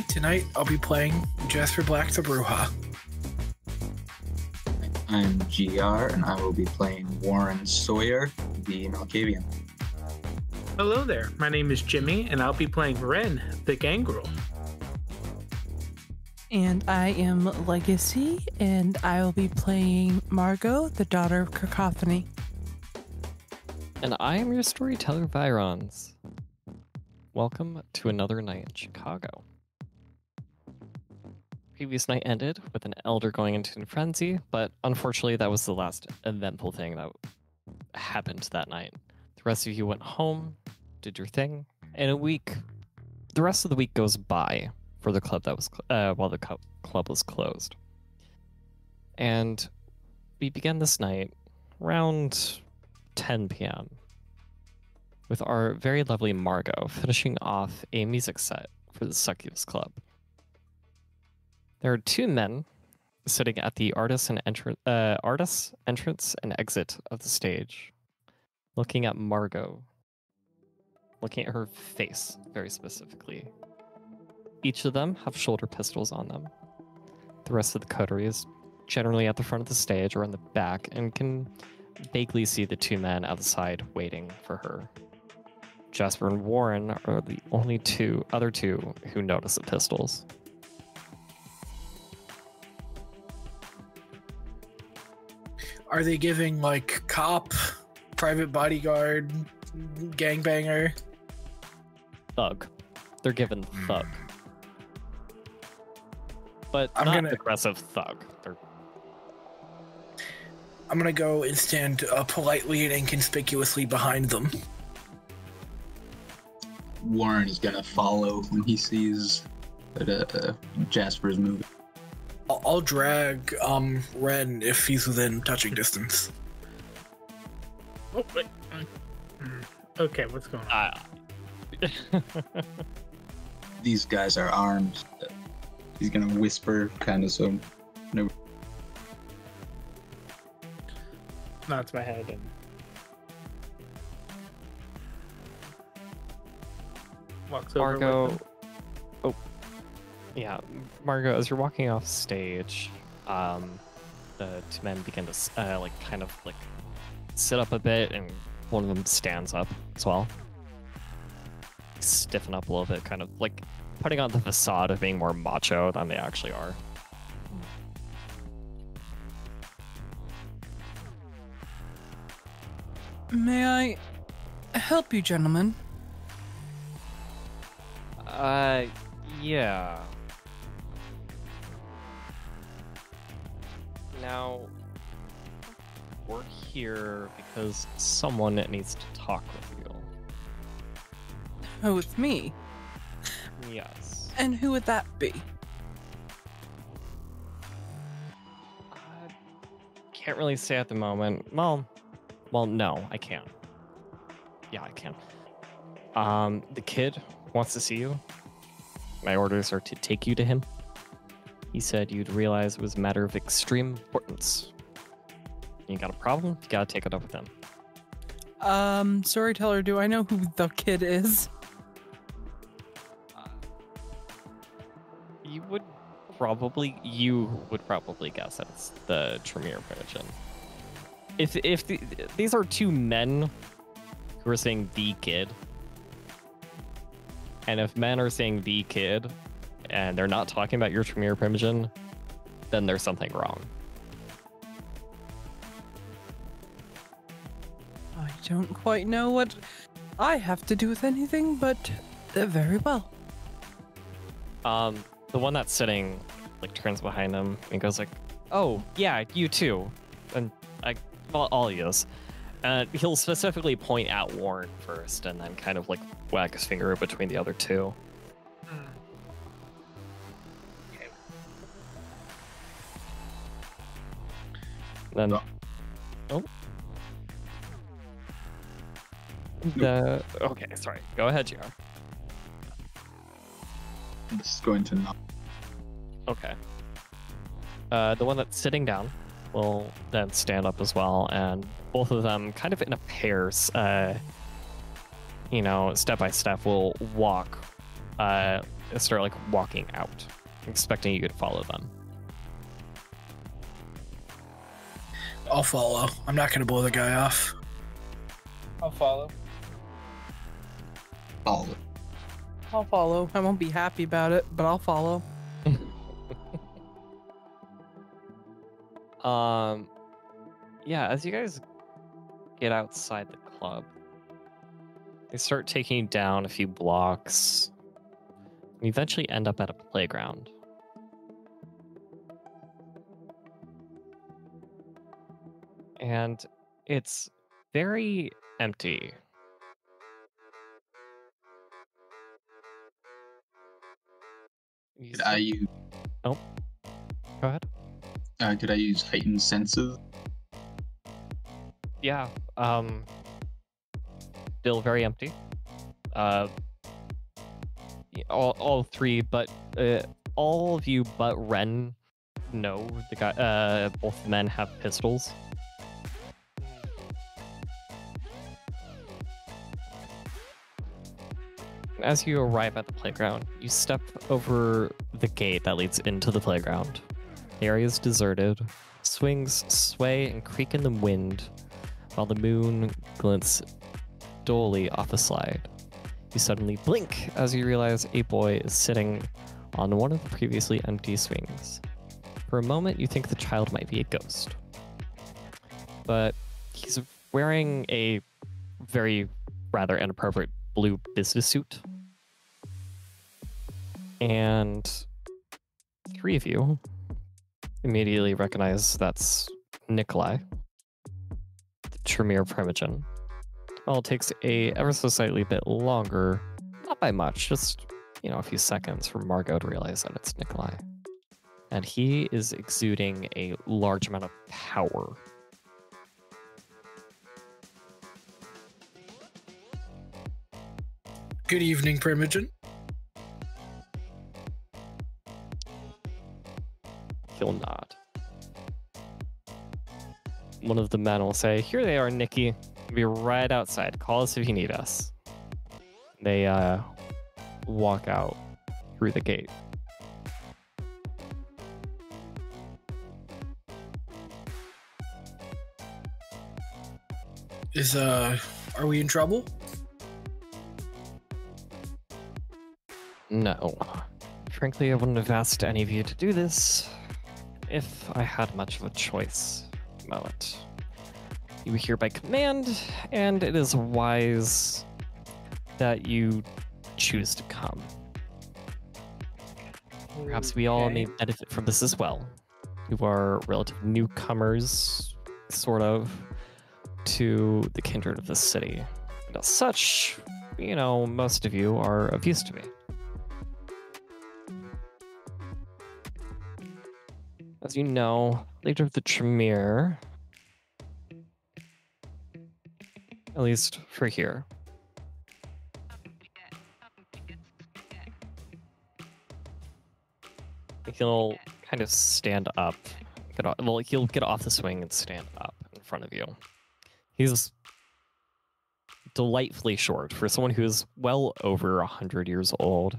Tonight, I'll be playing Jasper Black the Bruja. I'm GR, and I will be playing Warren Sawyer, the Malkavian. Hello there, my name is Jimmy, and I'll be playing Wren, the gangrel. And I am Legacy, and I will be playing Margot, the daughter of Cacophony. And I am your storyteller, Vironz. Welcome to another night in Chicago. Previous night ended with an elder going into a frenzy, but unfortunately that was the last eventful thing that happened that night. The rest of you went home, did your thing, and the rest of the week goes by for the club that was while the club was closed. And we began this night around 10 p.m. with our very lovely Margot finishing off a music set for the Succubus Club. There are two men sitting at the artist's entrance and exit of the stage, looking at Margot, looking at her face very specifically. Each of them have shoulder pistols on them. The rest of the coterie is generally at the front of the stage or in the back and can vaguely see the two men outside waiting for her. Jasper and Warren are the only other two who notice the pistols. Are they giving, like, cop, private bodyguard, gangbanger? Thug. They're given thug. But not aggressive thug. I'm gonna go and stand politely and inconspicuously behind them. Warren is gonna follow when he sees that Jasper's moving. I'll drag Wren if he's within touching distance. Oh, wait. Okay, what's going on? These guys are armed. He's gonna whisper, kind of, so no. Nods my head and walks over. Margot. Oh, yeah, Margot. As you're walking off stage, the two men begin to kind of sit up a bit, and one of them stands up as well. Stiffen up a little bit, kind of like putting on the facade of being more macho than they actually are. May I help you, gentlemen? Yeah. Now, we're here because someone needs to talk with you. Oh, with me? Yes. And who would that be? Can't really say at the moment. Well, no, I can. Yeah, I can. The kid wants to see you. My orders are to take you to him. He said you'd realize it was a matter of extreme importance. You got a problem? You gotta take it up with him. Storyteller, do I know who the kid is? You would probably guess that it's the Tremere Primogen. If these are two men who are saying the kid, and if men are saying the kid, and they're not talking about your Tremere Primogen, then there's something wrong. I don't quite know what I have to do with anything, but very well. The one that's sitting, turns behind him and goes "Oh, yeah, you too." And all he is. He'll specifically point at Warren first and then kind of whack his finger between the other two. Okay. Then, okay, sorry. Go ahead, JR. This is going to knock. Okay. The one that's sitting down will then stand up as well, and both of them, kind of in a pair, step by step, will walk start like walking out, expecting you to follow them. I'll follow. I'm not gonna blow the guy off. I'll follow. Follow. I'll follow. I won't be happy about it, but I'll follow. Yeah, as you guys get outside the club, they start taking you down a few blocks. You eventually end up at a playground. And it's very empty. Could I use? Oh, go ahead. Could I use heightened senses? Yeah, still very empty. All three, but all of you but Wren know the guy. Both men have pistols. As you arrive at the playground, you step over the gate that leads into the playground. The area is deserted. Swings sway and creak in the wind, while the moon glints dully off a slide. You suddenly blink as you realize a boy is sitting on one of the previously empty swings. For a moment, you think the child might be a ghost. But he's wearing a very rather inappropriate blue business suit. And three of you immediately recognize that's Nikolai, the Tremere Primogen. Well, it takes a ever so slightly bit longer, not by much, just, a few seconds for Margot to realize that it's Nikolai. And he is exuding a large amount of power. Good evening, Primogen. He'll nod. One of the men will say, "Here they are, Nikki. We'll be right outside. Call us if you need us." They walk out through the gate. Are we in trouble? No. Frankly, I wouldn't have asked any of you to do this if I had much of a choice about it. You were here by command, and it is wise that you choose to come. Perhaps we all may benefit from this as well. You are relative newcomers, sort of, to the kindred of this city. And as such, most of you are of use to me. As you know, leader of the Tremere, at least for here, he'll kind of stand up. He'll get off the swing and stand up in front of you. He's delightfully short for someone who is well over 100 years old.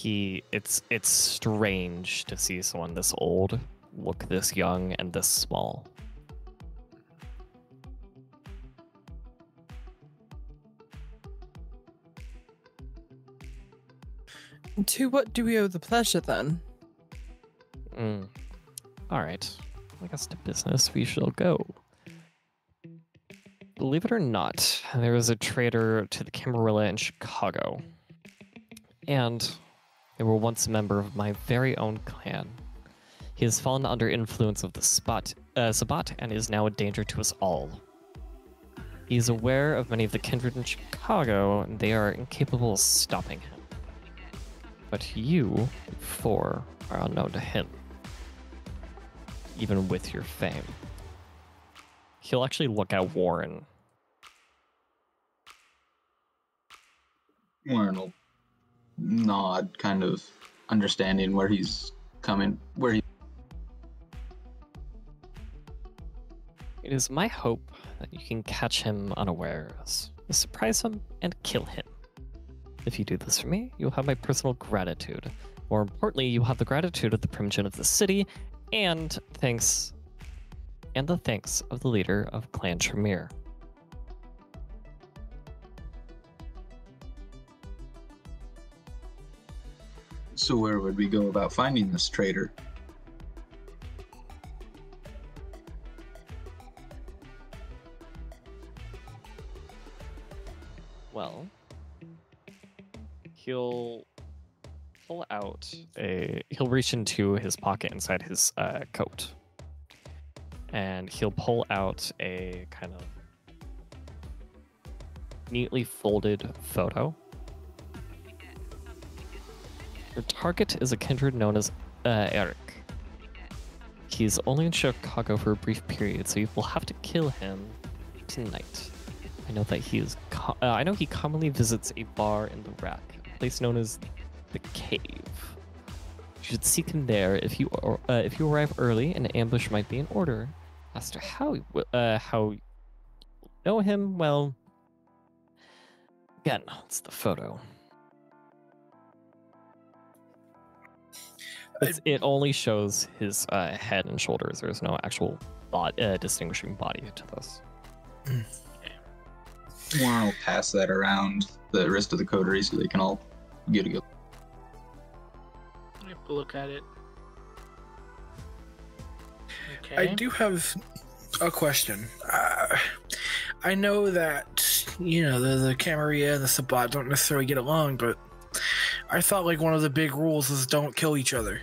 It's strange to see someone this old look this young and this small. To what do we owe the pleasure then? All right. I guess to business we shall go. Believe it or not, there was a traitor to the Camarilla in Chicago. And they were once a member of my very own clan. He has fallen under influence of the Sabbat and is now a danger to us all. He is aware of many of the kindred in Chicago, and they are incapable of stopping him. But you, four, are unknown to him, even with your fame. He'll actually look at Warren. Warren will nod, kind of understanding where he's coming, It is my hope that you can catch him unawares, surprise him, and kill him. If you do this for me, you'll have my personal gratitude. More importantly, you have the gratitude of the Primogen of the city, and the thanks of the leader of Clan Tremere. So where would we go about finding this traitor? Well, he'll reach into his pocket inside his coat, and he'll pull out a kind of neatly folded photo. Your target is a kindred known as Eric. He's only in Chicago for a brief period, so you will have to kill him tonight. I know that I know he commonly visits a bar in the Rack, a place known as the Cave. You should seek him there. If you arrive early, an ambush might be in order. As to how you know him, well, again, it's the photo. It only shows his head and shoulders. There's no actual distinguishing body to this. Well, I'll pass that around the rest of the Coterie so they can all get a go. I have to look at it. Okay. I do have a question. I know that, the Camarilla and the Sabbat don't necessarily get along, but I thought like one of the big rules is don't kill each other.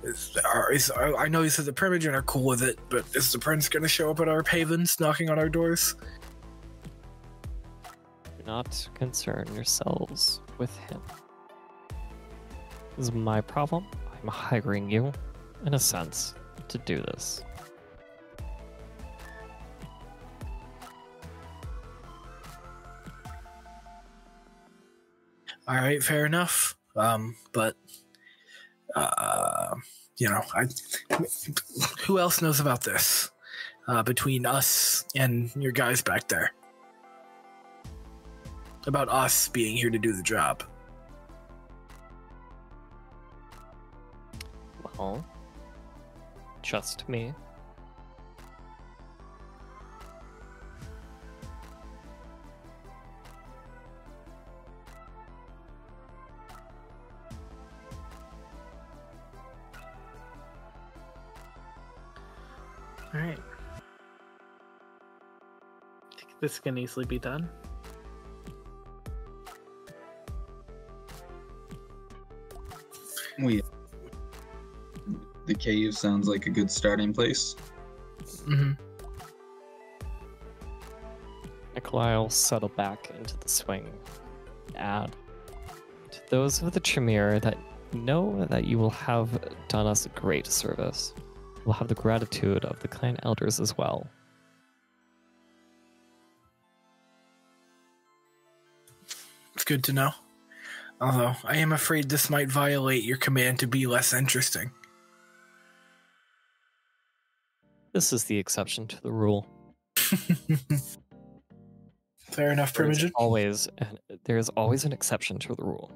I know you said the Primogen are cool with it, but is the Prince going to show up at our havens knocking on our doors? Do not concern yourselves with him. This is my problem. I'm hiring you, in a sense, to do this. All right, fair enough. But who else knows about this? Between us and your guys back there. About us being here to do the job. Well, just me. All right. This can easily be done. The cave sounds like a good starting place. Mm-hmm. Nikolai will settle back into the swing. Add to those of the Tremere that know that you will have done us a great service. We'll have the gratitude of the clan elders as well. It's good to know. Although, I am afraid this might violate your command to be less interesting. This is the exception to the rule. Fair enough, Primogen. There is always an exception to the rule.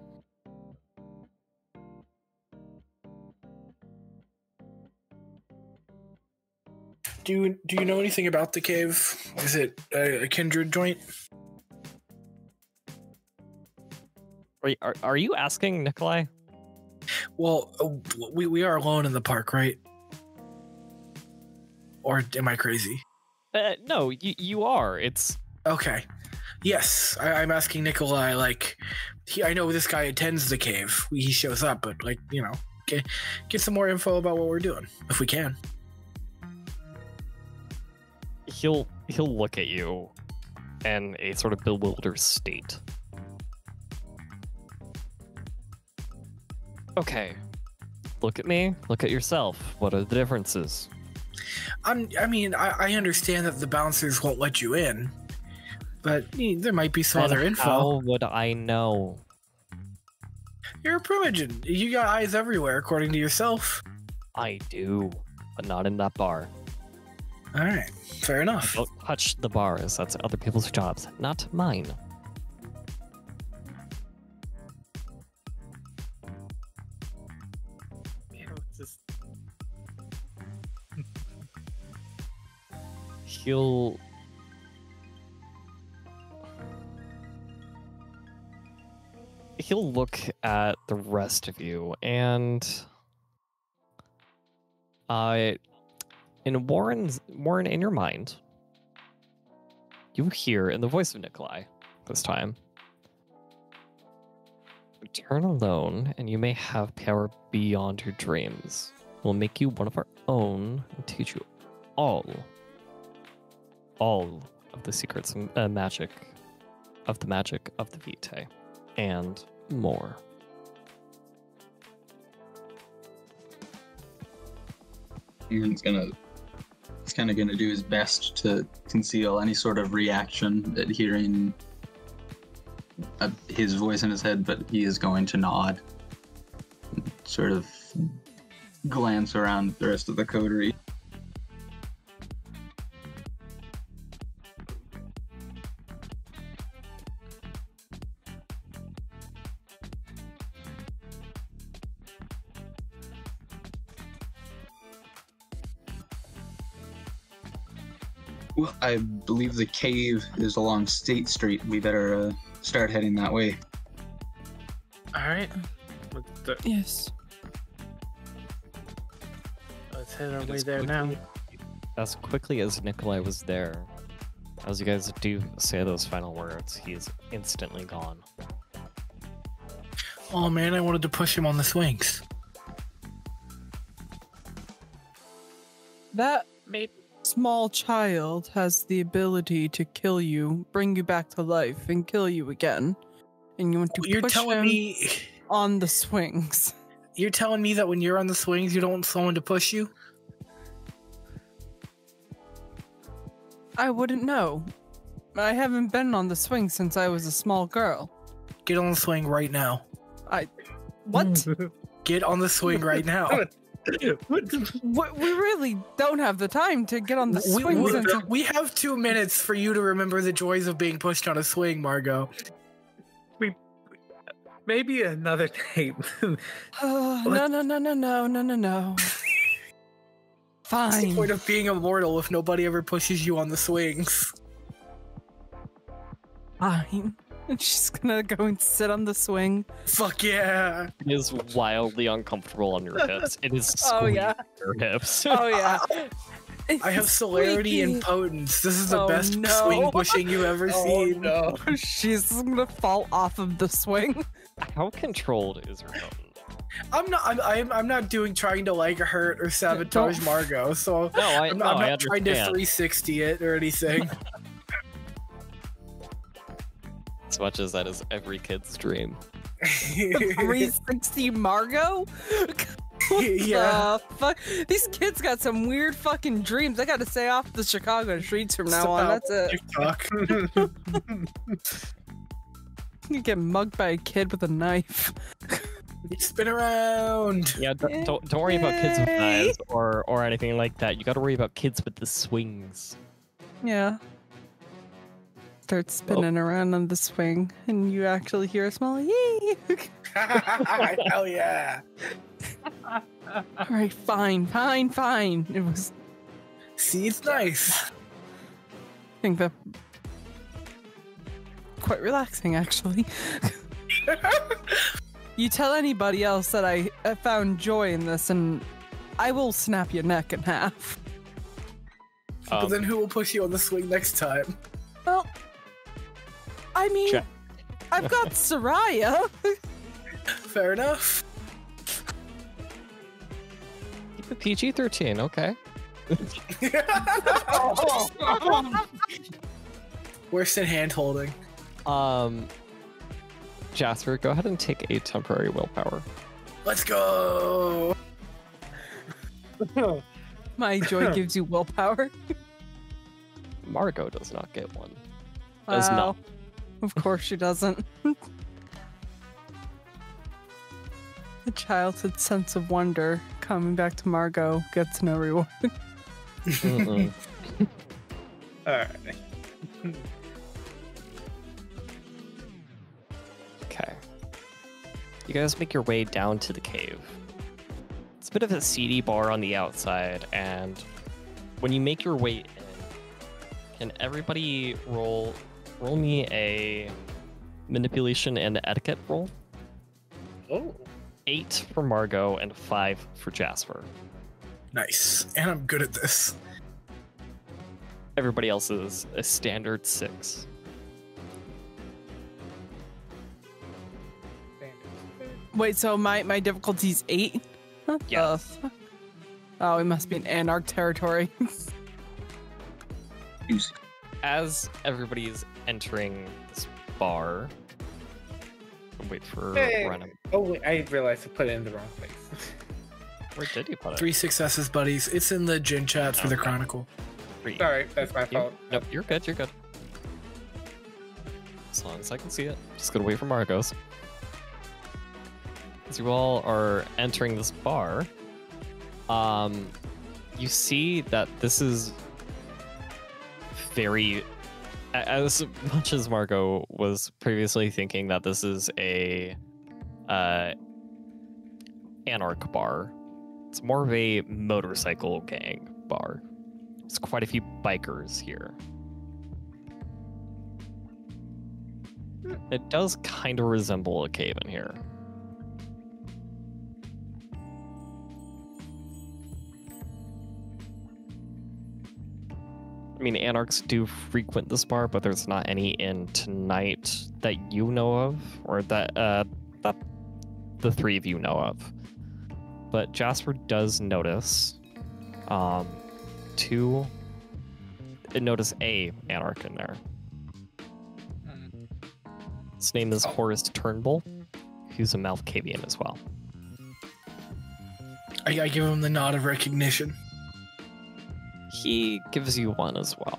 Do you know anything about the cave? Is it a kindred joint? Are you asking Nikolai? Well, we are alone in the park, right? Or am I crazy? No, you are. It's okay. Yes, I'm asking Nikolai. Like, I know this guy attends the cave. He shows up, but get some more info about what we're doing if we can. He'll look at you in a sort of bewildered state. Okay, look at me. Look at yourself. What are the differences? I understand that the bouncers won't let you in, but there might be some other info. How would I know? You're a Primogen. You got eyes everywhere, according to yourself. I do, but not in that bar. All right, fair enough. Don't touch the bars. That's other people's jobs, not mine. Just He'll look at the rest of you, and in Warren, in your mind, you hear in the voice of Nikolai this time, return alone, and you may have power beyond your dreams. We'll make you one of our own and teach you all of the secrets and magic of the Vitae, and more. He's kind of gonna do his best to conceal any sort of reaction at hearing his voice in his head, but he is going to nod, sort of glance around the rest of the coterie. Well, I believe the cave is along State Street. We better start heading that way. all right. Yes. Let's head our And way as there now. As quickly as Nikolai was there, as you guys do say those final words, he is instantly gone. Oh man, I wanted to push him on the swings. That Maybe. small child has the ability to kill you, bring you back to life, and kill you again. And you want to You're push telling him me on the swings. you're telling me that when you're on the swings, you don't want someone to push you? I wouldn't know. I haven't been on the swing since I was a small girl. Get on the swing right now. What? Get on the swing right now. We really don't have the time to get on the swing since We have 2 minutes for you to remember the joys of being pushed on a swing, Margot. Maybe another day. No. What's the Fine. point of being immortal if nobody ever pushes you on the swings? Fine. And she's gonna go and sit on the swing. Fuck yeah. It is wildly uncomfortable on your hips. It is Oh, squeezing yeah. your hips. Oh yeah. I have celerity and Squeaky. potence. This is the Oh, best no. swing pushing you've ever seen. No. She's gonna fall off of the swing. How controlled is your phone? I'm not trying to like hurt or sabotage Don't- Margot, so No, I'm not I trying to understand. 360 it or anything. As much as that is every kid's dream. 360 Margot? Yeah. Fuck. These kids got some weird fucking dreams. I gotta stay off the Chicago streets from now on. That's it. TikTok. You get mugged by a kid with a knife. Spin around. Yeah, don't worry about kids with knives or anything like that. You got to worry about kids with the swings. Yeah. Start spinning around on the swing, and you actually hear a small yee. Hell yeah. All right, fine. It was. See, it's nice. I think that quite relaxing, actually. You tell anybody else that I found joy in this, and I will snap your neck in half. But then who will push you on the swing next time? Well, I mean, Check. I've got Soraya. Fair enough. Keep it PG-13, okay. Worse than hand holding. Jasper, go ahead and take a temporary willpower. Let's go. My joy gives you willpower. Margot does not get one. Does not. Of course she doesn't. The childhood sense of wonder coming back to Margot gets no reward. Mm-mm. Alright. Okay. You guys make your way down to the cave. It's a bit of a seedy bar on the outside, and when you make your way in, can everybody roll me a manipulation and etiquette roll? Oh. 8 for Margot and 5 for Jasper. Nice. And I'm good at this. Everybody else is a standard 6. Wait, so my difficulty's 8? What the Yes. fuck? Oh, we must be in Anarch territory. As everybody's entering this bar, wait for Hey. Wren. Oh, wait, I realized I put it in the wrong place. Where did you put it? 3 successes, buddies. It's in the gin chat for the Okay. Chronicle. 3. Sorry, that's my You- fault. Nope, you're good, you're good. As long as I can see it. Just gotta wait for Margot's. As you all are entering this bar, you see that this is very... As much as Margot was previously thinking that this is a anarch bar, it's more of a motorcycle gang bar. There's quite a few bikers here. It does kind of resemble a cave in here. I mean, anarchs do frequent this bar, but there's not any in tonight that you know of, or that the 3 of you know of. But Jasper does notice notice a anarch in there. His name is Horace Turnbull, who's a Malkavian as well. I give him the nod of recognition. He gives you one as well,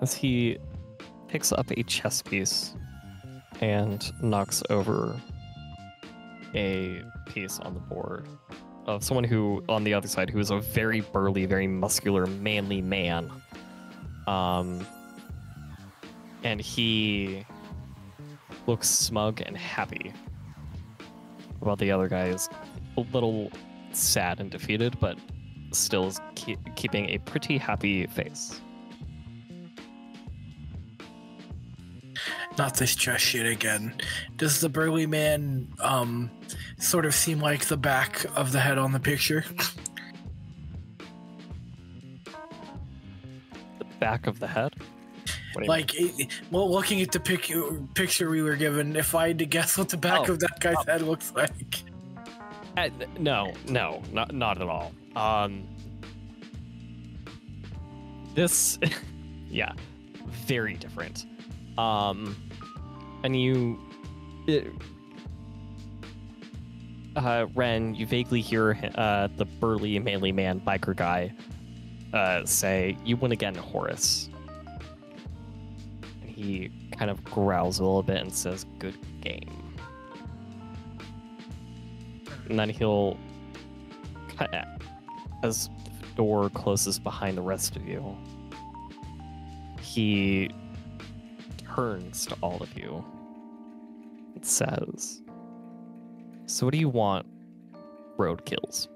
as he picks up a chess piece and knocks over a piece on the board of someone who, on the other side, who is a very burly, very muscular, manly man. And he looks smug and happy, while the other guy is a little sad and defeated, but still is keeping a pretty happy face. Not this chess shit again. Does the burly man sort of seem like the back of the head on the picture? The back of the head? What do you Like, well, looking at the picture we were given, if I had to guess what the back of that guy's head looks like. mean? No, not at all. This, yeah, very different. And you, Wren, you vaguely hear the burly, manly man, biker guy, say, "You win again, Horace." And he kind of growls a little bit and says, "Good game." And then he'll, as the door closes behind the rest of you, he turns to all of you and says, "So what do you want, roadkills?"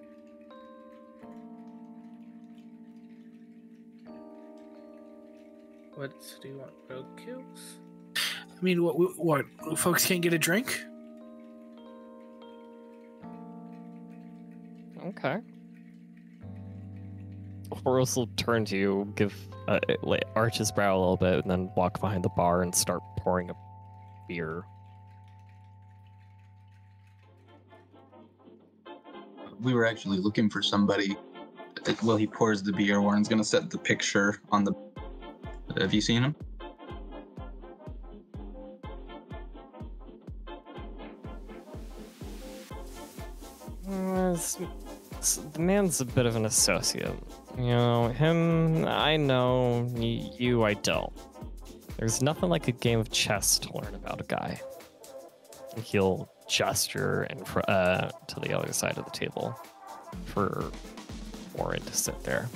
What do you want? Roadkills? I mean, what? Folks can't get a drink? Okay. Horace will turn to you, arch his brow a little bit, and then walk behind the bar and start pouring a beer. We were actually looking for somebody. Well, he pours the beer. Warren's gonna set the picture on the. Have you seen him? The man's a bit of an associate. You know, him, I know. You, I don't. There's nothing like a game of chess to learn about a guy. And he'll gesture to the other side of the table for Warren to sit there.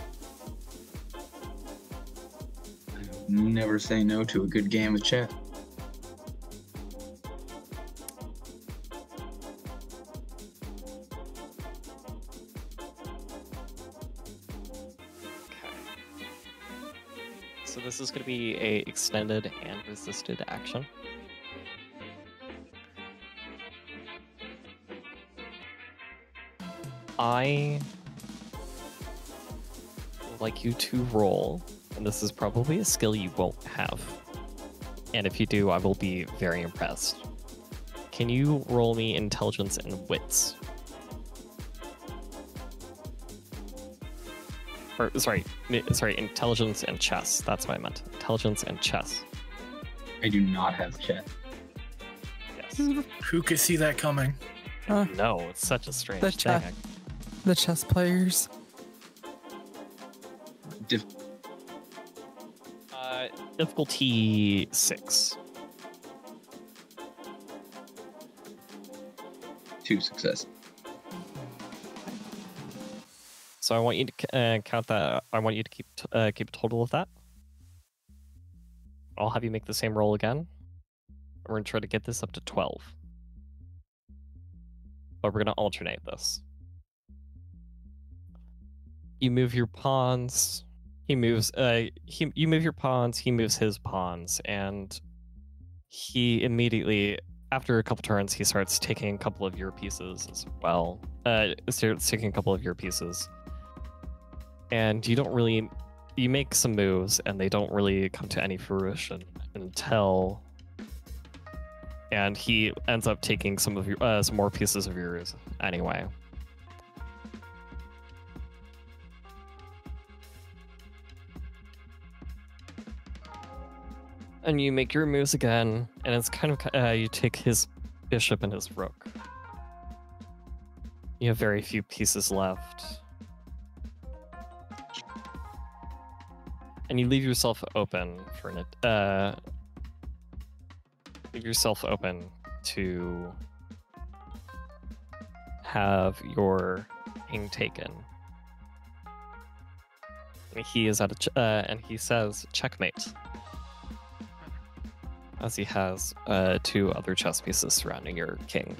Never say no to a good game of chess. So this is going to be a extended and resisted action. I would like you to roll, and this is probably a skill you won't have. And if you do, I will be very impressed. Can you roll me intelligence and wits? Or, sorry, intelligence and chess. That's what I meant. Intelligence and chess. I do not have chess. Yes. Who could see that coming? No, it's such a strange The thing. The chess players. Difficulty 6. 2 success. So I want you to count that. I want you to keep a total of that. I'll have you make the same roll again. We're going to try to get this up to 12. But we're going to alternate this. You move your pawns. He moves. You move your pawns. He moves his pawns, and he immediately, after a couple turns, he starts taking a couple of your pieces as well. Starts taking a couple of your pieces, and you don't really. You make some moves, and they don't really come to any fruition until. And he ends up taking some of your some more pieces of yours anyway. And you make your moves again, and it's kind of you take his bishop and his rook. You have very few pieces left, and you leave yourself open for leave yourself open to have your king taken. And he is at and he says checkmate. As he has 2 other chess pieces surrounding your king.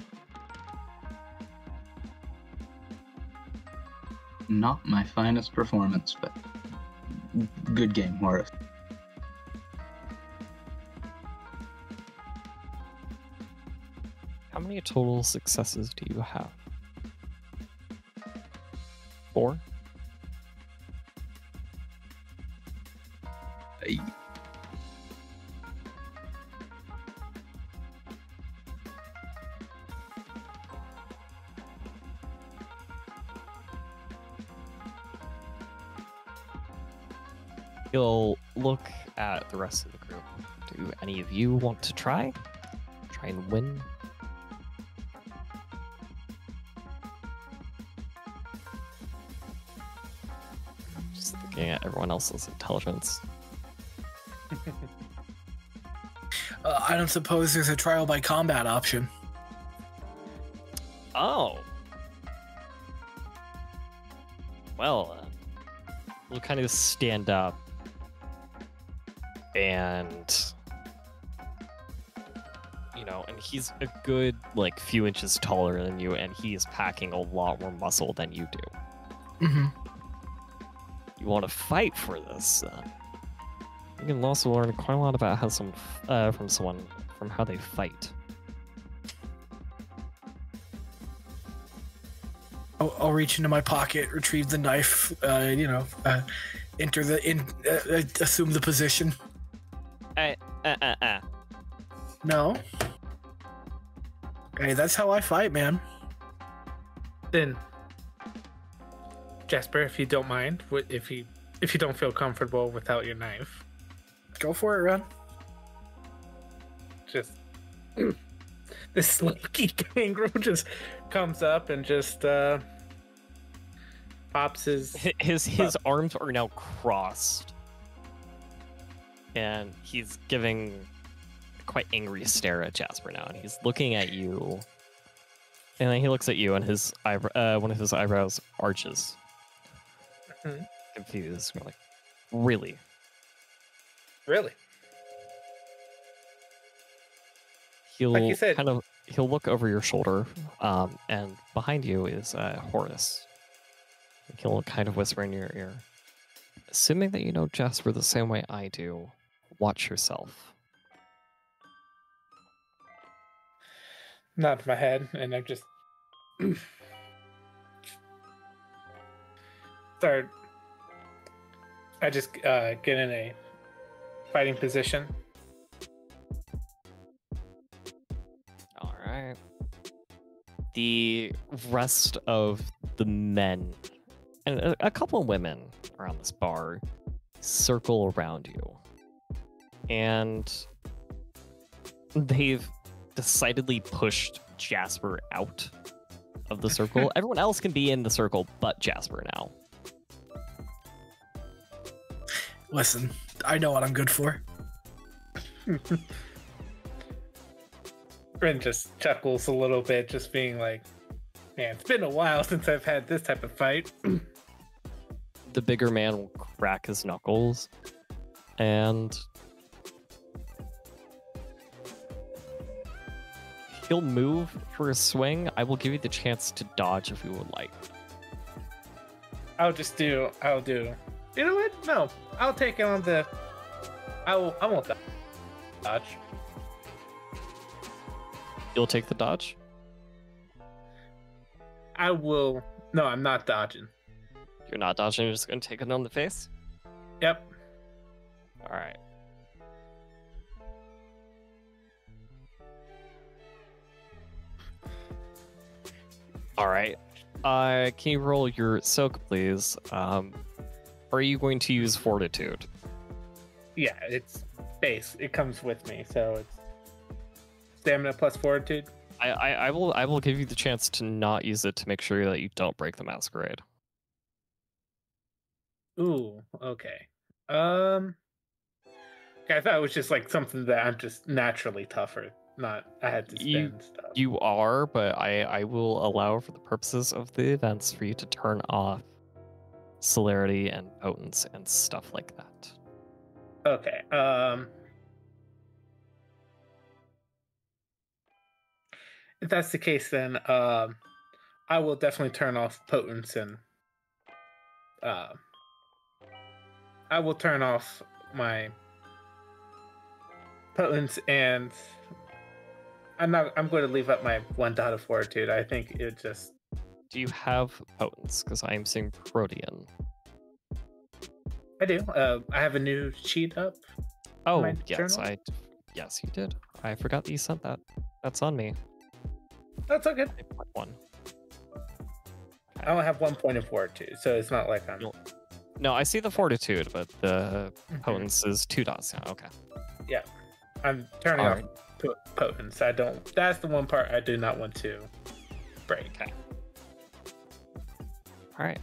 Not my finest performance, but good game, Horace. How many total successes do you have? 4? He'll look at the rest of the group. Do any of you want to try? Try and win? Just looking at everyone else's intelligence. I don't suppose there's a trial by combat option. Oh. Well, we'll kind of stand up and, and he's a good, few inches taller than you, and he is packing a lot more muscle than you do. Mm-hmm. You want to fight for this, you can also learn quite a lot about how from how they fight. I'll reach into my pocket, retrieve the knife, assume the position. No. Hey, that's how I fight, man. Then, Jasper, if you don't mind, if you don't feel comfortable without your knife, go for it, Wren. Just this lucky kangaroo just comes up and just pops his arms are now crossed, and he's giving a quite angry stare at Jasper now, and he's looking at you, and then he looks at you, and his one of his eyebrows arches. Mm-hmm. Confused. We're like, really? He'll like you said, he'll look over your shoulder, and behind you is Horace. He'll kind of whisper in your ear, Assuming that you know Jasper the same way I do, watch yourself. Nod my head, and I just start. I just get in a fighting position. All right. The rest of the men and a couple of women around this bar circle around you. And they've decidedly pushed Jasper out of the circle. Everyone else can be in the circle but Jasper now. Listen, I know what I'm good for. Wren just chuckles a little bit, just being like, man, it's been a while since I've had this type of fight. The bigger man will crack his knuckles and he'll move for a swing. I will give you the chance to dodge if you would like. I'll do. You know what? No, I'll take it on the. I won't dodge. You'll take the dodge? I will. No, I'm not dodging. You're not dodging, you're just going to take it on the face? Yep. All right. All right. Can you roll your soak, please? Are you going to use fortitude? Yeah, it's base. It comes with me, so it's stamina plus fortitude. I will give you the chance to not use it to make sure that you don't break the masquerade. Ooh, okay. Okay, I thought it was just like something that I'm just naturally tougher. Not I had to spend stuff. You are, but I will allow for the purposes of the events for you to turn off celerity and potence and stuff like that. Okay. If that's the case, then I will definitely turn off potence and I will turn off my potence and I'm going to leave up my 1 dot of fortitude. I think it just. Do you have potence? Because I am seeing Protean. I do. I have a new sheet up. Oh, my yes, journal? yes, you did. I forgot that you sent that. That's on me. That's okay. 8.1. I only have 1 point of fortitude, so it's not like I'm. No, I see the fortitude, but the potence is 2 dots now. Okay. Yeah, I'm turning off Alright. potence. I don't. That's the one part I do not want to break. Okay. All right.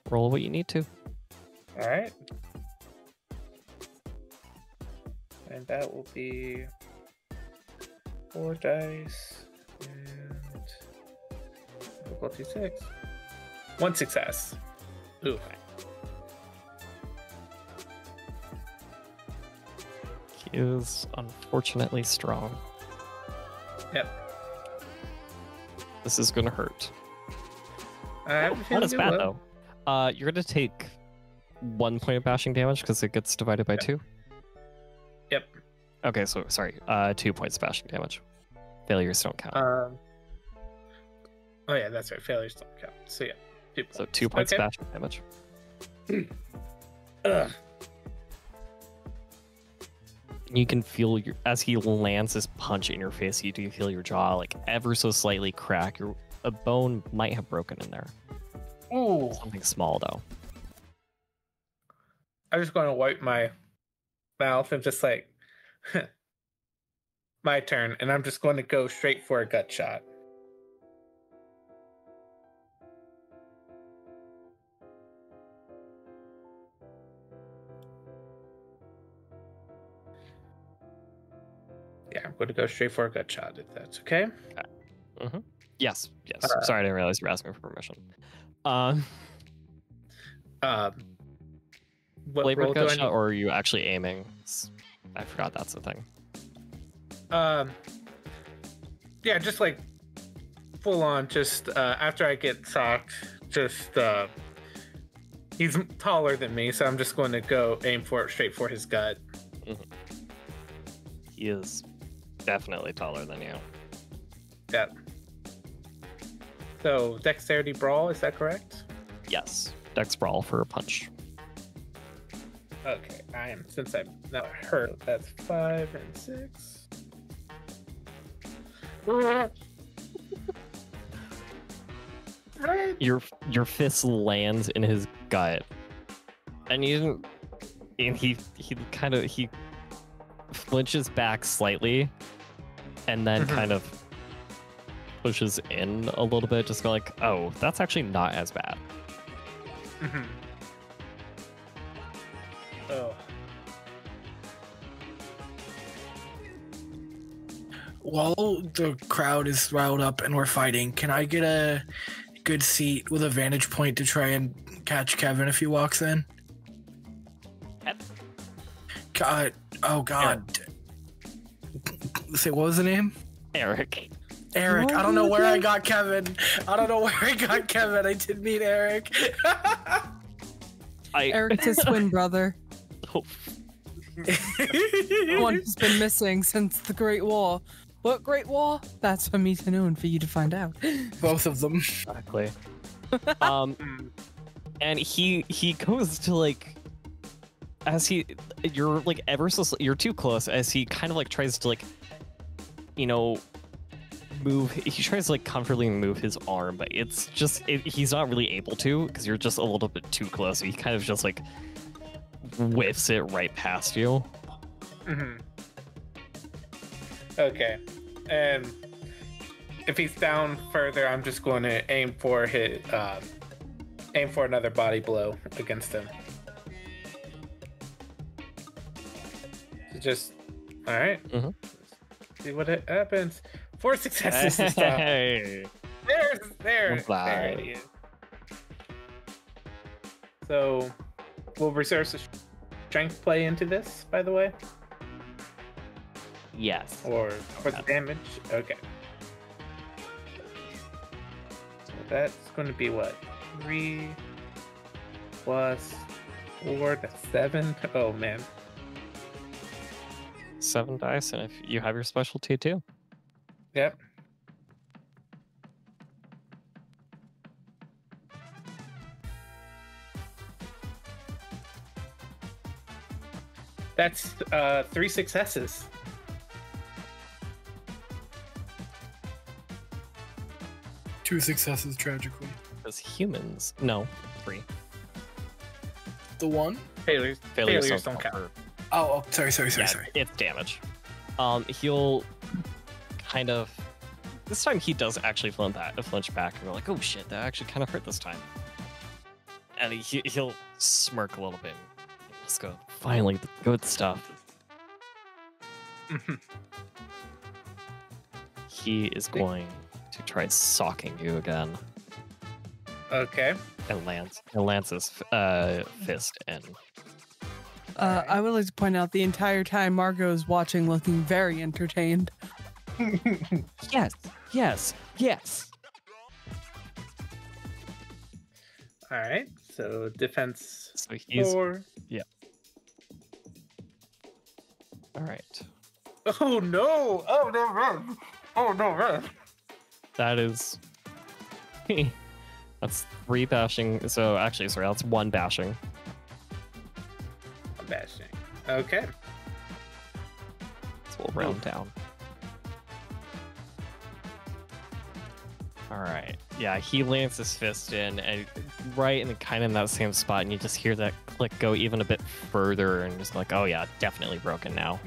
Roll what you need to. All right. And that will be 4 dice and difficulty 6. 1 success. Ooh. He is unfortunately strong. Yep. This is gonna hurt. I have a Not feeling as it bad will. though. You're gonna take 1 point of bashing damage because it gets divided by 2. Yep. Okay, so sorry. 2 points of bashing damage. Failures don't count. Oh yeah, that's right. Failures don't count. So yeah, 2 points. So 2 points Okay. of bashing damage. Ugh. You can feel as he lands this punch in your face. You do feel your jaw like ever so slightly crack. A bone might have broken in there. Ooh. Something small though. I'm just going to wipe my mouth and just like, my turn, and I'm just going to go straight for a gut shot. Yeah, I'm going to go straight for a gut shot if that's okay. Mm-hmm. Yes. Yes. Uh, Sorry, I didn't realize you were asking for permission. What Flavor roll do I gut shot, need? or are you actually aiming? I forgot that's the thing. Yeah, just like full on. Just after I get socked, just He's taller than me, so I'm just going to go aim for it straight for his gut. He is definitely taller than you. Yep. So, dexterity brawl, is that correct? Yes. Dex brawl for a punch. Okay, since I'm not hurt, that's 5 and 6. Your fist lands in his gut, and he flinches back slightly, and then kind of pushes in a little bit, just go like, oh, that's actually not as bad. Oh. While the crowd is riled up and we're fighting, can I get a good seat with a vantage point to try and catch Kevin if he walks in? God, oh God. Say, what was the name? Eric. Eric. I don't know where I got Kevin. I didn't mean Eric. Eric's his twin brother. Oh. The one who's been missing since the Great War. What Great War? That's for me to know and for you to find out. Both of them. Exactly. And he goes to like, you're like you're too close, as he kind of like tries to like, move. He tries to like comfortably move his arm, but it's just he's not really able to because you're just a little bit too close. So he kind of just like whiffs it right past you. Okay. If he's down further, I'm just going to aim for another body blow against him. Just all right. See what happens. 4 successes this time. Hey. There it is. So, will reserve strength play into this, by the way? Yes. Or for the damage? Okay. So that's going to be what? 3 plus 4, that's 7. Oh, man. 7 dice, and if you have your specialty too. Yep. That's 3 successes. Two successes, tragically. As humans, no, 3. The one? Failures don't count. Oh, sorry. It's damage. He'll kind of. This time he does actually flinch back, and we're like, oh shit, that actually kind of hurt this time. And he'll smirk a little bit. And just go, finally, the good stuff. He is going to try socking you again. Okay. And lands his fist in. I would like to point out the entire time Margot is watching, looking very entertained. Yes. All right. So defense. So he's 4. Yeah. All right. Oh no! Oh no, Ren! That is. That's 3 bashing. So actually, sorry, that's 1 bashing. Bashing. Okay. So we'll round down. All right. Yeah, he lands his fist in, and right in kind of in that same spot, and you just hear that click go even a bit further, and just like, oh yeah, definitely broken now.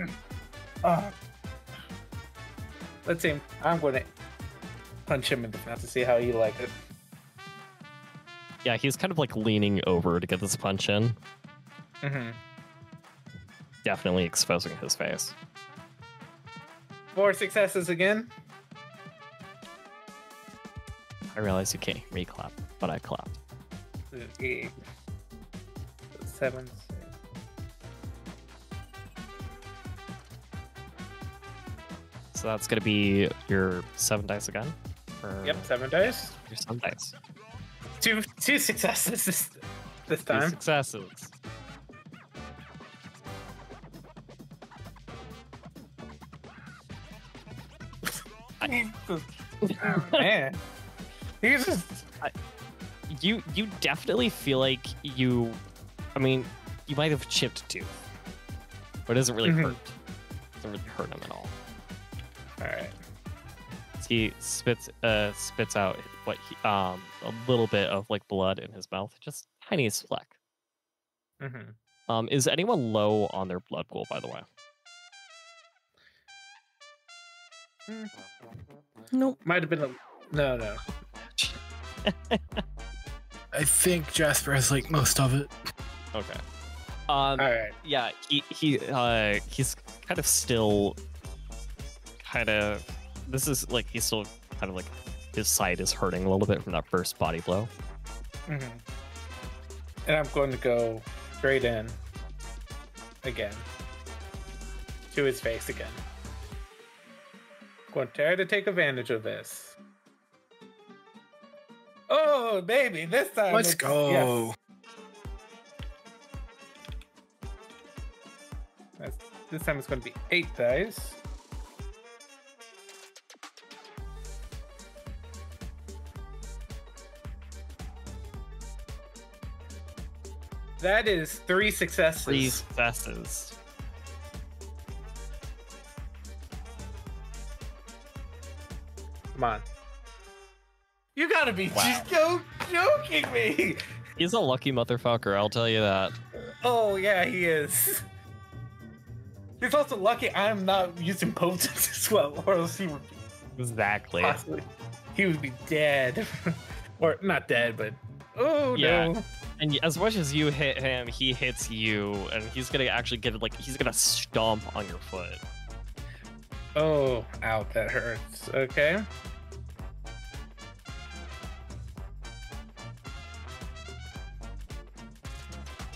Let's see. I'm going to punch him in the face to see how you like it. Yeah, he's kind of like leaning over to get this punch in. Definitely exposing his face. 4 successes again. I realize you can't hear me clap, but I clapped. 7. So that's going to be your 7 dice again? Yep, 7 dice. Your 7 dice. 2 successes. this 2 time. successes. Oh, man. He's just... You definitely feel like you. I mean, you might have chipped a tooth, but it doesn't really hurt. Doesn't really hurt him at all. Alright. He spits out what he, a little bit of like blood in his mouth, just tiniest fleck. Is anyone low on their blood pool, by the way? Nope. Might have been a... No. I think Jasper has like most of it. Okay. Alright. Yeah, he's kind of still this is like he's still kind of like his side is hurting a little bit from that first body blow. And I'm going to go straight in again to his face again. Going to try to take advantage of this. Oh, baby, this time. Let's go. Yes. This time it's going to be 8 dice. That is 3 successes. 3 successes. Come on. You gotta be joking me. He's a lucky motherfucker, I'll tell you that. Oh, yeah, he is. He's also lucky I'm not using potions as well, or else he would be Exactly. possibly... He would be dead. Or, not dead, but... Oh, Yeah. no. And as much as you hit him, he hits you, and he's gonna actually get it, like, he's gonna stomp on your foot. Oh, ow, that hurts. Okay.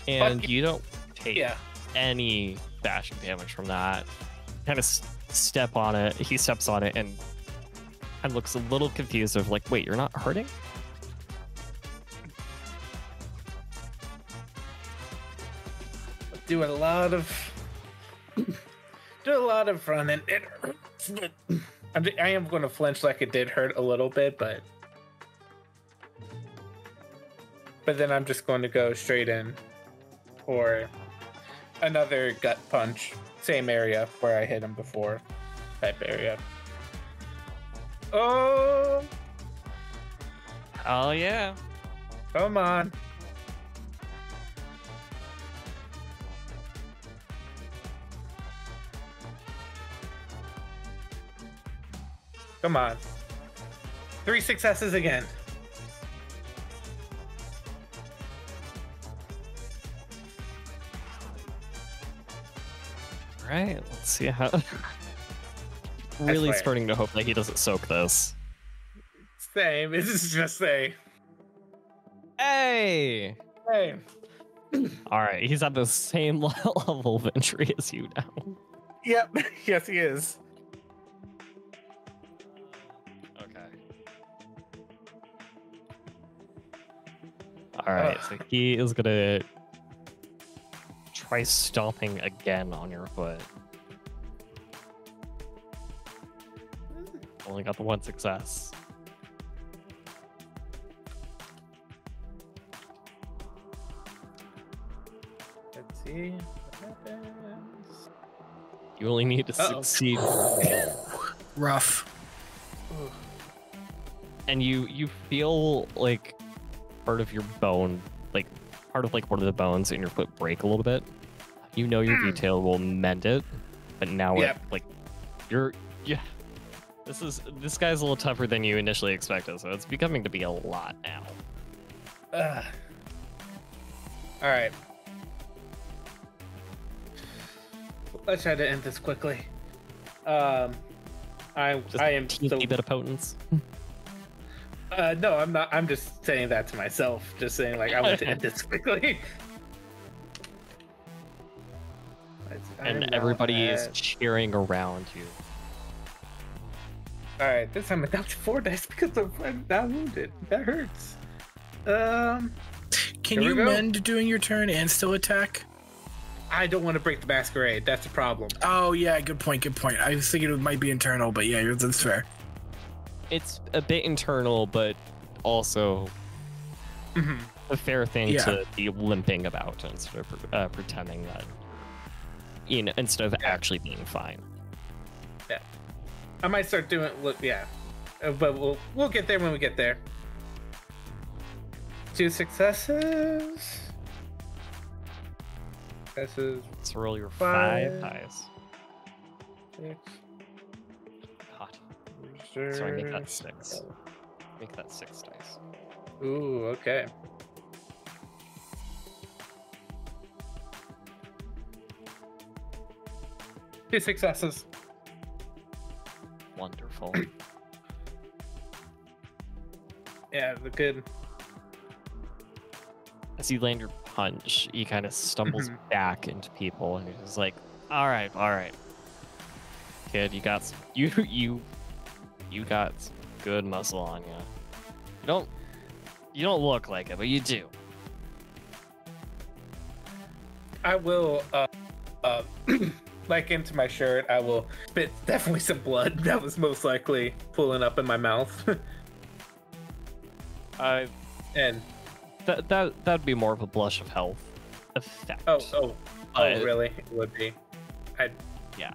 And Fuck you don't take Yeah. any bashing damage from that. Kind of step on it. He steps on it and kind of looks a little confused of like, wait, you're not hurting? Do a lot of running. It hurts, but I am going to flinch like it did hurt a little bit, but then I'm just going to go straight in for another gut punch, same area where I hit him before, type area. Oh, Oh yeah. come on. Come on. 3 successes again. All right, let's see how. Really swear. starting to hope that he doesn't soak this. Same. This is just a... Hey! Hey. All right, he's at the same level of injury as you now. Yep. Yes, he is. Okay. All right, so he is gonna try stomping again on your foot. Only got the 1 success. Let's see what happens. You only need to Uh-oh. succeed, Rough. and you feel like part of your bone, like part of like one of the bones in your foot break a little bit. You know your detail will mend it, but now Yep. it like you're yeah. This guy's a little tougher than you initially expected, so it's becoming to be a lot now. All right. Let's try to end this quickly. I am teeny bit of potence. no, I'm not. I'm just saying that to myself. Just saying, like, I want to end this quickly. And everybody is cheering around you. All right, this time I down to 4 dice because I'm not wounded. That hurts. Can Here you we go. mend during your turn and still attack? I don't want to break the masquerade. That's a problem. Oh yeah, good point. I was thinking it might be internal, but yeah, that's fair. It's a bit internal, but also a fair thing to be limping about instead of pretending that, instead of actually being fine. Yeah, I might start doing. But we'll get there when we get there. 2 successes. This is So roll your 5 dice. 6. God. Sorry, make that 6. Make that 6 dice. Ooh, okay. Two successes. Wonderful. Yeah, the good. As you land your punch, he kind of stumbles back into people, and he's like, "All right, kid, you got you got some good muscle on you. You don't look like it, but you do." I will, like into my shirt. I will spit definitely some blood that was most likely pulling up in my mouth. And that'd be more of a blush of health effect. Oh, really? It would be. Yeah.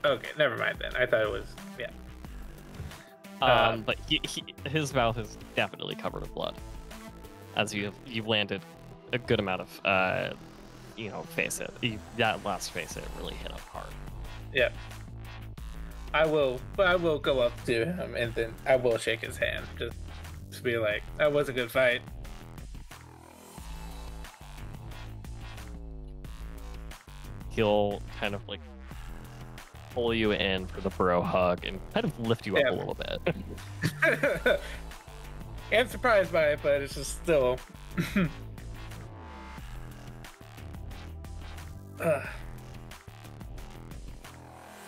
Okay, never mind then. I thought it was But his mouth is definitely covered in blood, as you've landed a good amount of face it. That last face it really hit him hard. Yeah. I will go up to him and then I will shake his hand just to be like, that was a good fight. He'll kind of like pull you in for the bro hug and kind of lift you up a little bit. I'm surprised by it, but it's just still.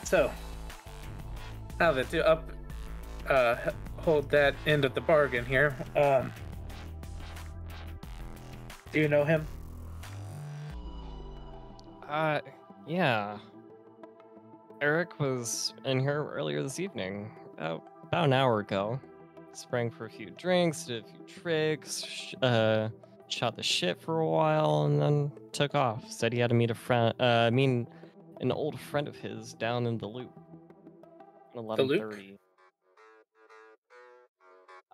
So, now that to hold that end of the bargain here. Do you know him? Yeah. Eric was in here earlier this evening, about an hour ago. Sprang for a few drinks, did a few tricks, shot the shit for a while, and then took off. Said he had to meet an old friend of his down in the Loop. 11:30.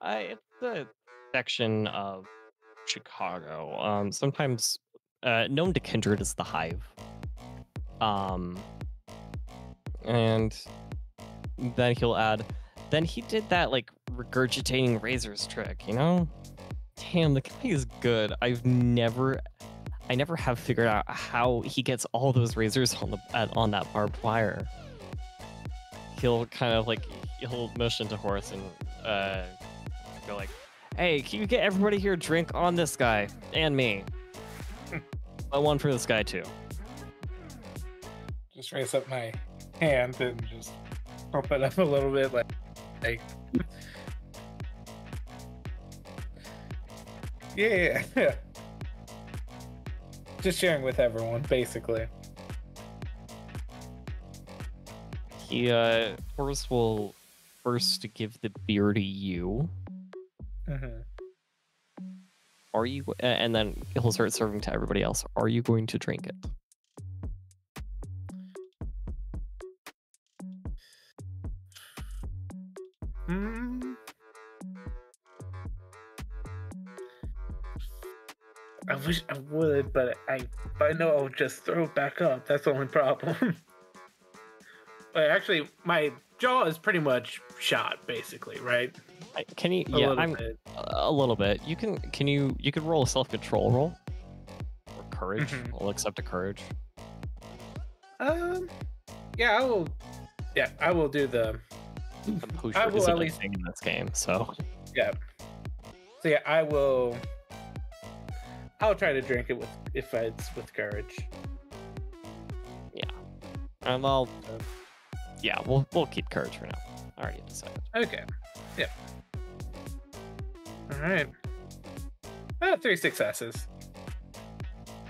It's a section of Chicago. Sometimes known to kindred as the Hive. And then he'll add, then he did that like regurgitating razors trick, Damn, the guy is good. I never have figured out how he gets all those razors on that barbed wire. He'll kind of like, he'll motion to Horace and go like, hey, can you get everybody here a drink on this guy and me? I one for this guy too. Just raise up my hand and just pump it up a little bit, like yeah. Just sharing with everyone, basically. Horace will first give the beer to you. Are you? And then he'll start serving to everybody else. Are you going to drink it? I wish I would, but I know I'll just throw it back up. That's the only problem. But actually, my jaw is pretty much shot, basically, right? Can you? A little bit. You can roll a self-control roll or courage. I'll accept a courage. Yeah, I will. Yeah, I will do the. I will at least thing in this game. So. Yeah. So yeah, I will. I'll try to drink it if it's with courage. Yeah. And we'll keep courage for now. I already decided. Okay. Yeah. All right. 3 successes.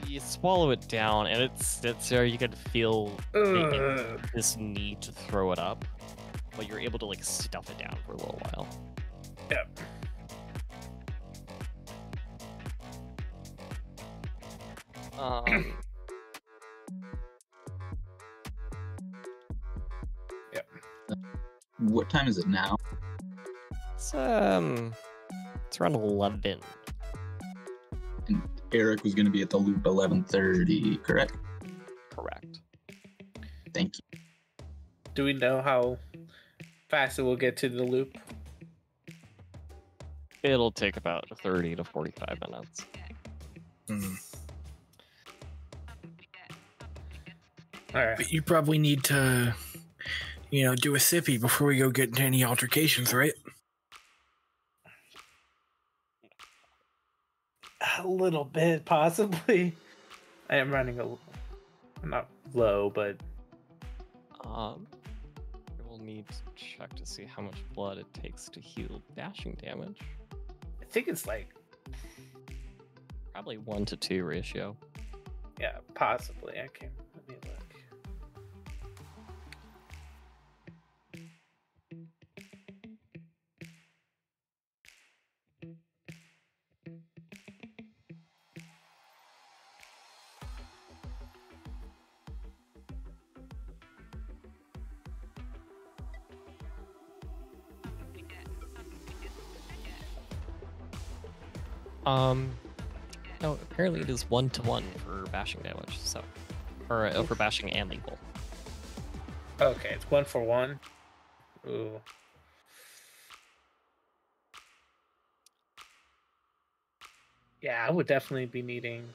You swallow it down, and it sits there. You can feel this need to throw it up, but you're able to like stuff it down for a little while. Yep. Yep. What time is it now? It's around 11. And Eric was going to be at the loop 11:30, correct? Correct. Thank you. Do we know how fast it will get to the loop? It'll take about 30 to 45 minutes. All right. But you probably need to, do a sippy before we go get into any altercations, right? A little bit, possibly. I am running not low, but I will need to check to see how much blood it takes to heal bashing damage. I think it's like, Probably 1 to 2 ratio. yeah, possibly. I can't. Let me look. No, apparently it is 1 to 1 for bashing damage, so. Or for bashing and lethal. Okay, it's 1 for 1. Ooh. Yeah, I would definitely be needing.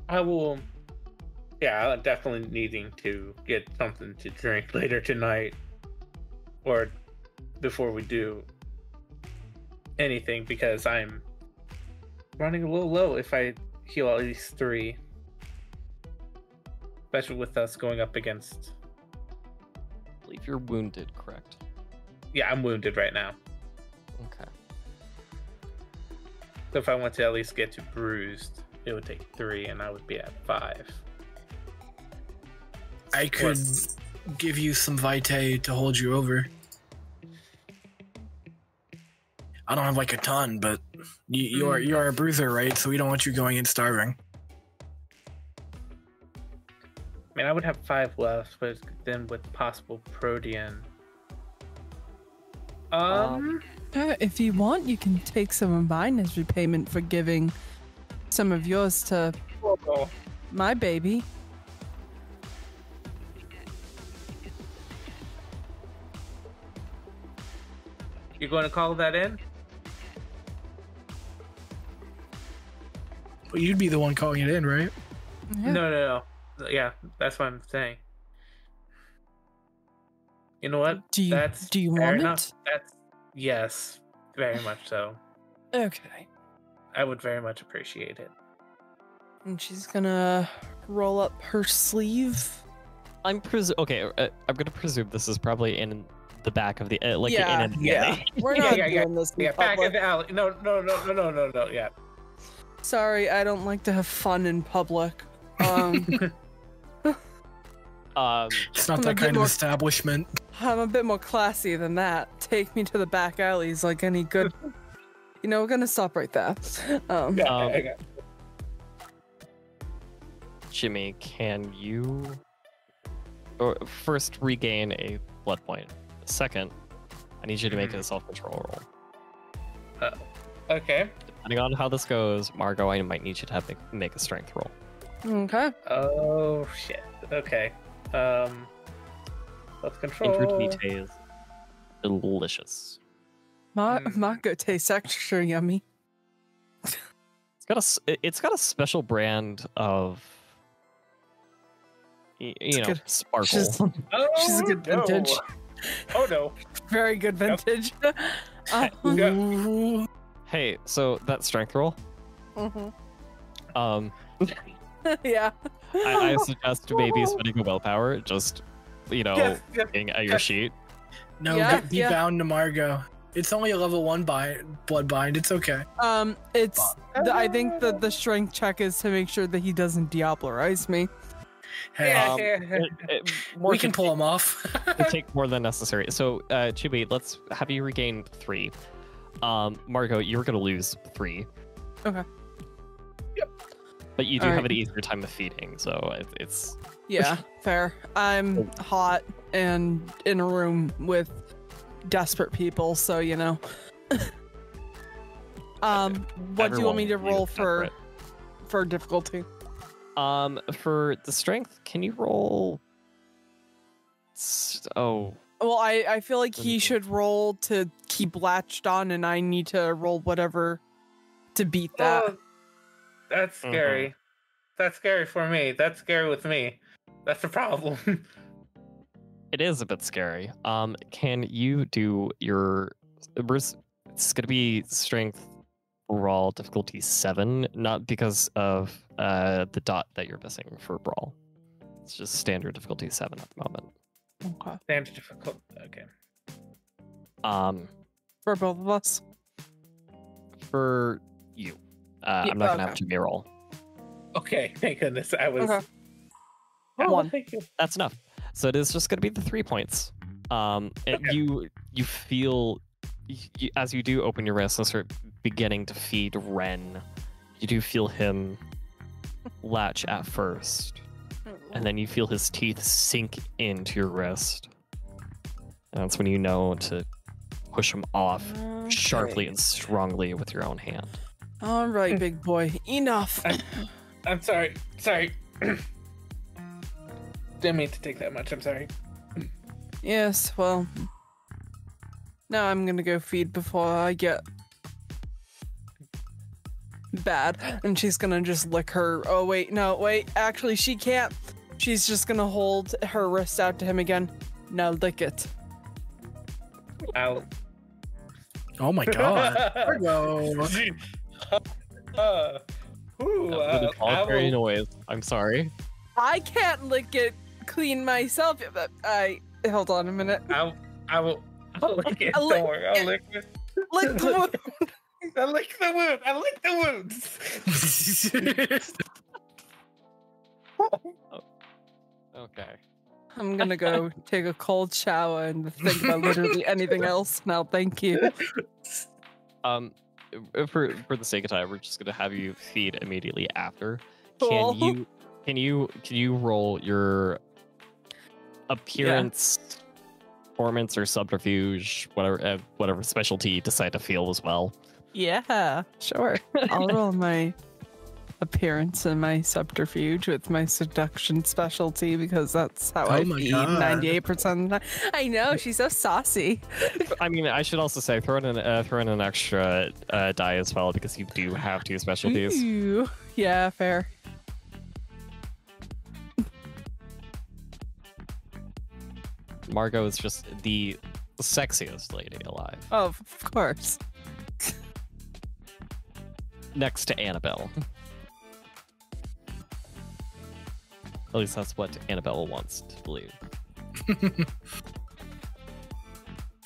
I'm definitely needing to get something to drink later tonight, or before we do anything, because I'm running a little low if I heal at least 3. Especially with us going up against... I believe you're wounded, correct? Yeah, I'm wounded right now. Okay. So if I want to at least get to bruised, it would take 3 and I would be at 5. I could give you some vitae to hold you over. I don't have like a ton, but you are a bruiser, right? So we don't want you going in starving. I mean, I would have 5 left, but then with possible Protean. If you want, you can take some of mine as repayment for giving some of yours to my baby. You're going to call that in? But you'd be the one calling it in, right? Yeah. No. Yeah, that's what I'm saying. You know what? Do you fair want enough. it? That's yes, very much so. Okay. I would very much appreciate it. And she's gonna roll up her sleeve. I'm gonna presume this is probably in the back of the in the yeah. alley. We're not yeah. doing this in Yeah, back in public. the alley. No. Yeah. Sorry, I don't like to have fun in public. It's not I'm a that bit kind of more- establishment. I'm a bit more classy than that. Take me to the back alleys like any good... we're gonna stop right there. Okay. Jimmy, can you first regain a blood point? Second, I need you to make a self-control roll. Okay. Depending on how this goes, Margot, I might need you to make a strength roll. Okay. Oh shit. Okay. Self-control. Injured vitae is delicious. Margot tastes extra yummy. It's got a special brand of good. sparkle. She's a good no. vintage. Oh no. Very good vintage. Yeah. Hey, so that strength roll. Mhm. Yeah. I suggest maybe spending a willpower, just Yes. looking at your sheet. No, Yeah, be bound to Margot. It's only a level 1 bloodbind. It's okay. I think that the strength check is to make sure that he doesn't Diablerize me. Hey, we can pull him off. It take more than necessary. So, Chibi, let's have you regain 3. Margot, you're going to lose 3. Okay. Yep. But you do have an easier time of feeding, so it's... Yeah, fair. I'm hot and in a room with desperate people, so you know. What do you want me to roll for difficulty? For the strength, can you roll? Oh. Well, I feel like he should roll to keep latched on, and I need to roll whatever to beat that. Oh, that's scary. That's scary for me. That's scary with me. That's the problem. It is a bit scary. Can you do your Bruce? It's gonna be strength brawl difficulty 7, not because of the dot that you're missing for brawl. It's just standard difficulty 7 at the moment. Okay. Standard difficulty. Okay. For both of us. For you, I'm not gonna have to roll. Okay. Thank goodness. I was. Okay. Oh, 1. thank you. That's enough. So it is just going to be the 3 points. And you feel, as you do open your wrist and start beginning to feed Wren, you do feel him latch at first. And then you feel his teeth sink into your wrist. And that's when you know to push him off sharply and strongly with your own hand. All right, big boy. Enough. I'm sorry. Sorry. Didn't mean to take that much. I'm sorry. Yes, well. Now I'm gonna go feed before I get bad. And she's gonna just lick her. Oh, wait. No, wait. Actually, she can't. She's just gonna hold her wrist out to him again. Now lick it. Ow. Oh my god. Margot. With a voluntary noise. I'm sorry. I can't lick it clean myself. Hold on a minute. I'll lick it. I'll Don't worry. I'll lick it. Lick the wound. I lick the wound. I lick the wounds. Okay. I'm gonna go take a cold shower and think about literally anything else now. Thank you. For the sake of time, we're just gonna have you feed immediately after. Cool. Can you roll your appearance, performance, or subterfuge, whatever specialty you decide to feel as well? Yeah, sure. I'll roll my appearance and my subterfuge with my seduction specialty because that's how I feed 98% of the time. I know, she's so saucy. I mean, I should also say throw in an extra die as well because you do have 2 specialties. Ooh. Yeah, fair. Margot is just the sexiest lady alive. Oh, of course. Next to Annabelle. At least that's what Annabelle wants to believe.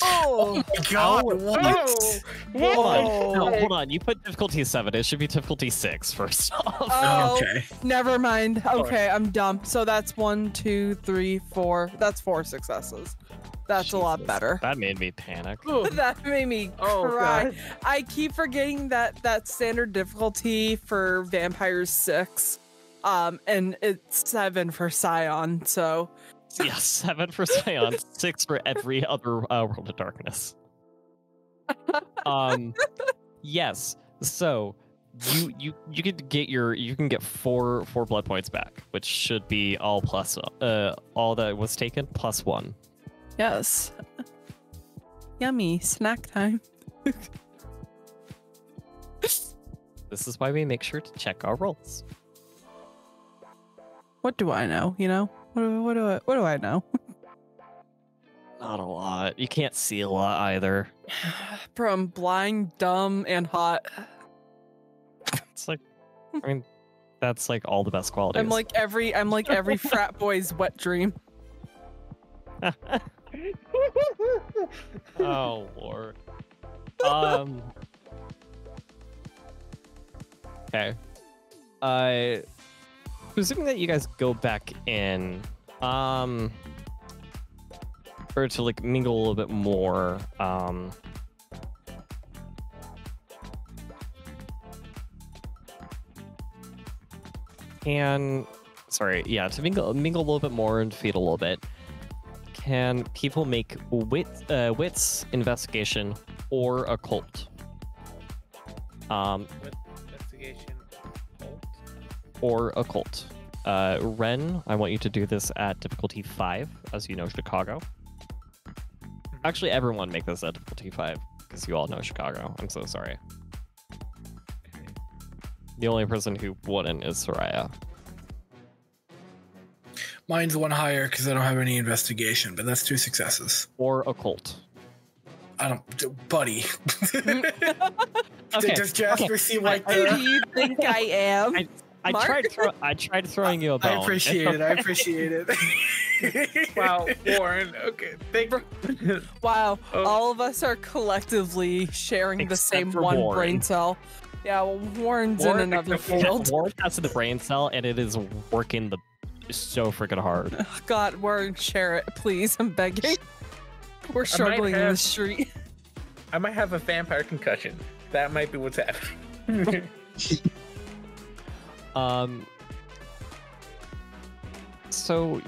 Oh my god, what? Hold on. You put difficulty 7. It should be difficulty 6 first off. Oh, Okay. never mind. Okay, I'm dumb. So that's 1, 2, 3, 4. That's 4 successes. That's a lot better. That made me panic. That made me cry. God. I keep forgetting that standard difficulty for vampires 6. And it's 7 for Scion, so... Yeah, 7 for Scion, 6 for every other World of Darkness. Yes. So you can get 4 blood points back, which should be all plus all that was taken plus 1. Yes. Yummy snack time. This is why we make sure to check our rolls. What do I know? You know, what do I know? Not a lot. You can't see a lot either. From blind, dumb, and hot. It's like, I mean, that's like all the best qualities. I'm like every frat boy's wet dream. Oh Lord. Okay. Presuming that you guys go back in, or to like mingle a little bit more, to mingle a little bit more and feed a little bit. Can people make wits investigation or occult? Investigation, occult. Or occult. Wren, I want you to do this at difficulty 5, as you know Chicago. Actually, everyone make this at difficulty 5, because you all know Chicago. I'm so sorry. The only person who wouldn't is Soraya. Mine's one higher because I don't have any investigation, but that's 2 successes. Or occult. I don't, buddy. Okay. Does Jasper seem like Who do you think I am? I tried throwing you a bone. I appreciate it. I appreciate it. Wow, Warren. Okay, Wow, all of us are collectively sharing the Except same for one Warren. brain cell. Yeah, well, Warren's in another field. Warren has the brain cell, and it is working so freaking hard. God, Warren, share it, please. I'm begging. We're struggling in the street. I might have a vampire concussion. That might be what's happening. So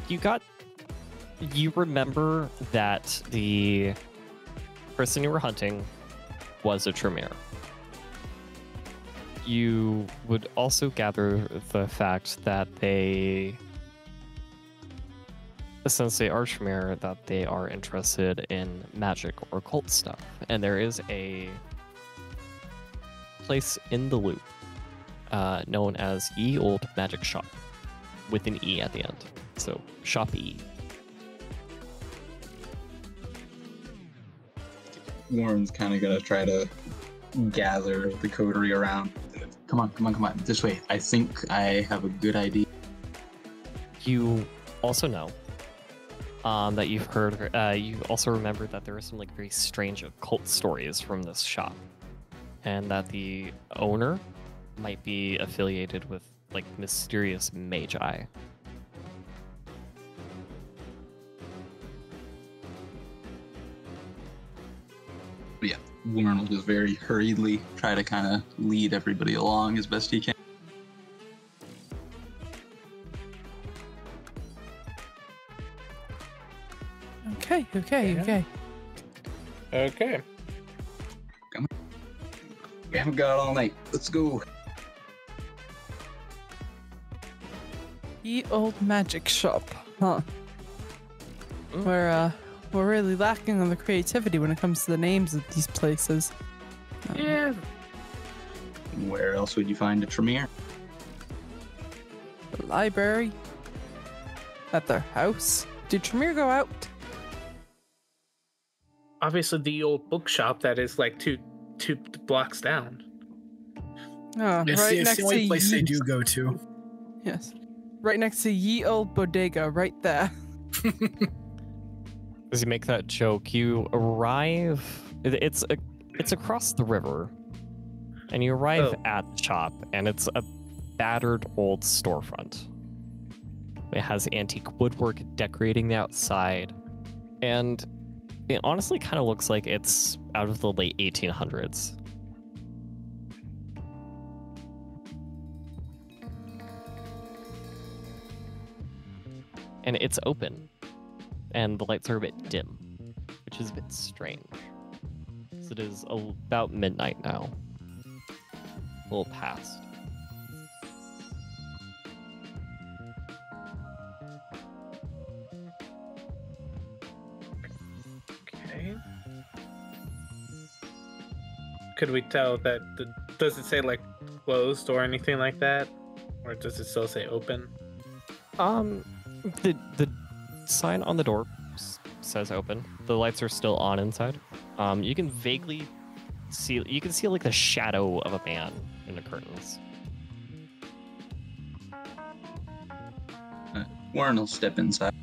you remember that the person you were hunting was a Tremere. You would also gather the fact that since they are Tremere, that they are interested in magic or occult stuff. And there is a place in the loop known as Ye Old Magic Shop, with an E at the end. So, Shop E. Warren's kind of gonna try to gather the coterie around. Come on, this way. I think I have a good idea. You also know that you've heard, you also remember that there are some like very strange occult stories from this shop, and that the owner might be affiliated with like mysterious magi. But yeah, Warren will just very hurriedly try to kind of lead everybody along as best he can. Okay. Okay. We haven't got all night. Let's go. Ye Old Magic Shop, huh? We're really lacking on the creativity when it comes to the names of these places. Yeah. Where else would you find a Tremere? The library. At their house. Did Tremere go out? Obviously, the old bookshop that is like two blocks down. Oh, It's right the next only to place they do go to. Yes. Right next to Ye Old Bodega, right there. As you make that joke, you arrive. It's across the river, and you arrive at the shop, and it's a battered old storefront. It has antique woodwork decorating the outside, and it honestly kind of looks like it's out of the late 1800s. And it's open, and the lights are a bit dim, which is a bit strange. So it is about midnight now. A little past. Okay. Could we tell that does it say like closed or anything like that? Or does it still say open? The sign on the door says open. The lights are still on inside. You can vaguely see like the shadow of a man in the curtains. Warren will step inside.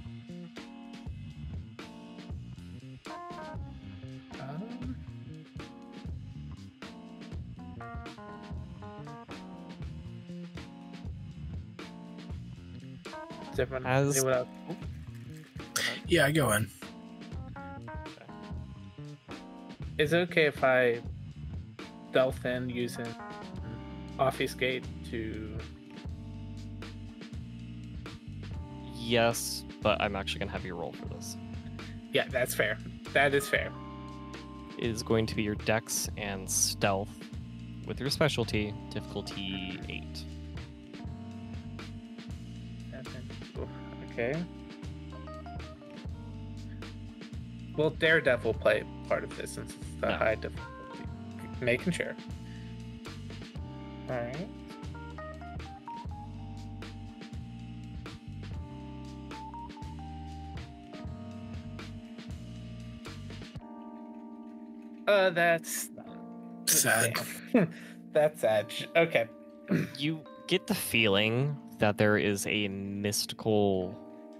Anyone else? Yeah, I go in. Is it okay if I stealth in using obfuscate to? Yes, but I'm actually gonna have you roll for this. Yeah, that's fair. That is fair. It is going to be your dex and stealth with your specialty, difficulty 8. Okay. Will Daredevil play part of this since it's the high difficulty? Making sure. Alright. That's Sad. That's sad. Okay. You get the feeling that there is a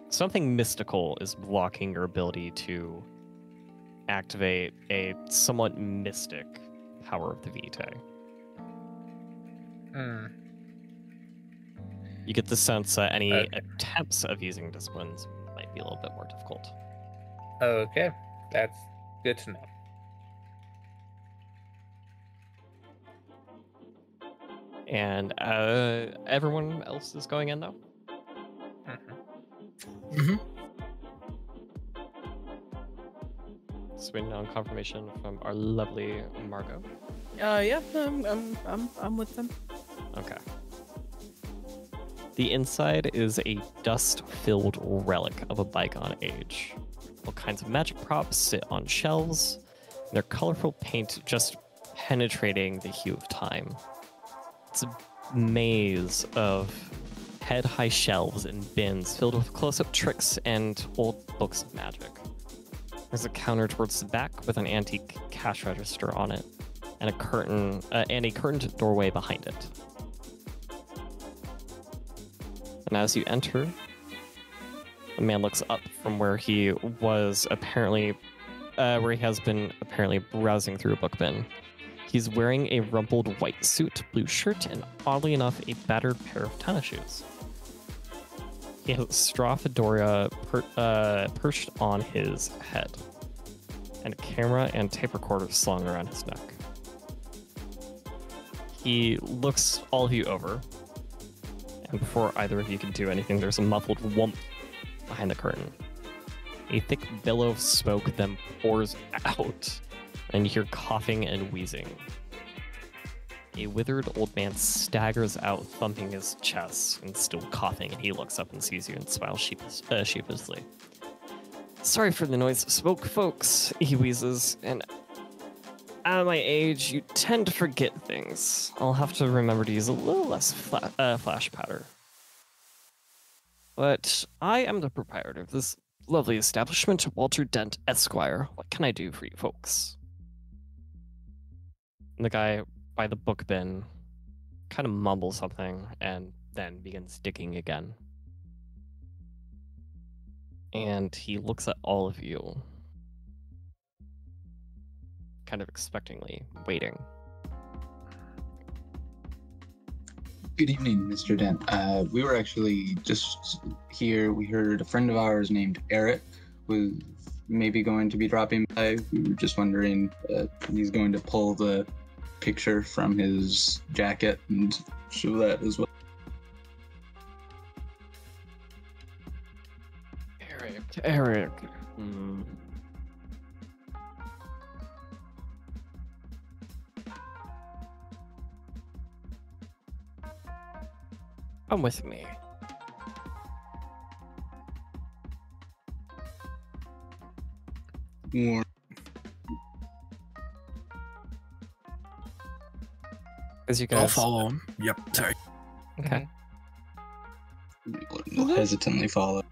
something mystical is blocking your ability to activate a somewhat mystic power of the Vitae. You get the sense that any attempts of using disciplines might be a little bit more difficult. Okay, that's good to know. And everyone else is going in, though? Mm-hmm. So we know confirmation from our lovely Margot. Yeah, I'm with them. Okay. The inside is a dust-filled relic of a bygone age. All kinds of magic props sit on shelves, and their colorful paint just penetrating the hue of time. It's a maze of head-high shelves and bins filled with close-up tricks and old books of magic. There's a counter towards the back with an antique cash register on it, and a curtained doorway behind it. And as you enter, the man looks up from where he has been apparently browsing through a book bin. He's wearing a rumpled white suit, blue shirt, and oddly enough, a battered pair of tennis shoes. He has a straw fedora perched on his head, and a camera and tape recorder slung around his neck. He looks all of you over, and before either of you can do anything, there's a muffled whoomp behind the curtain. A thick billow of smoke then pours out, and you hear coughing and wheezing. A withered old man staggers out, thumping his chest and still coughing, and he looks up and sees you and smiles sheepishly. "Sorry for the noise of smoke, folks," he wheezes, "and at my age, you tend to forget things. I'll have to remember to use a little less flash powder. But I am the proprietor of this lovely establishment, Walter Dent Esquire. What can I do for you folks?" And the guy by the book bin kind of mumbles something and then begins digging again. And he looks at all of you, kind of expectingly, waiting. Good evening, Mr. Dent. We were actually just here. We heard a friend of ours named Eric was maybe going to be dropping by. We were just wondering, he's going to pull the picture from his jacket and show that as well. Eric. Come with me. More. As you guys I'll follow him. Yep, sorry. Okay. We'll hesitantly follow.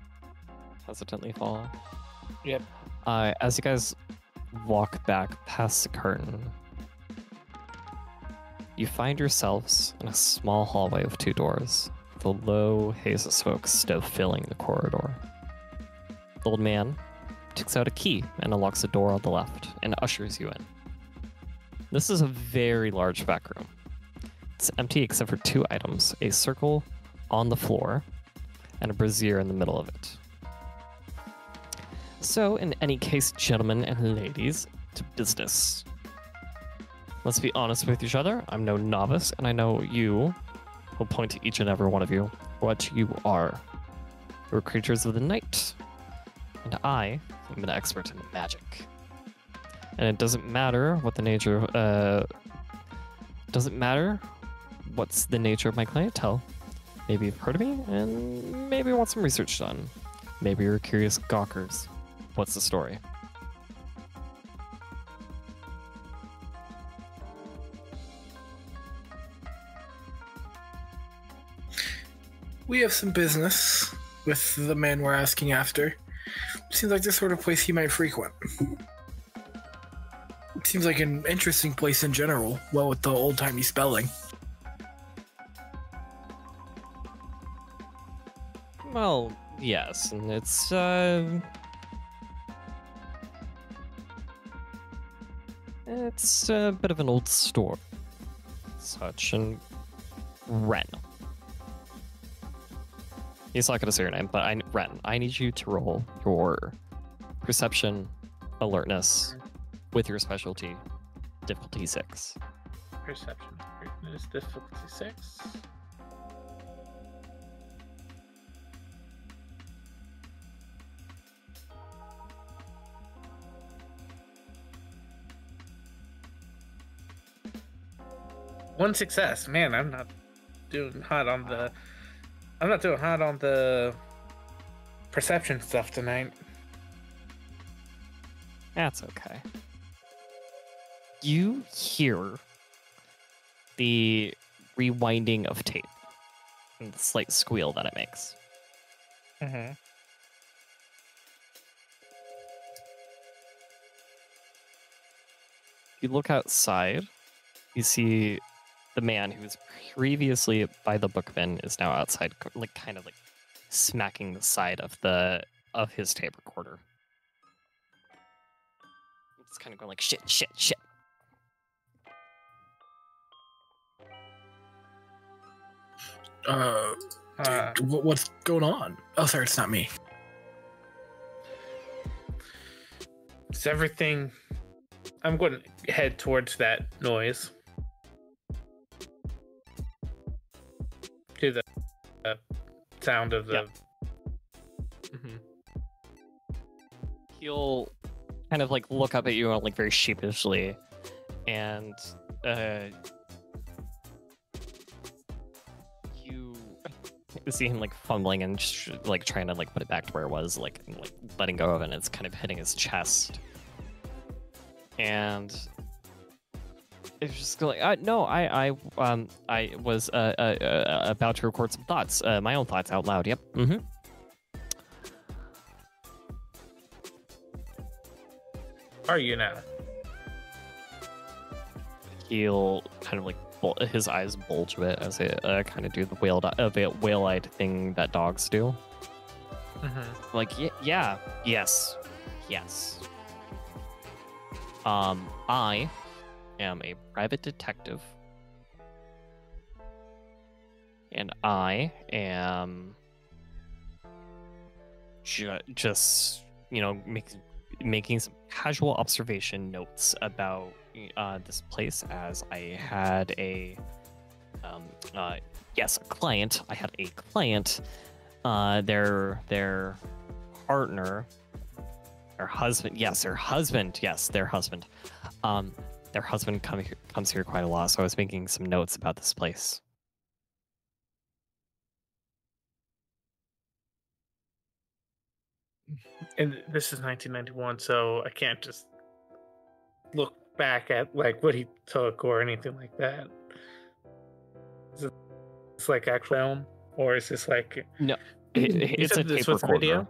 Yep. As you guys walk back past the curtain, you find yourselves in a small hallway with 2 doors, with a low haze of smoke still filling the corridor. The old man takes out a key and unlocks the door on the left and ushers you in. This is a very large back room. It's empty except for 2 items, a circle on the floor and a brazier in the middle of it. So, in any case, gentlemen and ladies, to business. Let's be honest with each other. I'm no novice, and I know you will point to each and every one of you what you are. You're creatures of the night, and I am an expert in magic. And it doesn't matter what the nature, doesn't matter what's the nature of my clientele. Maybe you've heard of me, and maybe you want some research done. Maybe you're curious gawkers. What's the story? We have some business with the man we're asking after. Seems like the sort of place he might frequent. It seems like an interesting place in general, well, with the old-timey spelling. Well, yes, and it's, it's a bit of an old store. Such, and Wren. He's not going to say your name, but Wren, I need you to roll your perception, alertness, with your specialty, difficulty 6. Perception, alertness, difficulty 6. One success. Man, I'm not doing hot on the perception stuff tonight. That's okay. You hear the rewinding of tape and the slight squeal that it makes. Mm-hmm. You look outside, you see the man who was previously by the book bin is now outside, like kind of like smacking the side of his tape recorder. It's kind of going like shit, shit, shit. What's going on? Oh, sorry, it's not me. It's everything. I'm going to head towards that noise. To the sound of the... Yep. Mm-hmm. He'll kind of like look up at you like very sheepishly, and you see him like fumbling and like trying to like put it back to where it was, like letting go of it, and it's kind of hitting his chest. And it's just like, no, I was about to record some thoughts, my own thoughts out loud. Yep. Mm-hmm. Are you now? He'll kind of like his eyes bulge a bit as they kind of do the whale-eyed thing that dogs do. Mm-hmm. Like, yeah, yes. I am a private detective, and I am just, you know, making some casual observation notes about this place, as I had a client. I had a client. Their partner, their husband. Yes, their husband. Yes, their husband. Their husband comes here quite a lot, so I was making some notes about this place. And this is 1991, so I can't just look back at like what he took or anything like that. Is this like actual film, or is this like no? It's a tape recorder. Video?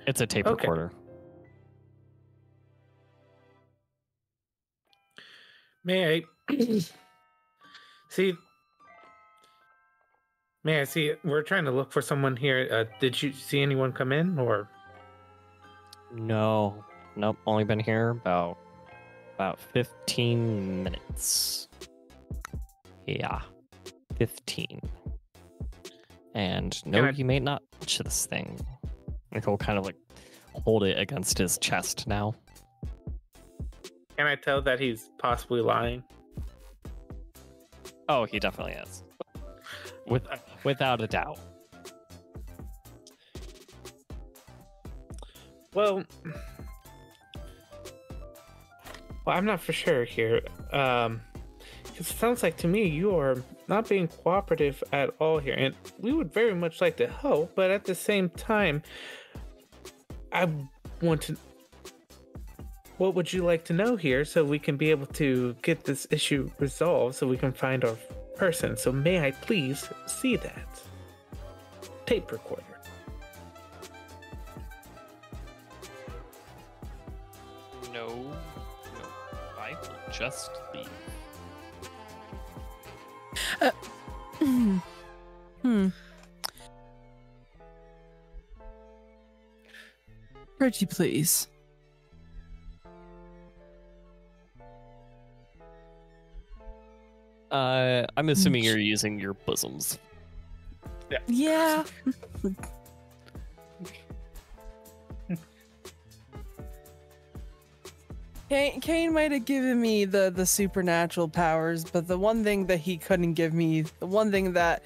It's a tape recorder. May I see? May I see? We're trying to look for someone here. Did you see anyone come in, or? No, nope. Only been here about 15 minutes. Yeah, 15. And no, you may not touch this thing. Like he'll kind of like hold it against his chest now. Can I tell that he's possibly lying? Oh, he definitely is. Without a doubt. Well, I'm not for sure here. It sounds like to me you are not being cooperative at all here, and we would very much like to help, but at the same time, I want to... What would you like to know here so we can be able to get this issue resolved so we can find our person? So may I please see that tape recorder? No, I will just leave. Pretty please. I'm assuming you're using your bosoms. Yeah. Cain might have given me the supernatural powers, but the one thing that he couldn't give me, the one thing that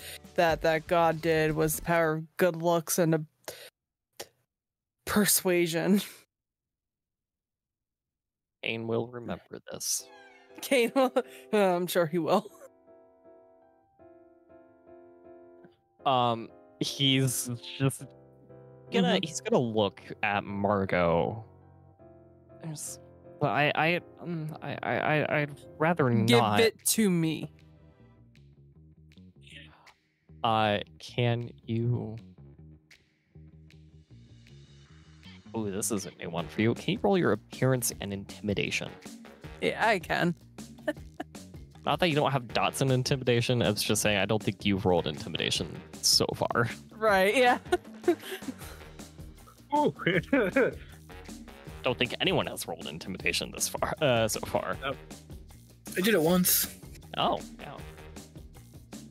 God did was the power of good looks and a persuasion. Cain will remember this. Cain will, I'm sure he will. He's just gonna he's gonna look at Margot. But I'd rather not. Give it to me. Can you? Oh, this is a new one for you. Can you roll your appearance and intimidation? Yeah, I can. Not that you don't have dots in intimidation. It's just saying I don't think you've rolled intimidation so far. Right? Yeah. Oh. Don't think anyone has rolled intimidation this far. So far. Nope. I did it once. Oh, yeah.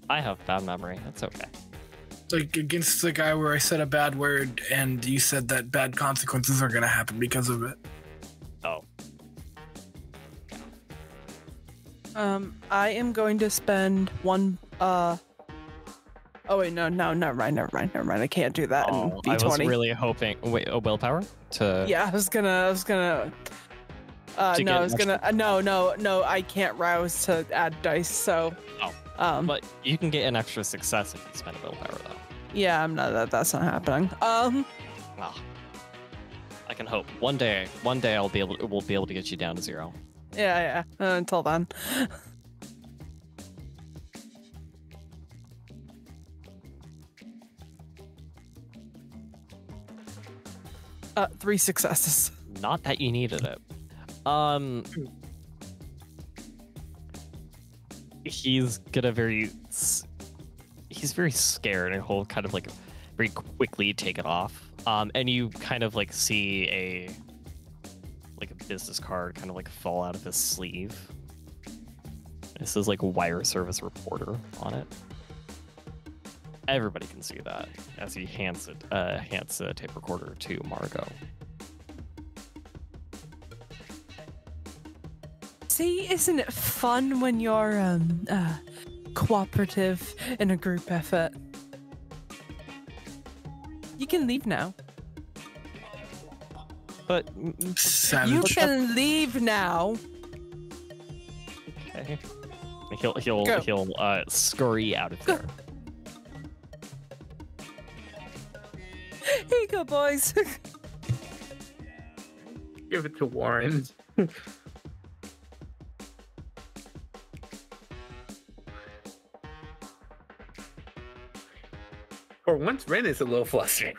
I have bad memory. That's okay. Like against the guy where I said a bad word and you said that bad consequences are gonna happen because of it. Oh. I am going to spend one. Oh wait, no, never mind. I can't do that in B20. I was really hoping. Wait, willpower to. Yeah, I was gonna. No, I can't rouse to add dice. So. Oh. But you can get an extra success if you spend a willpower, though. Yeah, I'm not. That's not happening. Oh. I can hope. One day, we'll be able to get you down to 0. Yeah. Until then. 3 successes. Not that you needed it. He's very scared, and he'll kind of like very quickly take it off. And you kind of like see a business card kind of like fall out of his sleeve. It says like wire service reporter on it. Everybody can see that as he hands the tape recorder to Margot. See, isn't it fun when you're cooperative in a group effort? You can leave now. But you can leave now. Okay. He'll scurry out of there. Here you go, boys. Give it to Warren. For once, Wren is a little flustered.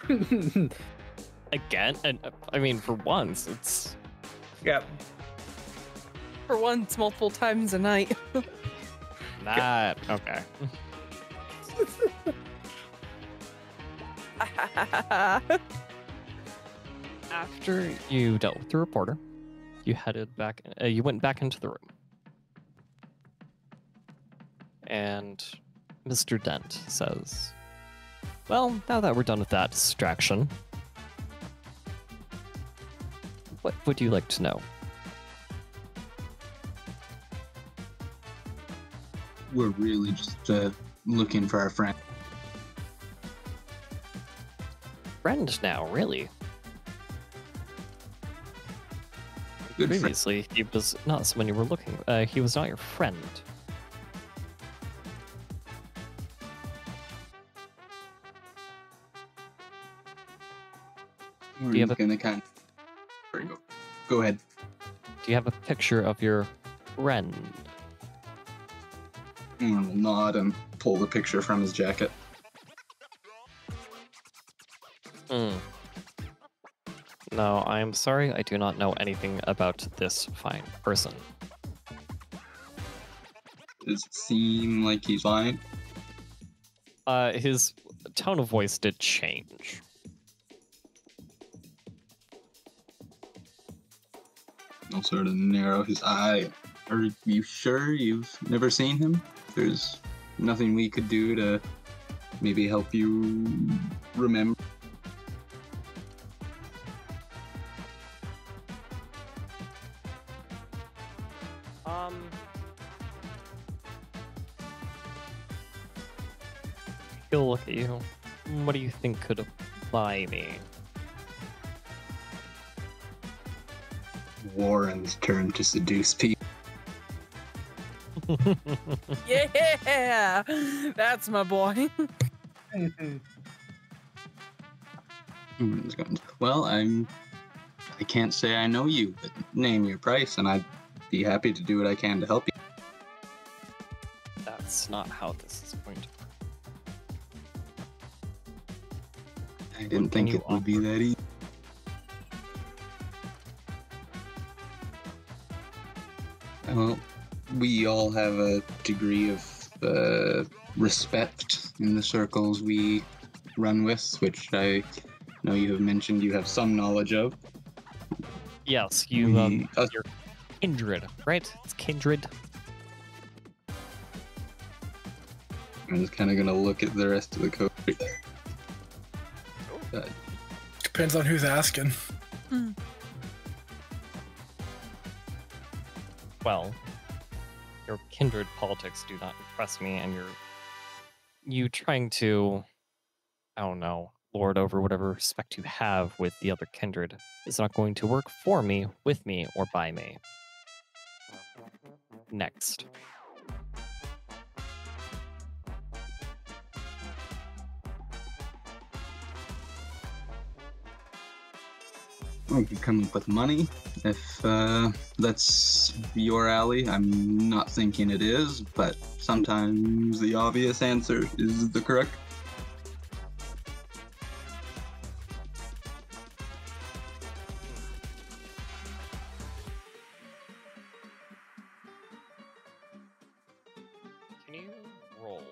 Again? And I mean, for once, it's... Yeah. For once, multiple times a night. Okay. After you dealt with the reporter, you headed back. You went back into the room, and Mr. Dent says, Well, now that we're done with that distraction, what would you like to know? We're really just looking for our friend. Friend now, really? Good friend. Previously, he was not someone you were looking. He was not your friend. We're you have gonna kind of... Sorry, go ahead. Do you have a picture of your friend? Warren will nod and pull the picture from his jacket. No, I'm sorry, I do not know anything about this fine person. Does it seem like he's lying? His tone of voice did change. He'll sort of narrow his eye. Are you sure you've never seen him? There's nothing we could do to maybe help you remember? He'll look at you. What do you think could buy me? Warren's turn to seduce people. Yeah, that's my boy. Warren's going, well, I can't say I know you, but name your price and I'd be happy to do what I can to help you. That's not how this is going to work. I didn't think it would be that easy. Well, we all have a degree of respect in the circles we run with, which I know you have mentioned you have some knowledge of. Yes, you're kindred, right? It's kindred. I'm just kind of going to look at the rest of the Coterie. Depends on who's asking. Well, your kindred politics do not impress me, and you trying to, I don't know, lord over whatever respect you have with the other kindred is not going to work for me, with me, or by me. Next. We could come up with money if that's your alley. I'm not thinking it is, but sometimes the obvious answer is the correct. Can you roll?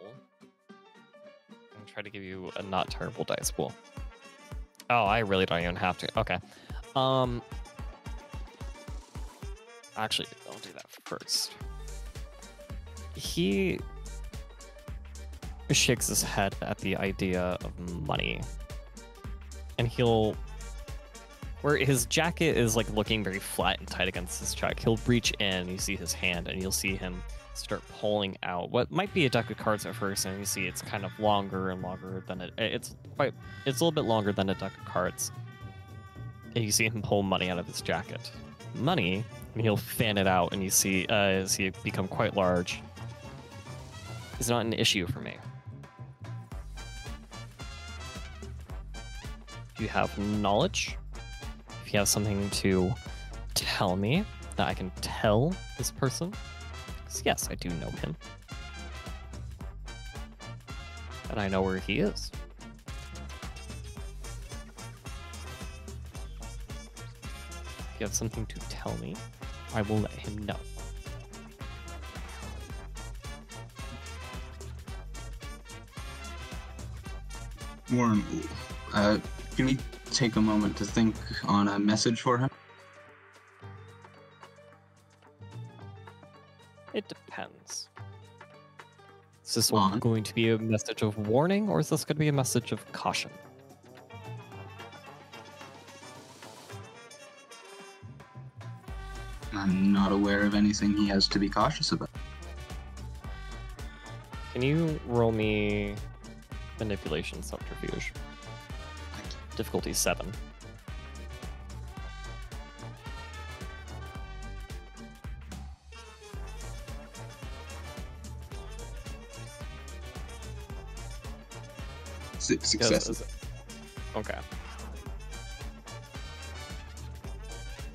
I'm trying to give you a not terrible dice pool. Oh, I really don't even have to. Okay. Actually, I'll do that first. He shakes his head at the idea of money. And where his jacket is like looking very flat and tight against his check, he'll reach in, you see his hand, and you'll see him start pulling out what might be a deck of cards at first, and you see it's kind of longer and longer than it's a little bit longer than a deck of cards. And you see him pull money out of his jacket. Money, and he'll fan it out, and you see it become quite large. It's not an issue for me. If you have knowledge, if you have something to tell me that I can tell this person, because yes, I do know him. And I know where he is. If you have something to tell me, I will let him know. Warren, can we take a moment to think on a message for him? It depends. Is this On. going to be a message of warning, or is this going to be a message of caution? I'm not aware of anything he has to be cautious about. Can you roll me manipulation subterfuge? Difficulty 7. Successes. Okay.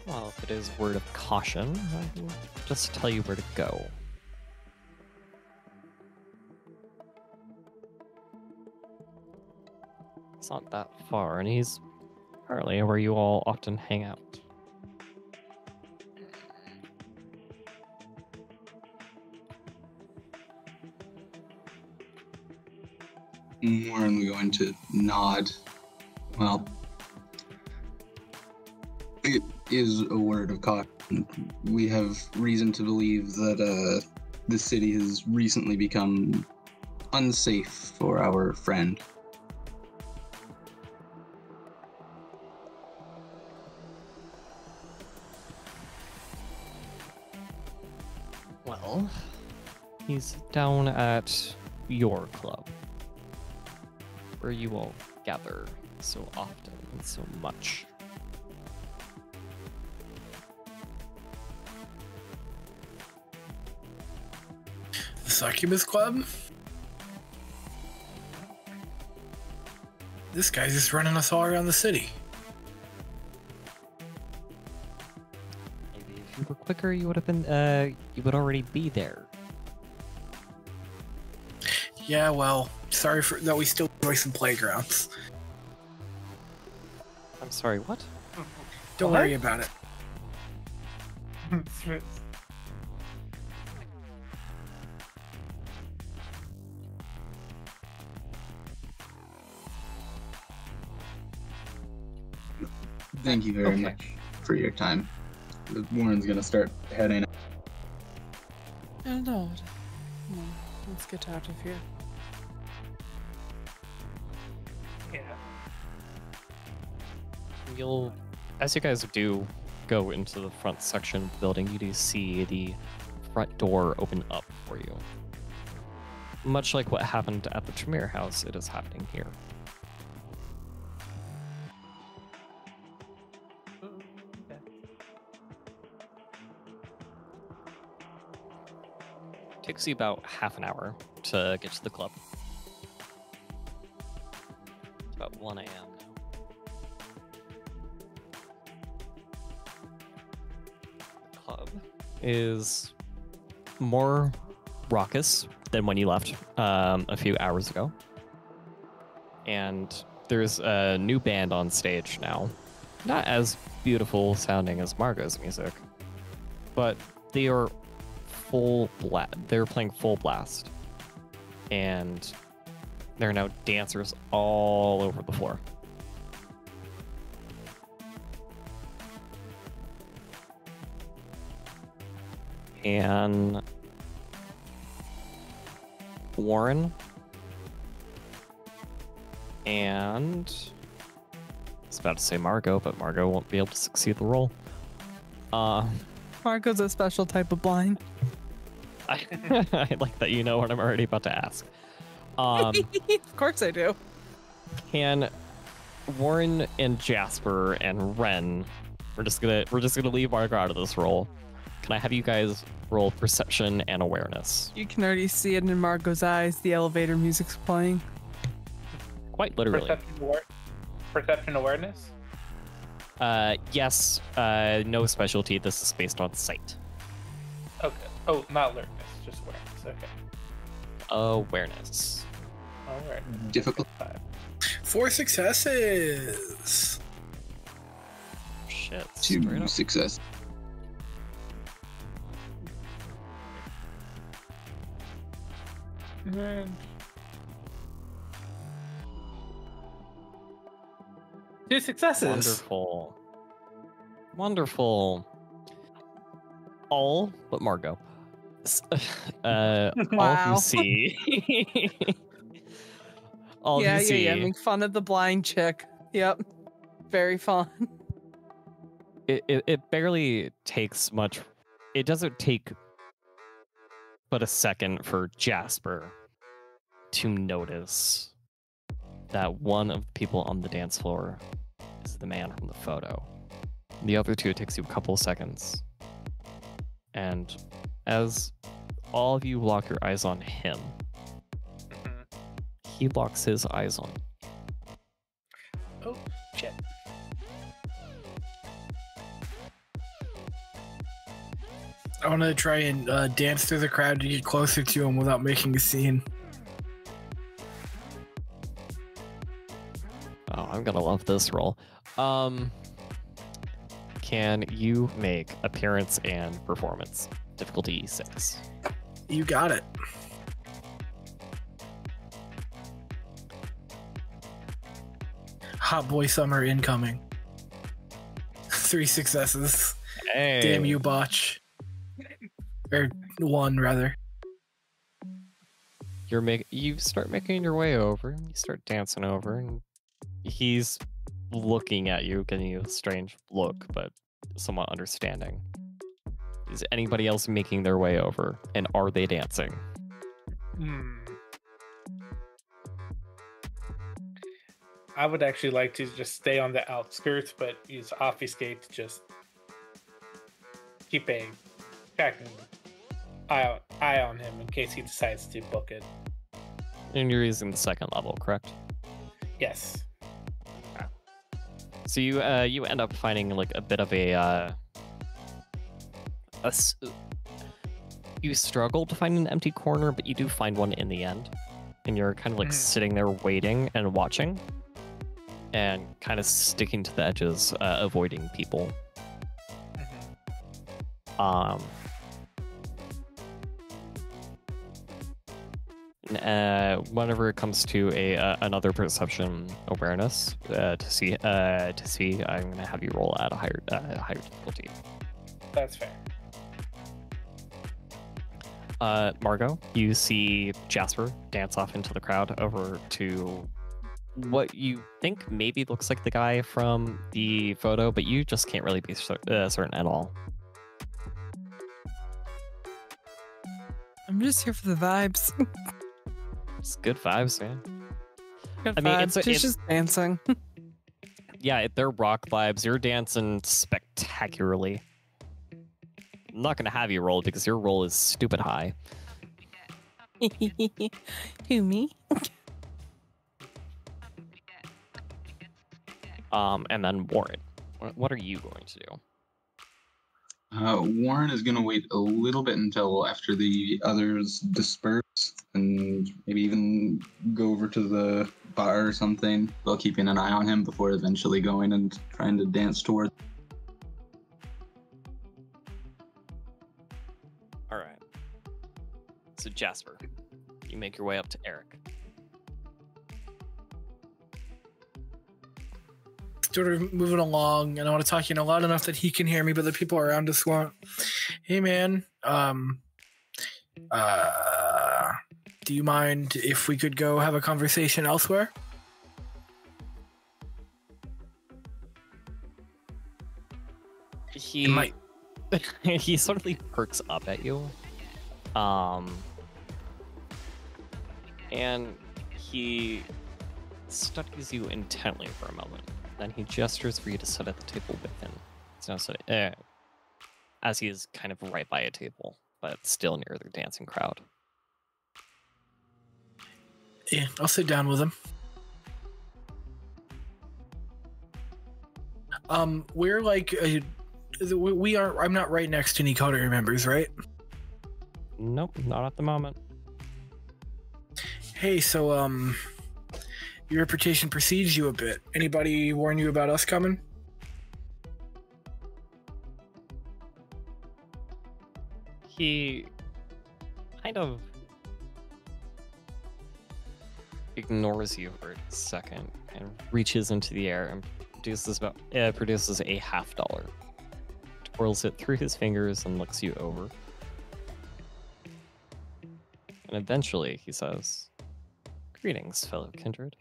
Well, if it is word of caution, I can just tell you where to go. It's not that far, and he's apparently where you all often hang out. Warren going to nod. Well, it is a word of caution. We have reason to believe that the city has recently become unsafe for our friend. Well, he's down at your club, where you all gather so often and so much. The Succubus Club? This guy's just running us all around the city. Maybe if you were quicker, you would have been, you would already be there. Yeah, well, sorry for that. We still enjoy some playgrounds. I'm sorry, what? Don't What? worry about it. Thank you very Okay. much for your time. Warren's gonna start heading. Oh, Lord. Come on, let's get out of here. Yeah. You'll, as you guys do go into the front section of the building, you do see the front door open up for you. Much like what happened at the Tremere house, it is happening here. Takes you about half an hour to get to the club. It's about 1 a.m. now. The club is more raucous than when you left a few hours ago. And there's a new band on stage now. Not as beautiful sounding as Margot's music, but they are they're playing full blast, and there are now dancers all over the floor. And Warren and I was about to say Margot, but Margot won't be able to succeed the role. Marco's a special type of blind. I like that you know what I'm already about to ask. Of course I do. Can Warren and Jasper and Wren, we're just gonna leave Margot out of this roll. Can I have you guys roll perception and awareness? You can already see it in Margot's eyes. The elevator music's playing. Quite literally. Perception awareness? Yes, no specialty. This is based on sight. Okay. Oh, not alertness, just awareness. Okay. Awareness. All right. Difficult. 4 successes. Shit. 2 straight up. success. And 2 successes. Wonderful. Wonderful. All but Margot All of you see. All of you see. Yeah. Make fun of the blind chick. Yep. Very fun. It barely takes much. It doesn't take but a second for Jasper to notice that one of the people on the dance floor is the man from the photo. The other two, it takes you a couple of seconds. And as all of you lock your eyes on him, he locks his eyes on you. Oh, shit. I want to try and dance through the crowd to get closer to him without making a scene. Oh, I'm gonna love this roll. Can you make appearance and performance difficulty 6? You got it. Hot boy summer incoming. 3 successes. Hey. Damn you, botch. Or 1 rather. You start making your way over, and you start dancing over, and he's looking at you, giving you a strange look, but somewhat understanding. Is anybody else making their way over, and are they dancing? I would actually like to just stay on the outskirts, but use obfuscate to just keep a tracking eye on him in case he decides to book it. And you're using the 2nd level, correct? Yes. So you end up finding like a bit of you struggle to find an empty corner, but you do find one in the end, and you're kind of like sitting there waiting and watching, and kind of sticking to the edges, avoiding people. Whenever it comes to another perception awareness to see, I'm gonna have you roll at a higher difficulty. That's fair. Margot, you see Jasper dance off into the crowd over to what you think maybe looks like the guy from the photo, but you just can't really be certain at all. I'm just here for the vibes. It's good vibes, man. Good vibes. She's just dancing. Yeah, they're rock vibes. You're dancing spectacularly. I'm not gonna have you roll because your roll is stupid high. Who, me? And then Warren, what are you going to do? Warren is going to wait a little bit until after the others disperse and maybe even go over to the bar or something while keeping an eye on him before eventually going and trying to dance toward. All right. So Jasper, you make your way up to Eric. Sort of moving along, and I want to talk to you loud enough that he can hear me, but the people around us won't. Hey, man. Do you mind if we could go have a conversation elsewhere? He he suddenly perks up at you, and he studies you intently for a moment. Then he gestures for you to sit at the table with him. It's now sitting, as he is kind of right by a table, but still near the dancing crowd. Yeah, I'll sit down with him. We're like, we are. I'm not right next to any Coterie members, right? Nope, not at the moment. Hey, so your reputation precedes you a bit. Anybody warn you about us coming? He kind of ignores you for a second and reaches into the air and produces a $50. Twirls it through his fingers and looks you over. And eventually he says, "Greetings, fellow kindred.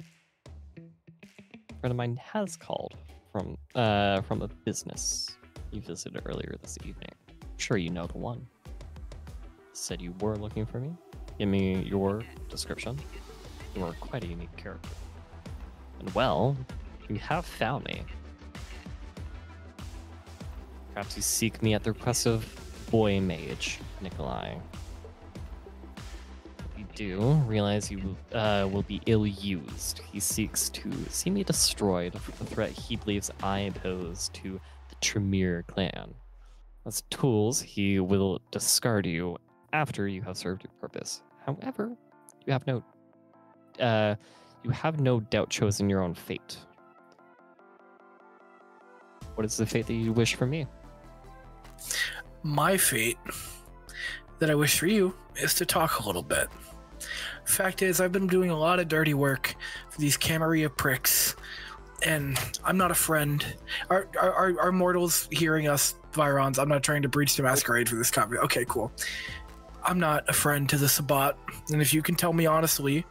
A friend of mine has called from a business you visited earlier this evening. I'm sure you know the one. Said you were looking for me. Give me your description. You are quite a unique character. And well, you have found me. Perhaps you seek me at the request of boy mage, Nikolai. If you do, realize you will be ill-used. He seeks to see me destroyed for the threat he believes I pose to the Tremere clan. As tools, he will discard you after you have served your purpose. However, you have no doubt chosen your own fate. What is the fate that you wish for me? My fate that I wish for you is to talk a little bit. Fact is, I've been doing a lot of dirty work for these Camarilla pricks, and I'm not a friend. Are mortals hearing us, Vironz? I'm not trying to breach the masquerade for this conversation. Okay, cool. I'm not a friend to the Sabbat, and if you can tell me honestly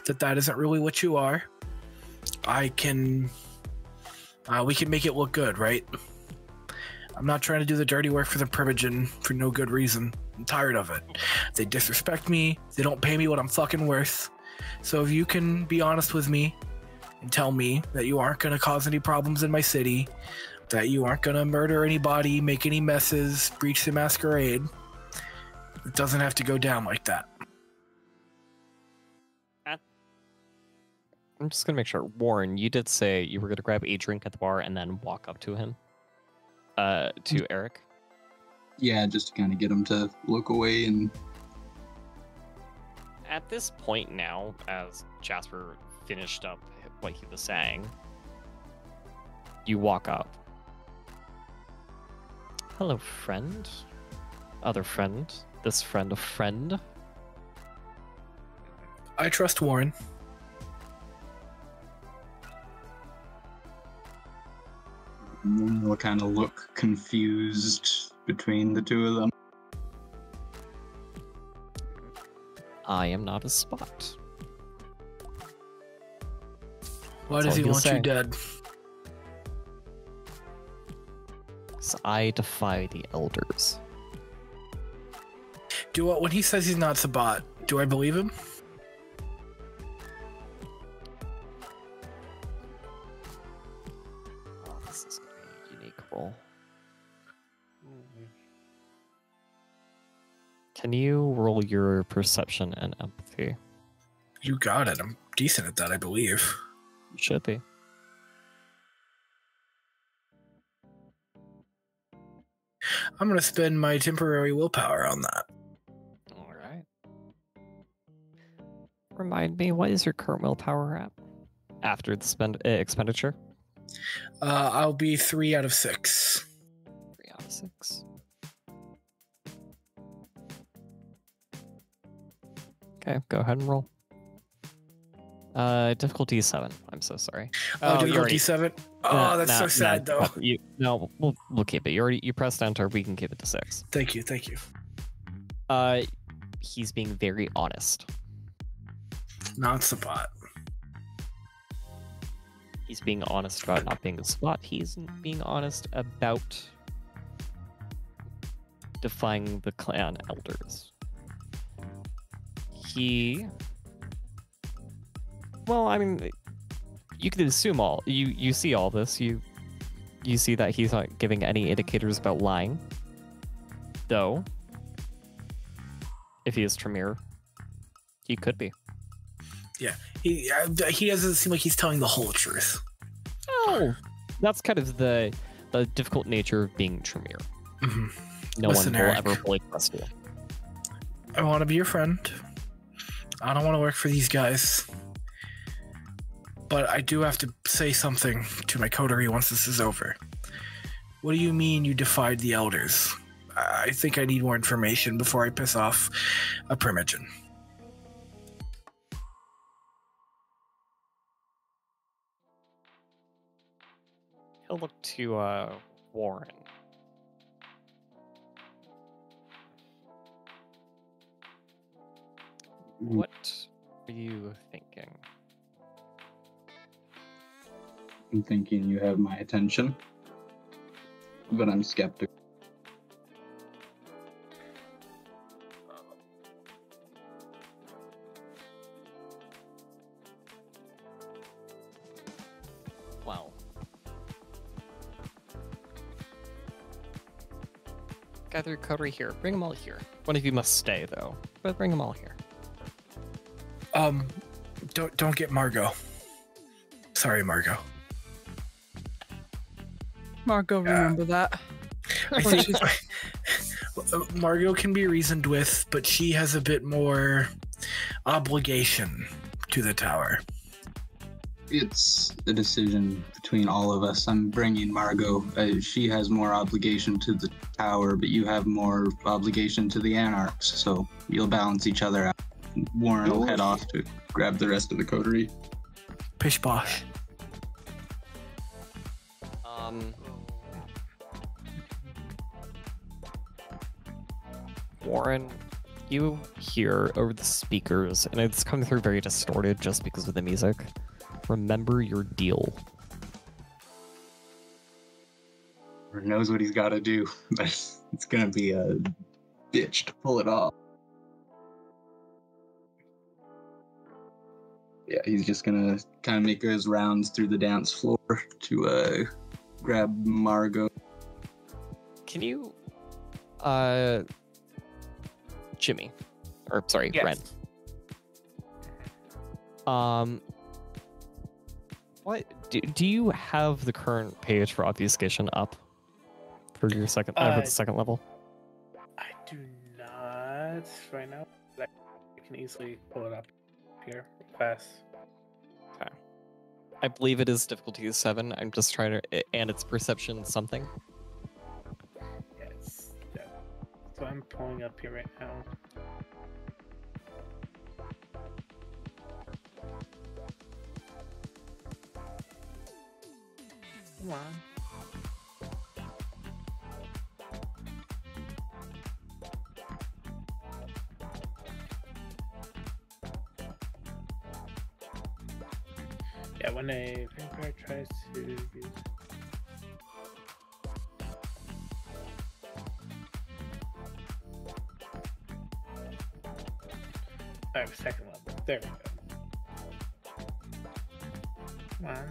that isn't really what you are, we can make it look good, right? I'm not trying to do the dirty work for the Primogen for no good reason. I'm tired of it. They disrespect me. They don't pay me what I'm fucking worth. So if you can be honest with me and tell me that you aren't going to cause any problems in my city, that you aren't going to murder anybody, make any messes, breach the masquerade, it doesn't have to go down like that. I'm just going to make sure. Warren, you did say you were going to grab a drink at the bar and then walk up to him. To Eric? Yeah, just to kind of get him to look away. And at this point now, as Jasper finished up what he was saying, you walk up. Hello, friend. Other friend. This friend of friend. I trust Warren. We'll kind of look confused between the two of them. I am not a spot. Why does he want you dead? So I defy the elders. When he says he's not Sabbat, do I believe him? Oh, this is going to be a unique roll. Can you roll your perception and empathy? You got it. I'm decent at that, I believe. You should be. I'm going to spend my temporary willpower on that. All right. Remind me, what is your current willpower at? After the expenditure? I'll be 3 out of 6. 3 out of 6. Okay, go ahead and roll. Difficulty 7. I'm so sorry. Difficulty 7? Oh, that's so sad, though. We'll keep it. You pressed enter. We can keep it to 6. Thank you. He's being very honest. Not Sabbat. He's being honest about not being a spot. He's being honest about defying the clan elders. Well, I mean, you could assume you see all this. You see that he's not giving any indicators about lying. Though, if he is Tremere, he could be. Yeah, he doesn't seem like he's telling the whole truth. Oh, that's kind of the difficult nature of being Tremere. Mm-hmm. Listen, one will ever fully trust you. I want to be your friend. I don't want to work for these guys. But I do have to say something to my coterie once this is over. What do you mean you defied the elders? I think I need more information before I piss off a Primogen. He'll look to Warren. What are you thinking? I'm thinking you have my attention, but I'm skeptical. Well, gather Coterie here. Bring them all here. One of you must stay, though. But bring them all here. Don't get Margot. Sorry, Margot. Margot, remember that. I think Margot can be reasoned with, but she has a bit more obligation to the tower. It's a decision between all of us. I'm bringing Margot. She has more obligation to the tower, but you have more obligation to the Anarchs, so you'll balance each other out. Warren will head off to grab the rest of the coterie. Pish posh. Warren, you hear over the speakers, and it's coming through very distorted just because of the music. Remember your deal. Warren knows what he's got to do, but it's gonna be a bitch to pull it off. Yeah, he's just gonna kind of make his rounds through the dance floor to grab Margot. Can you, Jimmy, or sorry, Yes. Wren. What do you have the current page for obfuscation up for your second for the second level? I do not right now. I can easily pull it up here fast. Okay. I believe it is difficulty 7. I'm just trying to, and it's perception something. Yes. Yeah. So I'm pulling up here right now. Come on. Yeah, when a vampire tries to use... Alright, second level. There we go. Come on.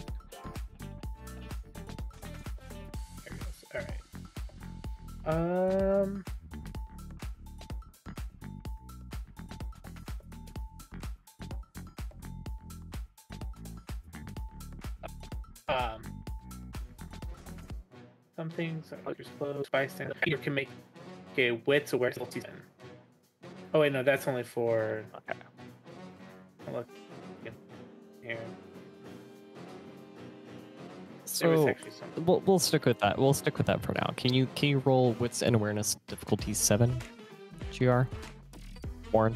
There it goes. Alright. Some things are just close. Bystander. You can make a wits awareness season. Oh wait, no, that's only for. Okay. Look here. So we'll stick with that. We'll stick with that for now. Can you roll wits and awareness difficulty 7? GR. Warren.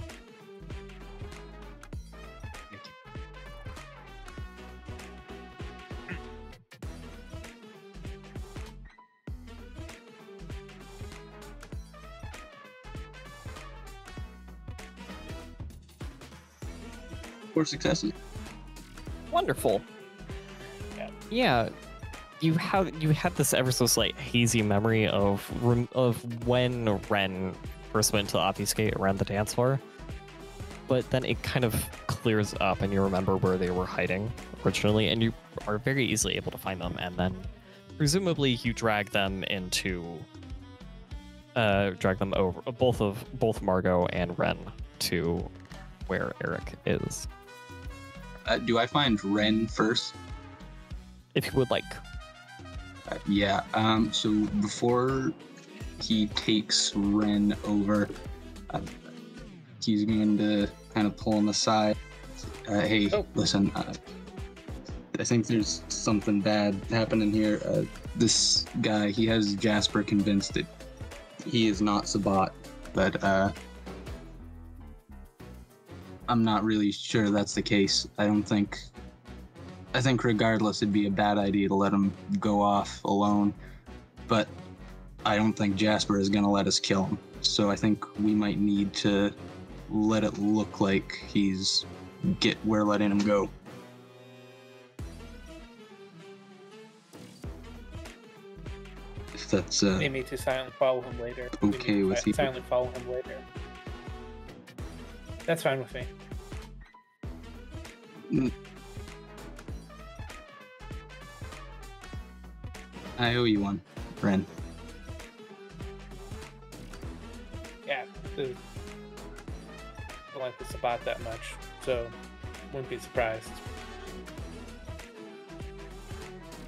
Four successes. Wonderful. Yeah. You had this ever so slight hazy memory of when Wren first went to obfuscate around the dance floor, but then it kind of clears up and you remember where they were hiding originally, and you are very easily able to find them, and then presumably you drag them over both Margot and Wren to where Eric is. Do I find Wren first? If you would like. Yeah. So before he takes Wren over, he's going to kind of pull him aside. Hey, listen. I think there's something bad happening here. This guy, he has Jasper convinced that he is not Sabbat, but I'm not really sure that's the case. I think regardless it'd be a bad idea to let him go off alone, but I don't think Jasper is going to let us kill him. So I think we might need to let it look like we're letting him go. If that's Maybe to silently follow him later. okay with you. Silently follow him later. That's fine with me. I owe you one, Wren. Yeah, I don't like the Sabbat that much, so wouldn't be surprised.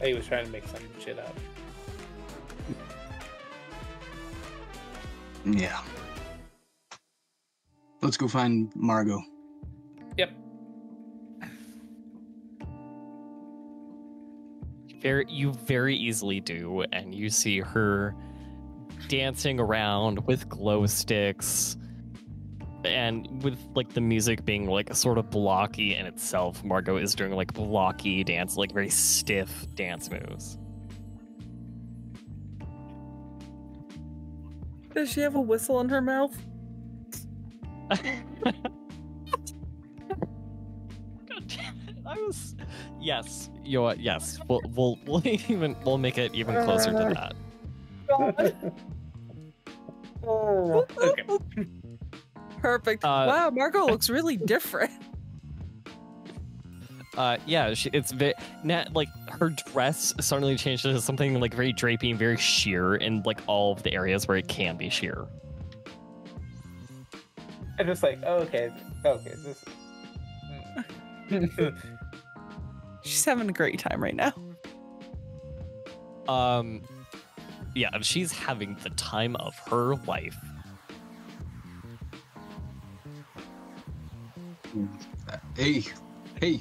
He was trying to make some shit up. Yeah. Let's go find Margot. Yep. You very easily do, and you see her dancing around with glow sticks, and with like the music being like sort of blocky in itself. Margot is doing like blocky dance, like very stiff dance moves. Does she have a whistle in her mouth? God damn it! Yes. You know what? Yes. We'll make it even closer to that. Okay. Perfect. Wow, Margot looks really different. Yeah, it's very like her dress suddenly changed to something like very drapey and very sheer in like all of the areas where it can be sheer. I'm just like, oh, okay. This. She's having a great time right now. Yeah, she's having the time of her life. Hey,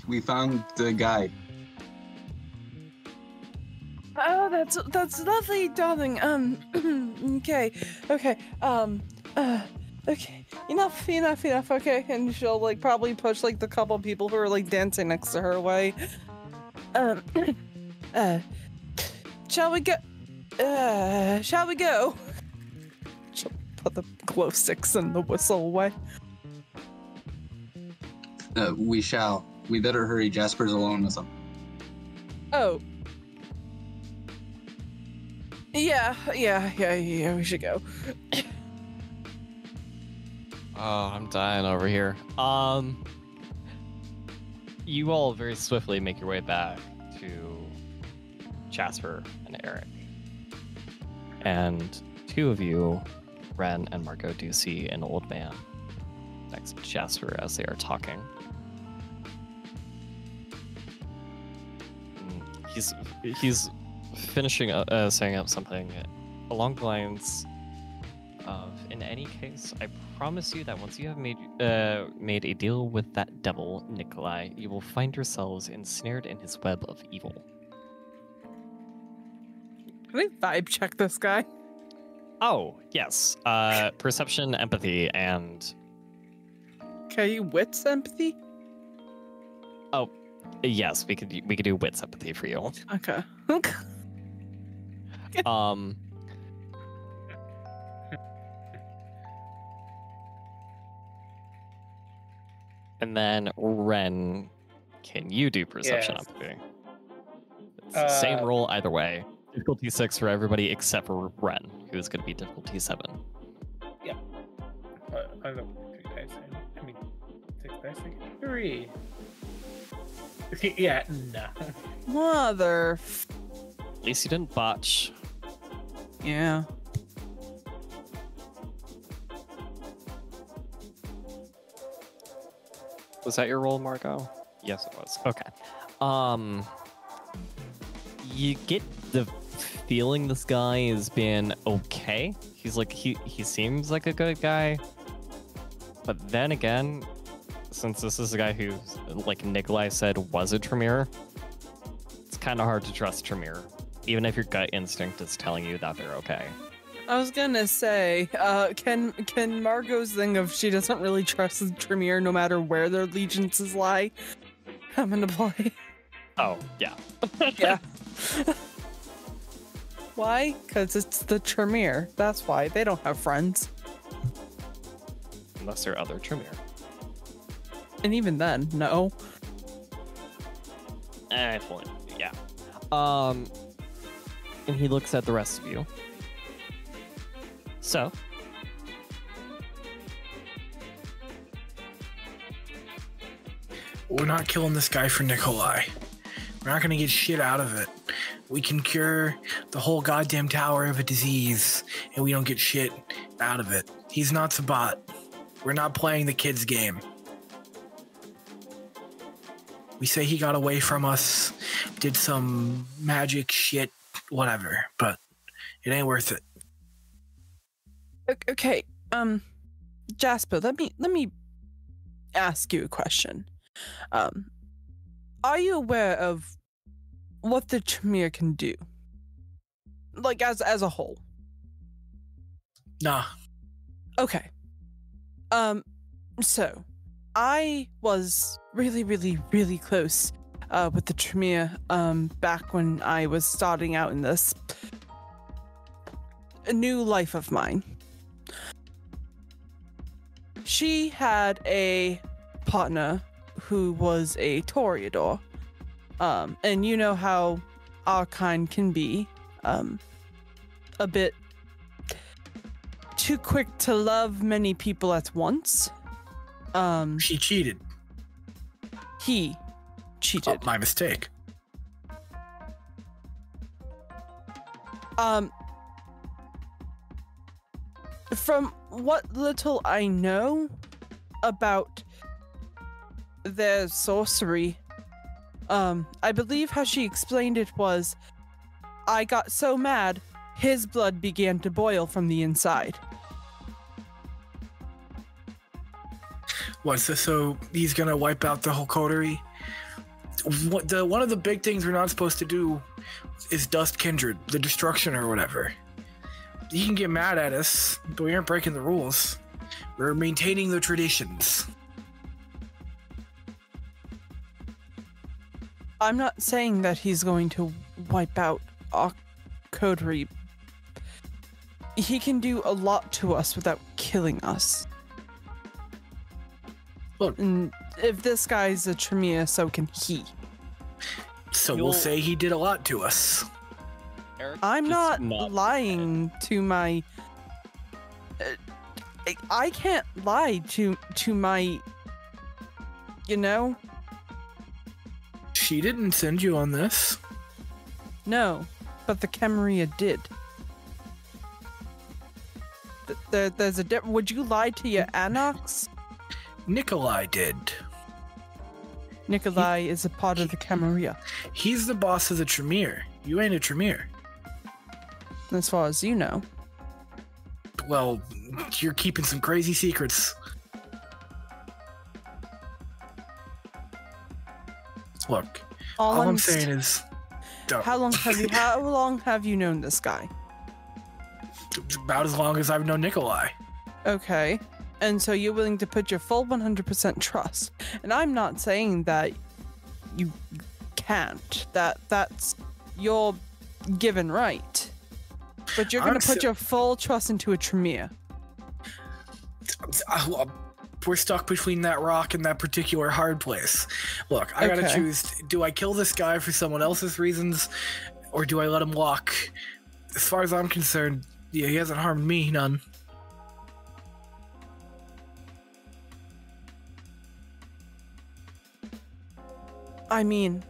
we found the guy. Oh, that's lovely, darling. Okay. Okay. Enough. Okay, and she'll like probably push like the couple people who are like dancing next to her away. Shall we go? Shall we go? She'll put the glow sticks and the whistle away. We shall. We better hurry. Jasper's alone with them. Oh. Yeah, we should go. Oh, I'm dying over here. You all very swiftly make your way back to Jasper and Eric. And two of you, Wren and Margot, do see an old man next to Jasper as they are talking. He's finishing saying up something along the lines of, in any case, I promise you that once you have made a deal with that devil, Nikolai, you will find yourselves ensnared in his web of evil. Can we vibe check this guy? Oh, yes. Perception, empathy, and... Okay, wits empathy? Oh, yes, we could do wits empathy for you. Okay. And then Wren, can you do perception empathy? It's the same roll either way. Difficulty 6 for everybody except for Wren, who's going to be difficulty 7. Yeah. I don't know. 6 dice. 3. Yeah, no. Mother. At least you didn't botch. Yeah. Was that your roll, Margot? Yes, it was. Okay. You get the feeling this guy has been okay. He's like he seems like a good guy. But then again, since this is a guy who, like Nikolai said, was a Tremere, it's kind of hard to trust Tremere, even if your gut instinct is telling you that they're okay. I was gonna say, can Margot's thing of she doesn't really trust the Tremere no matter where their allegiances lie come into play? Oh, yeah. Yeah. Why? Because it's the Tremere. That's why. They don't have friends. unless there are other Tremere. And even then, no. Well, yeah. And he looks at the rest of you. So, we're not killing this guy for Nikolai. We're not gonna get shit out of it. We can cure the whole goddamn tower of a disease, and we don't get shit out of it. He's not Sabbat. We're not playing the kid's game. We say he got away from us, did some magic shit, whatever, but it ain't worth it. Okay, Jasper, let me ask you a question. Are you aware of what the Tremere can do? Like, as a whole? Nah. Okay. So, I was really, really, really close with the Tremere back when I was starting out in this new life of mine. She had a partner who was a Toreador. And you know how our kind can be a bit too quick to love many people at once. She cheated. He cheated. Oh, my mistake. From what little I know about their sorcery, I believe how she explained it was, I got so mad, his blood began to boil from the inside. What, so he's gonna wipe out the whole coterie? One of the big things we're not supposed to do is dust kindred, the destruction or whatever. You can get mad at us, but we aren't breaking the rules. We're maintaining the traditions. I'm not saying that he's going to wipe out our coterie. He can do a lot to us without killing us. Look, and if this guy's a Tremere, so can he. So we'll say he did a lot to us. Eric, I'm not lying to my... I can't lie to my... You know? She didn't send you on this. No, but the Camarilla did. There's a would you lie to your Anox? Nikolai did. Nikolai is a part of the Camarilla. He's the boss of the Tremere. You ain't a Tremere. As far as you know. Well, you're keeping some crazy secrets. Look, all I'm saying is, don't. How long have you known this guy? About as long as I've known Nikolai. Okay. And so you're willing to put your full 100% trust. And I'm not saying that you can't. That's your given right. But you're going to put your full trust into a Tremere. We're stuck between that rock and that particular hard place. Look, I gotta choose. Do I kill this guy for someone else's reasons? Or do I let him walk? As far as I'm concerned, yeah, he hasn't harmed me none. I mean,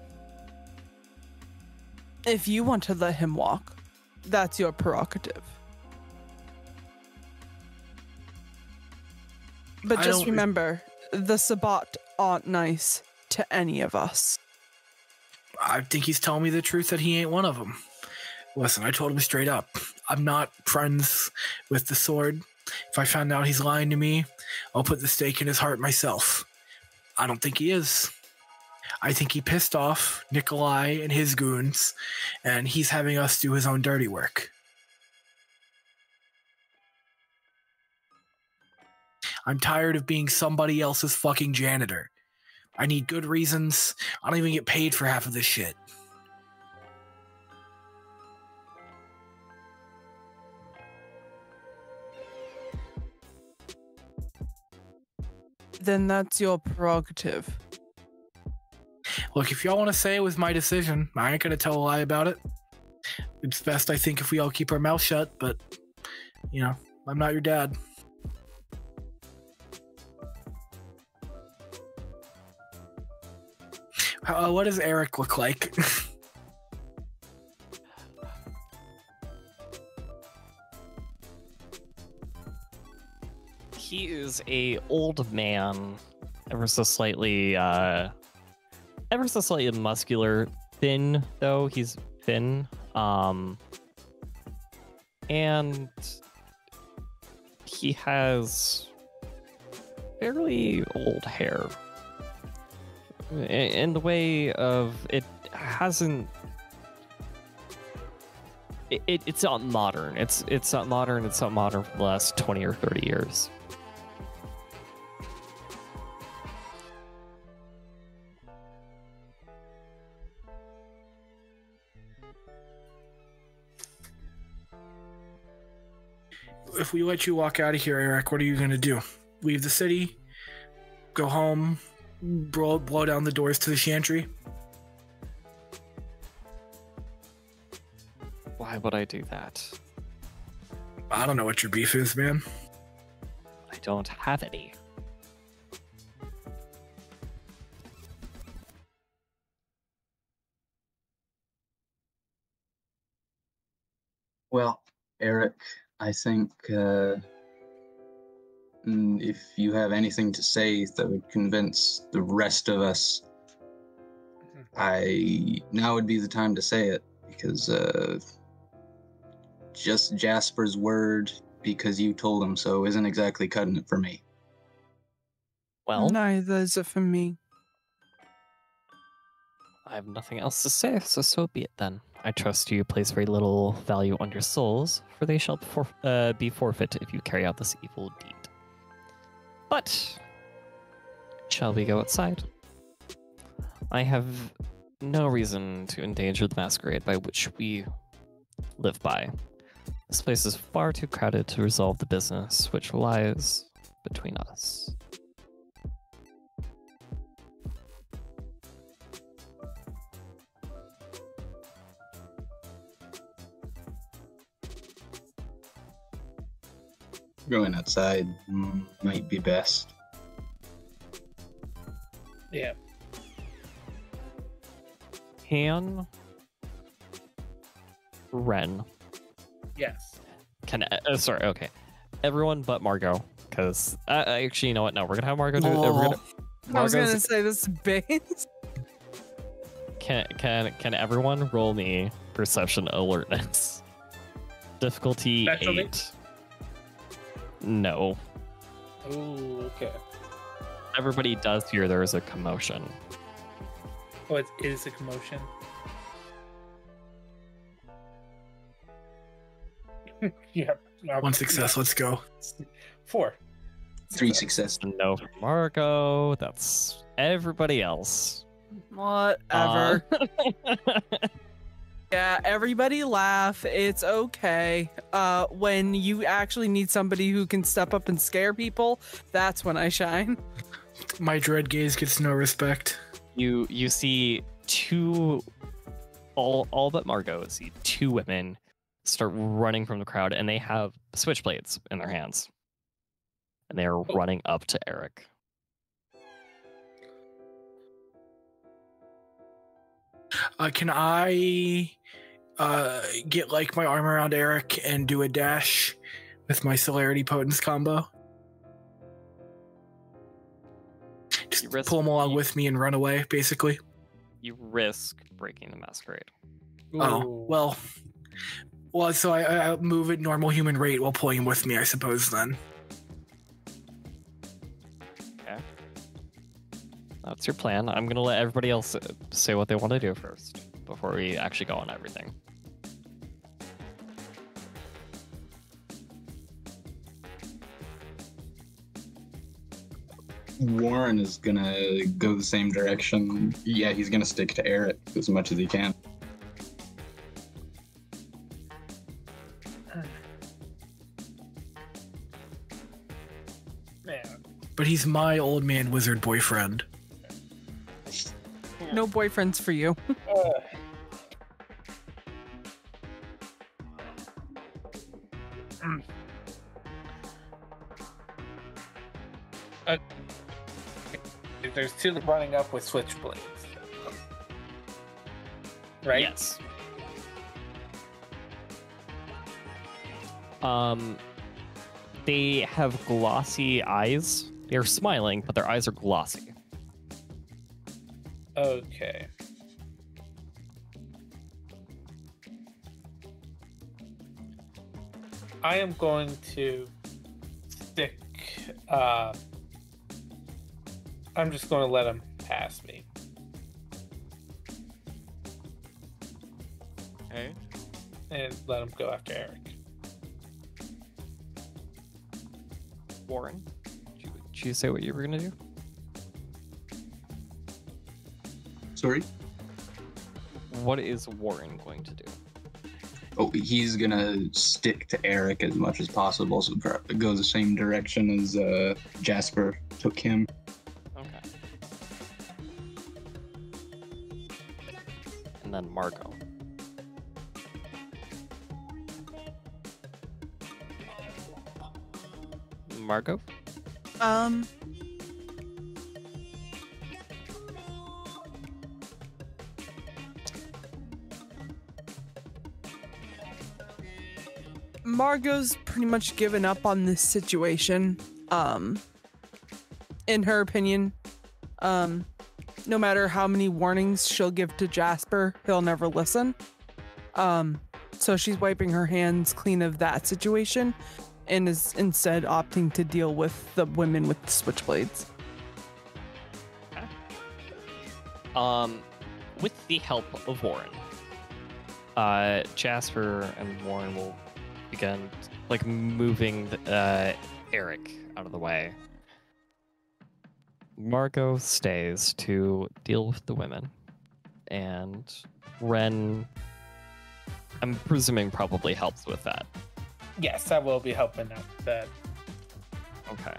if you want to let him walk, that's your prerogative. But just remember, the Sabbat aren't nice to any of us. I think he's telling me the truth that he ain't one of them. Listen, I told him straight up, I'm not friends with the sword. If I found out he's lying to me, I'll put the stake in his heart myself. I don't think he is. I think he pissed off Nikolai and his goons, and he's having us do his own dirty work. I'm tired of being somebody else's fucking janitor. I need good reasons. I don't even get paid for half of this shit. then that's your prerogative. Look, if y'all want to say it was my decision, I ain't gonna tell a lie about it. It's best, I think, if we all keep our mouth shut, but, you know, I'm not your dad. What does Eric look like? He is a old man, ever so slightly muscular, thin though. He's thin, and he has fairly old hair. In the way of it hasn't. It's not modern. It's not modern. It's not modern for the last 20 or 30 years. If we let you walk out of here, Eric, what are you going to do? Leave the city? Go home? Blow down the doors to the chantry? Why would I do that? I don't know what your beef is, man. I don't have any. Well, Eric, I think if you have anything to say that would convince the rest of us, now would be the time to say it, because just Jasper's word because you told him so isn't exactly cutting it for me. Well, Neither is it for me. I have nothing else to say, so be it then. I trust you place very little value on your souls, for they shall be forfeit if you carry out this evil deed. But, shall we go outside? I have no reason to endanger the masquerade by which we live by. This place is far too crowded to resolve the business which lies between us. Going outside might be best. Yeah. Wren. Yes. Sorry, okay. Everyone but Margot, because actually, you know what? No, we're gonna have Margot do it. I was gonna say this is base. Can everyone roll me perception alertness? Difficulty Naturally? 8. No. Oh, okay. Everybody does hear there is a commotion. Oh, it is a commotion. Yeah. One success, let's go. 4. 3 success. No for Margot. That's everybody else. Whatever. Yeah, everybody laugh. It's okay. When you actually need somebody who can step up and scare people, that's when I shine. My dread gaze gets no respect. You see two, all but Margot, see two women start running from the crowd, and they have switchblades in their hands, and they are running up to Eric. Can I get like my arm around Eric and do a dash with my celerity potence combo? Just pull him along with me and run away, basically. You risk breaking the masquerade. Oh, well, so I move at normal human rate while pulling him with me, I suppose, then. Okay. That's your plan. I'm going to let everybody else say what they want to do first before we actually go on everything. Warren is gonna go the same direction. Yeah, he's gonna stick to Eric as much as he can. Man, but he's my old man wizard boyfriend. No boyfriends for you. There's two running up with switchblades. Right? Yes. They have glossy eyes. They're smiling, but their eyes are glossy. Okay. I am going to stick. I'm just going to let him pass me. Okay. And let him go after Eric. Warren, did you say what you were gonna do? Sorry? What is Warren going to do? Oh, he's gonna stick to Eric as much as possible, so go the same direction as Jasper took him. Okay. And then Margot. Margot? Margot's pretty much given up on this situation. In her opinion, no matter how many warnings she'll give to Jasper, he'll never listen. So she's wiping her hands clean of that situation and is instead opting to deal with the women with the switchblades. With the help of Warren, Jasper and Warren will begin moving Eric out of the way. Margot stays to deal with the women, and Wren, I'm presuming, probably helps with that. Yes, I will be helping out with that. Okay.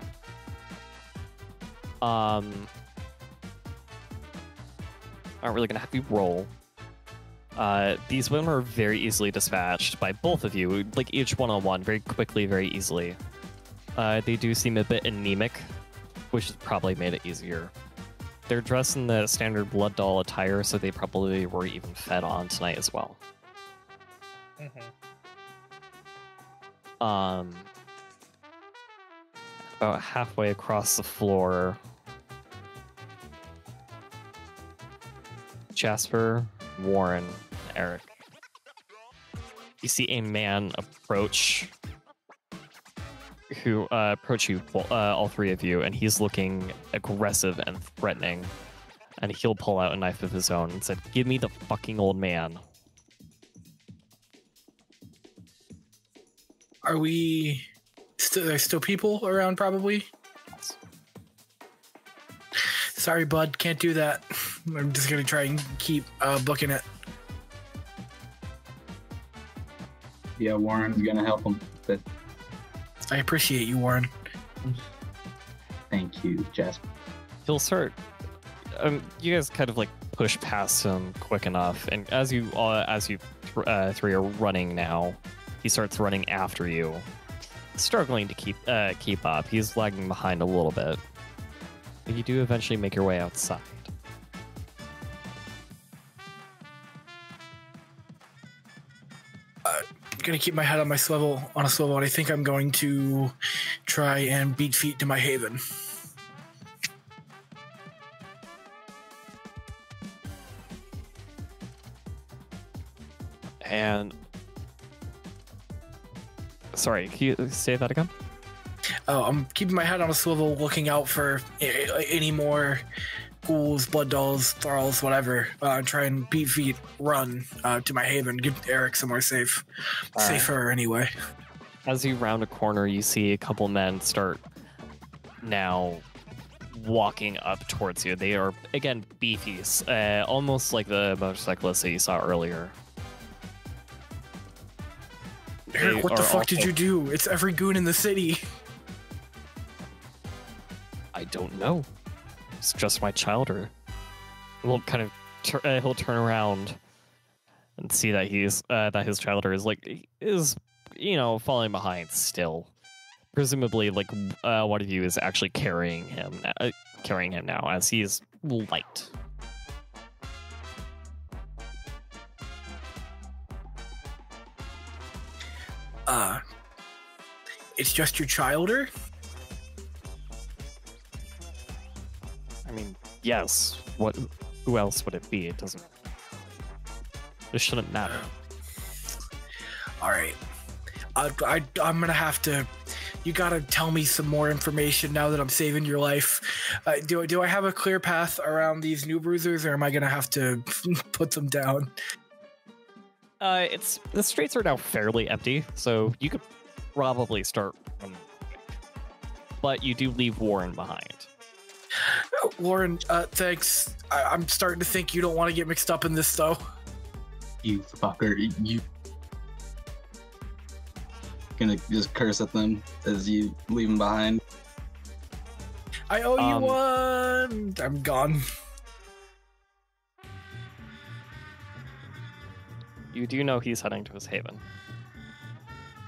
Aren't really gonna have you roll. These women are very easily dispatched by both of you, like each one-on-one, very quickly, very easily. They do seem a bit anemic, which has probably made it easier. They're dressed in the standard blood doll attire, so they probably were even fed on tonight as well. Mm-hmm. About halfway across the floor, Jasper, Warren, Eric. You see a man approach you, all three of you, and he's looking aggressive and threatening. And he'll pull out a knife of his own and said, "Give me the fucking old man." Are we there's still people around, probably? Yes. Sorry, bud, can't do that. I'm just gonna try and keep booking it. Yeah, Warren's gonna help him. But I appreciate you, Warren. thank you, Jasper. He'll start. You guys kind of push past him quick enough, and as you three are running now, he starts running after you, struggling to keep up. He's lagging behind a little bit, but you do eventually make your way outside. I'm gonna keep my head on a swivel, and I think I'm going to try and beat feet to my haven. And sorry, can you say that again? Oh, I'm keeping my head on a swivel, looking out for any more ghouls, blood dolls, thralls, whatever. Try and beat feet, run to my haven, get Eric somewhere safe. Safer anyway. As you round a corner, you see a couple men start now walking up towards you. They are, again, beefies, almost like the motorcyclists that you saw earlier. Eric, what the fuck did you do? It's every goon in the city. I don't know. It's just my childer. He'll kind of he'll turn around and see that he's that his childer is falling behind still. Presumably, one of you is actually carrying him now, as he is light. It's just your childer? I mean, yes. Who else would it be? It doesn't. This shouldn't matter. All right. I'm gonna have to. You gotta tell me some more information now that I'm saving your life. Do I have a clear path around these new bruisers, or am I gonna have to put them down? The streets are now fairly empty, so you could probably start. But you do leave Warren behind. Warren, thanks. I'm starting to think you don't want to get mixed up in this, though. You fucker, you gonna just curse at them as you leave them behind. I owe you one. I'm gone. You do know he's heading to his haven.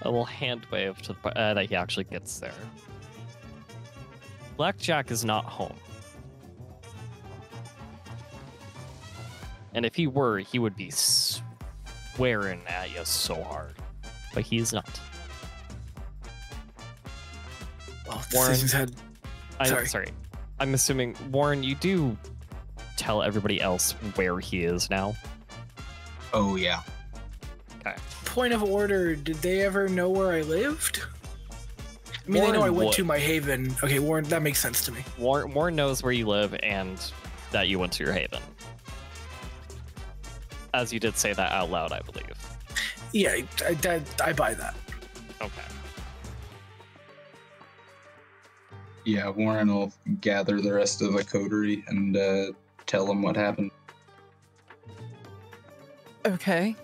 A little hand wave to that he actually gets there. Blackjack is not home. And if he were, he would be swearing at you so hard. But he's not. Well, Warren, sorry. I'm assuming, Warren, you do tell everybody else where he is now? Oh, yeah. Okay. Point of order, did they ever know where I lived? I mean, they know I went to my haven. Okay, Warren, that makes sense to me. Warren knows where you live and that you went to your haven. As you did say that out loud, I believe. Yeah, I buy that. Okay. Yeah, Warren will gather the rest of the coterie and tell them what happened. Okay.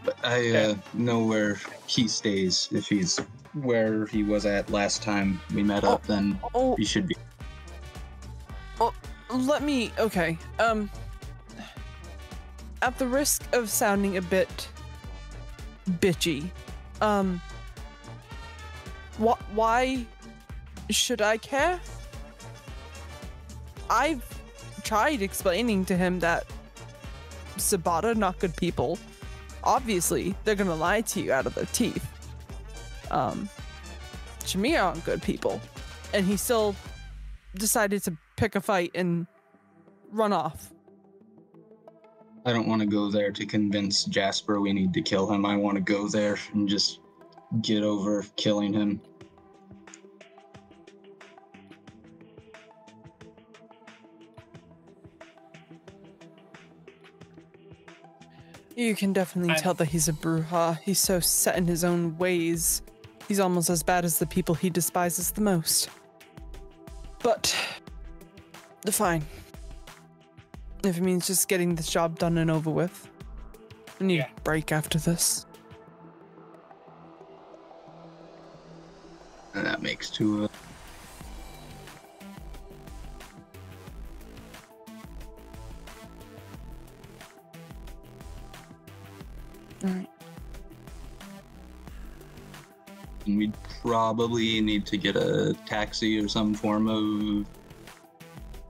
But I know where he stays. If he's where he was at last time we met up, then he should be. Okay. At the risk of sounding a bit bitchy, why should I care? I've tried explaining to him that Sabbat are not good people. Obviously, they're gonna lie to you out of their teeth. Tremere aren't good people. And he still decided to pick a fight and run off. I don't want to go there to convince Jasper we need to kill him. I want to go there and just get over killing him. You can definitely tell that he's a brouhaha. He's so set in his own ways. He's almost as bad as the people he despises the most. But, fine. If it means just getting this job done and over with. I need a break after this. And that makes two of us. Alright. And we'd probably need to get a taxi or some form of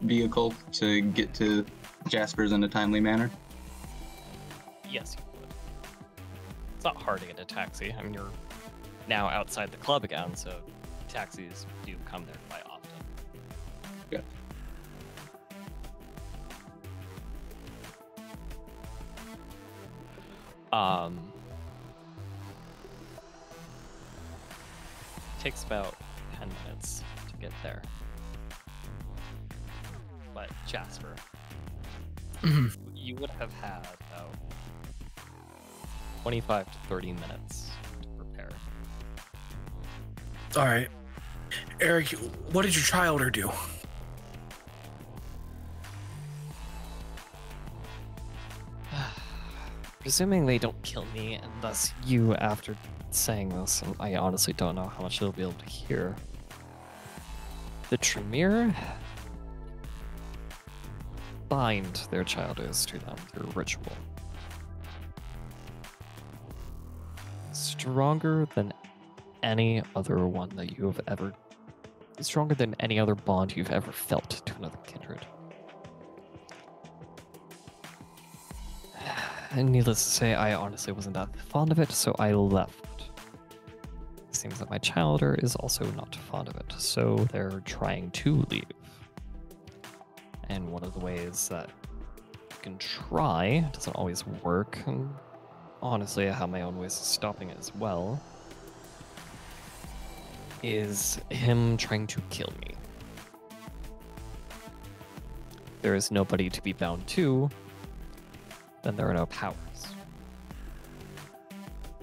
vehicle to get to Jasper's in a timely manner. Yes, you would. It's not hard to get a taxi. I mean, you're now outside the club again, so taxis do come there quite often. Yeah. Takes about 10 minutes to get there. But Jasper, you would have had about 25 to 30 minutes to prepare. All right. Eric, what did your childer do? Presuming they don't kill me, and thus you after saying this, I honestly don't know how much they'll be able to hear. The Tremere bind their childhood to them through ritual. Stronger than any other one that you have ever... Stronger than any other bond you've ever felt to another kindred. And needless to say, I honestly wasn't that fond of it, so I left. It seems that my childer is also not fond of it, so they're trying to leave. And one of the ways that you can try, it doesn't always work, and honestly I have my own ways of stopping it as well, is him trying to kill me. There is nobody to be bound to, then there are no powers.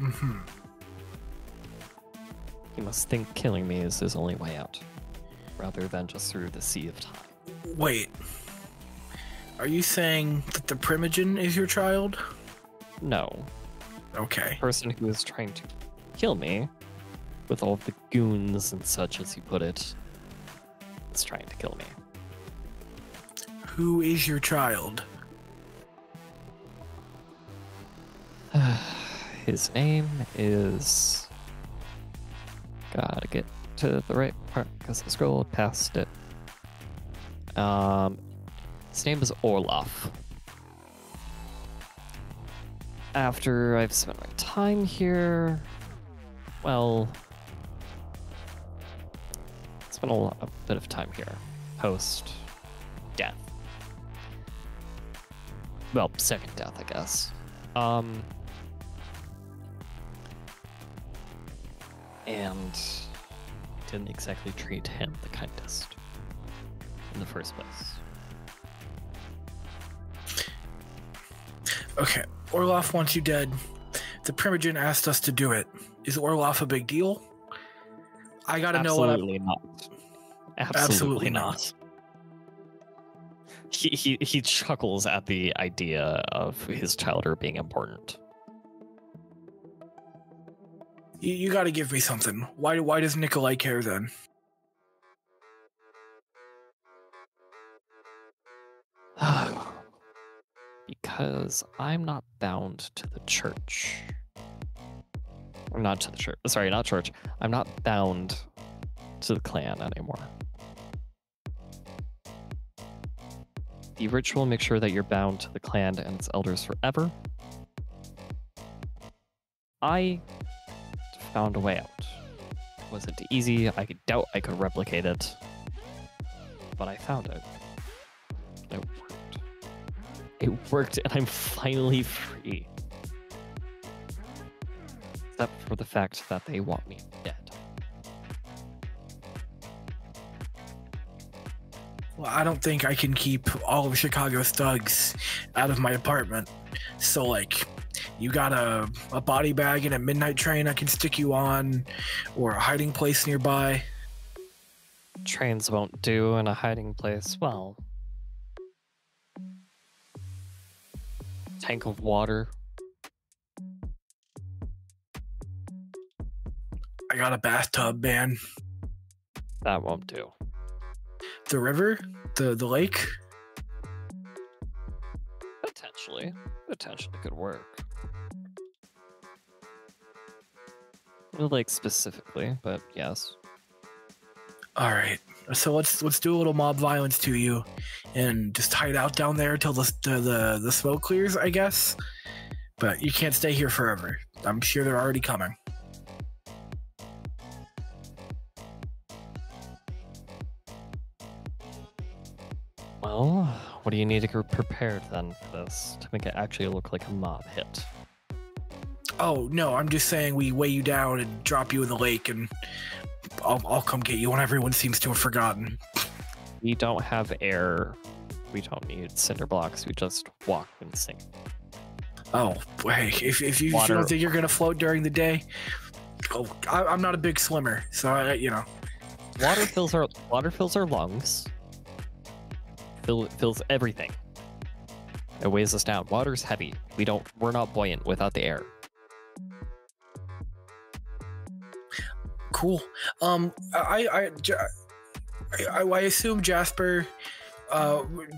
Mm-hmm. He must think killing me is his only way out, rather than just through the sea of time. Wait. Are you saying that the Primogen is your child? No. Okay. The person who is trying to kill me, with all of the goons and such, as you put it, is trying to kill me. Who is your child? His name is... Gotta get to the right part because I scrolled past it. His name is Orloff. After I've spent my time here, well, spent a bit of time here post death. Well, second death, I guess. And didn't exactly treat him the kindest in the first place. Okay, Orloff wants you dead. The Primogen asked us to do it. Is Orloff a big deal? I gotta know what Absolutely not. Absolutely not. He chuckles at the idea of his childer being important. You gotta give me something. Why does Nikolai care then? Because I'm not bound to the church. Or not to the church. Sorry, not church. I'm not bound to the clan anymore. The ritual makes sure that you're bound to the clan and its elders forever. I found a way out. It wasn't easy. I doubt I could replicate it. But I found it. It worked. It worked, and I'm finally free. Except for the fact that they want me dead. Well, I don't think I can keep all of Chicago's thugs out of my apartment. So, like, you got a body bag and a midnight train I can stick you on, or a hiding place nearby? Trains won't do in a hiding place. Well, tank of water. I got a bathtub, man. That won't do. The river? The lake? Potentially could work. The lake specifically, but yes. All right. So let's do a little mob violence to you, and just hide out down there till the smoke clears, I guess. But you can't stay here forever. I'm sure they're already coming. Well, what do you need to get prepared then for this to make it actually look like a mob hit? Oh no, I'm just saying we weigh you down and drop you in the lake, and I'll come get you when everyone seems to have forgotten. We don't have air. We don't need cinder blocks. We just walk and sing. Oh, hey, if you don't think you're gonna float during the day, I'm not a big swimmer, so Water fills our lungs. Fills everything. It weighs us down. Water's heavy. We're not buoyant without the air. Cool. I assume Jasper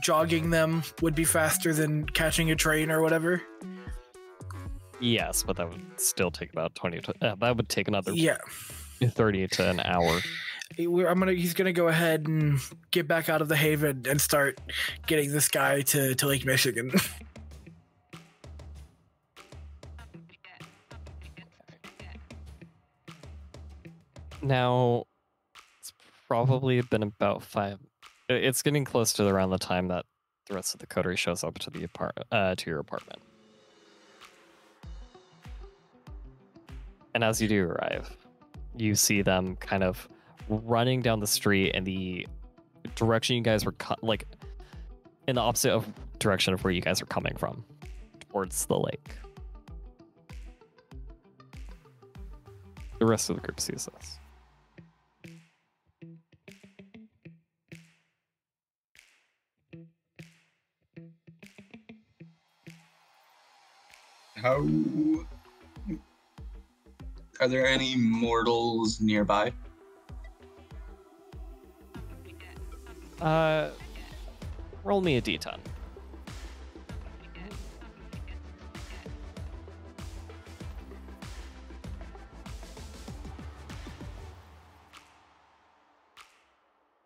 jogging them would be faster than catching a train or whatever. Yes, but that would still take about 20 to, that would take another 30 to an hour. He's gonna go ahead and get back out of the haven and start getting this guy to Lake Michigan. Now, it's probably been about 5. It's getting close to around the time that the rest of the coterie shows up to the to your apartment. And as you do arrive, you see them kind of running down the street in the direction you guys were like in the opposite direction of where you guys are coming from, towards the lake. The rest of the group sees this. How are there any mortals nearby? Roll me a d10.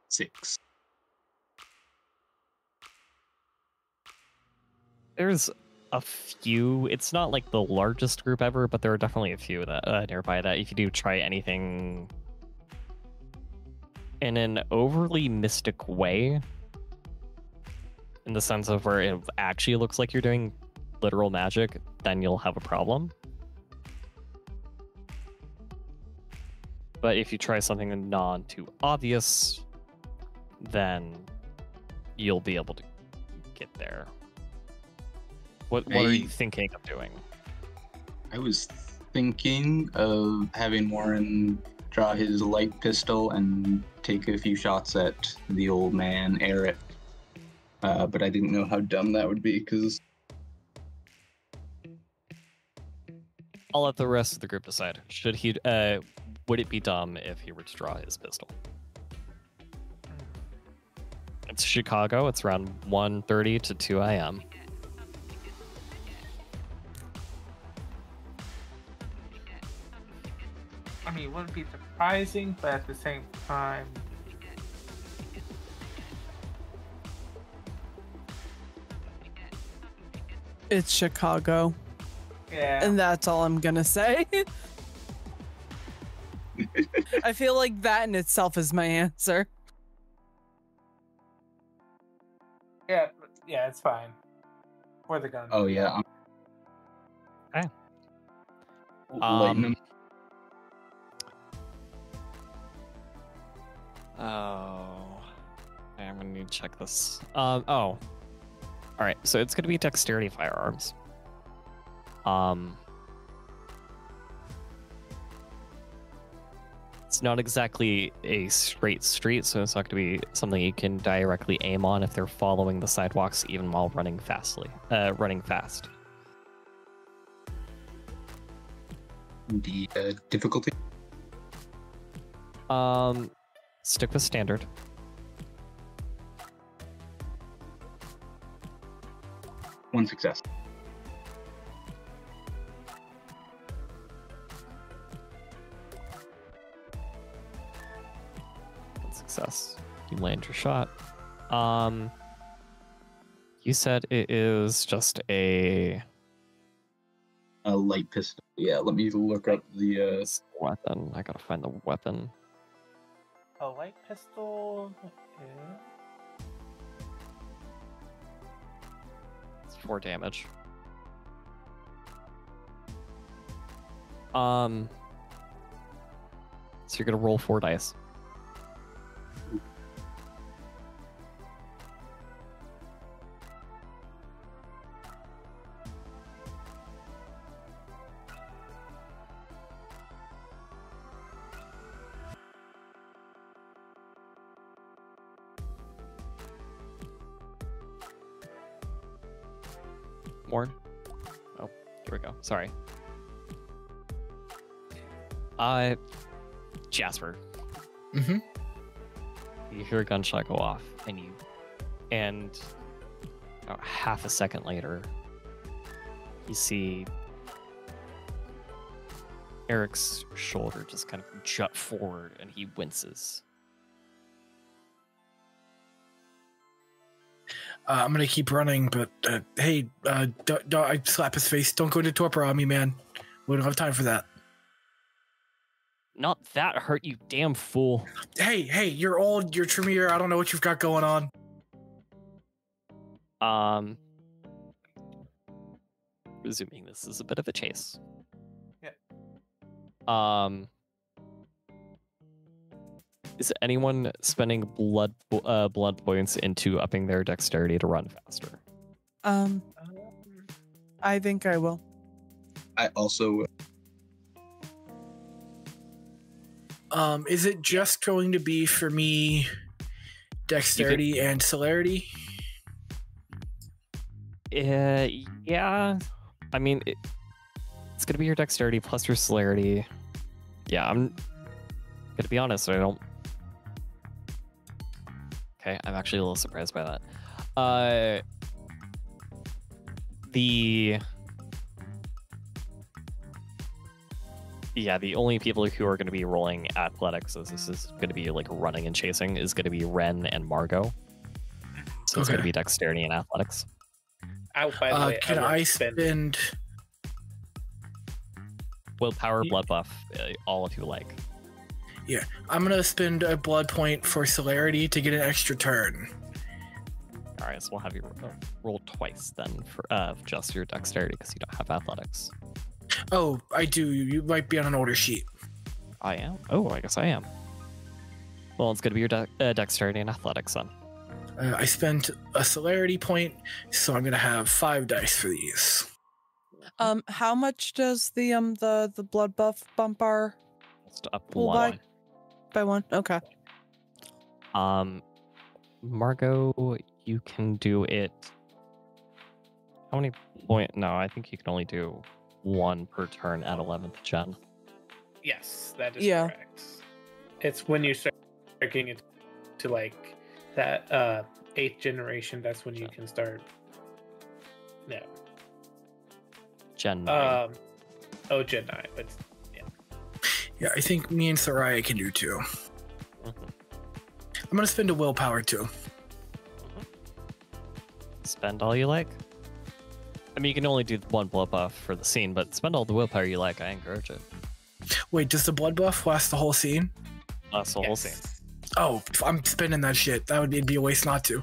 Six. There's a few. It's not like the largest group ever, but there are definitely a few that nearby that if you do try anything in an overly mystic way, in the sense of where it actually looks like you're doing literal magic, then you'll have a problem. But if you try something non too obvious, then you'll be able to get there. What are you thinking of doing? I was thinking of having Warren draw his light pistol and take a few shots at the old man, Eric. But I didn't know how dumb that would be, because... I'll let the rest of the group decide. Should he, would it be dumb if he were to draw his pistol? It's Chicago. It's around 1:30 to 2 a.m. I mean, it wouldn't be surprising, but at the same time... It's Chicago. Yeah. And that's all I'm gonna say. I feel like that in itself is my answer. Yeah, it's fine. Where the gun? Oh, yeah. Okay. Lighten him. Oh, I'm gonna need to check this. Oh, all right. So it's gonna be dexterity firearms. It's not exactly a straight street, so it's not gonna be something you can directly aim on if they're following the sidewalks, even while running fast. The difficulty? Stick with standard. One success. One success. You land your shot. You said it is just a light pistol. Yeah, let me look up the weapon. I gotta find the weapon. A light pistol. It's 4 damage. So you're gonna roll 4 dice. Warren? Oh, here we go. Sorry. Jasper. Mm-hmm. You hear a gunshot go off, and about half a second later, you see Eric's shoulder just kind of jut forward, and he winces. I'm gonna keep running, but hey, don't, I slap his face. Don't go to torpor on me, man. We don't have time for that. Not that hurt, you damn fool. Hey, you're old, you're Tremere. I don't know what you've got going on. Presuming this is a bit of a chase. Yeah. Is anyone spending blood points into upping their dexterity to run faster? I think I will. I also will. Is it just going to be for me dexterity and celerity? Yeah. I mean, it's going to be your dexterity plus your celerity. Yeah, I'm going to be honest, I don't... Okay, I'm actually a little surprised by that. The only people who are going to be rolling athletics, as this is going to be like running and chasing, is going to be Wren and Margot. So it's going to be dexterity and athletics. By the way, can I spend willpower, blood buff, all if you like. Yeah, I'm gonna spend a blood point for celerity to get an extra turn. All right, so we'll have you roll twice then for just your dexterity because you don't have athletics. Oh, I do. You might be on an older sheet. I am? Oh, I guess I am. Well, it's going to be your dexterity and athletics then. I spent a celerity point, so I'm going to have 5 dice for these. How much does the blood buff bump our Just up pool one. by 1? Okay. Margot, you can do it. How many points? No, I think you can only do 1 per turn at 11th gen. Yes, that is Yeah. correct. It's when you start breaking it to like that 8th generation. That's when you can start. Yeah. Gen 9. Gen 9, but yeah. Yeah, I think me and Soraya can do 2. I'm going to spend a willpower too. Spend all you like. I mean, you can only do 1 blood buff for the scene, but spend all the willpower you like. I encourage it. Wait, does the blood buff last the whole scene? That's the whole scene. Oh, I'm spending that shit. It'd be a waste not to.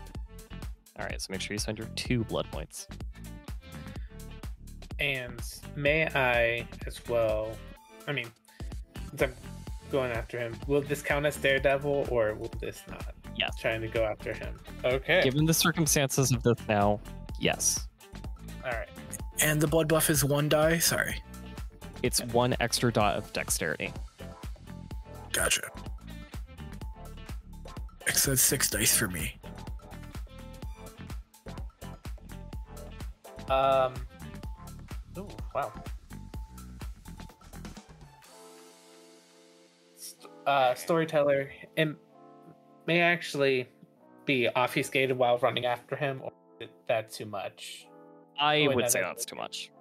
All right, so make sure you spend your 2 blood points. And may I as well? I mean, since I'm going after him, will this count as Daredevil or will this not? Yes. Trying to go after him. Okay. Given the circumstances of this now, yes. All right. And the blood buff is 1 die? Sorry. It's 1 extra dot of dexterity. Gotcha. So it's 6 dice for me. Oh wow. Storyteller, and may I actually be obfuscated while running after him, or is that too much? I wait, would no, say that's that's too much.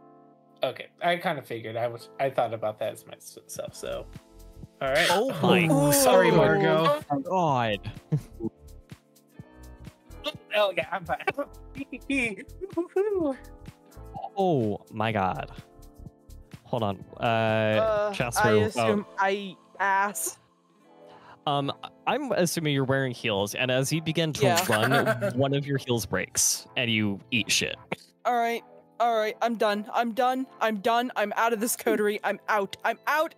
Okay, I kind of figured. I thought about that as myself. So, all right. Oh my Oh, sorry, Margot. God. Oh yeah, I'm fine. Oh my God. Hold on. Jasper. I assume I ass. I'm assuming you're wearing heels, and as you begin to run, one of your heels breaks, and you eat shit. All right, I'm done. I'm out of this coterie. I'm out,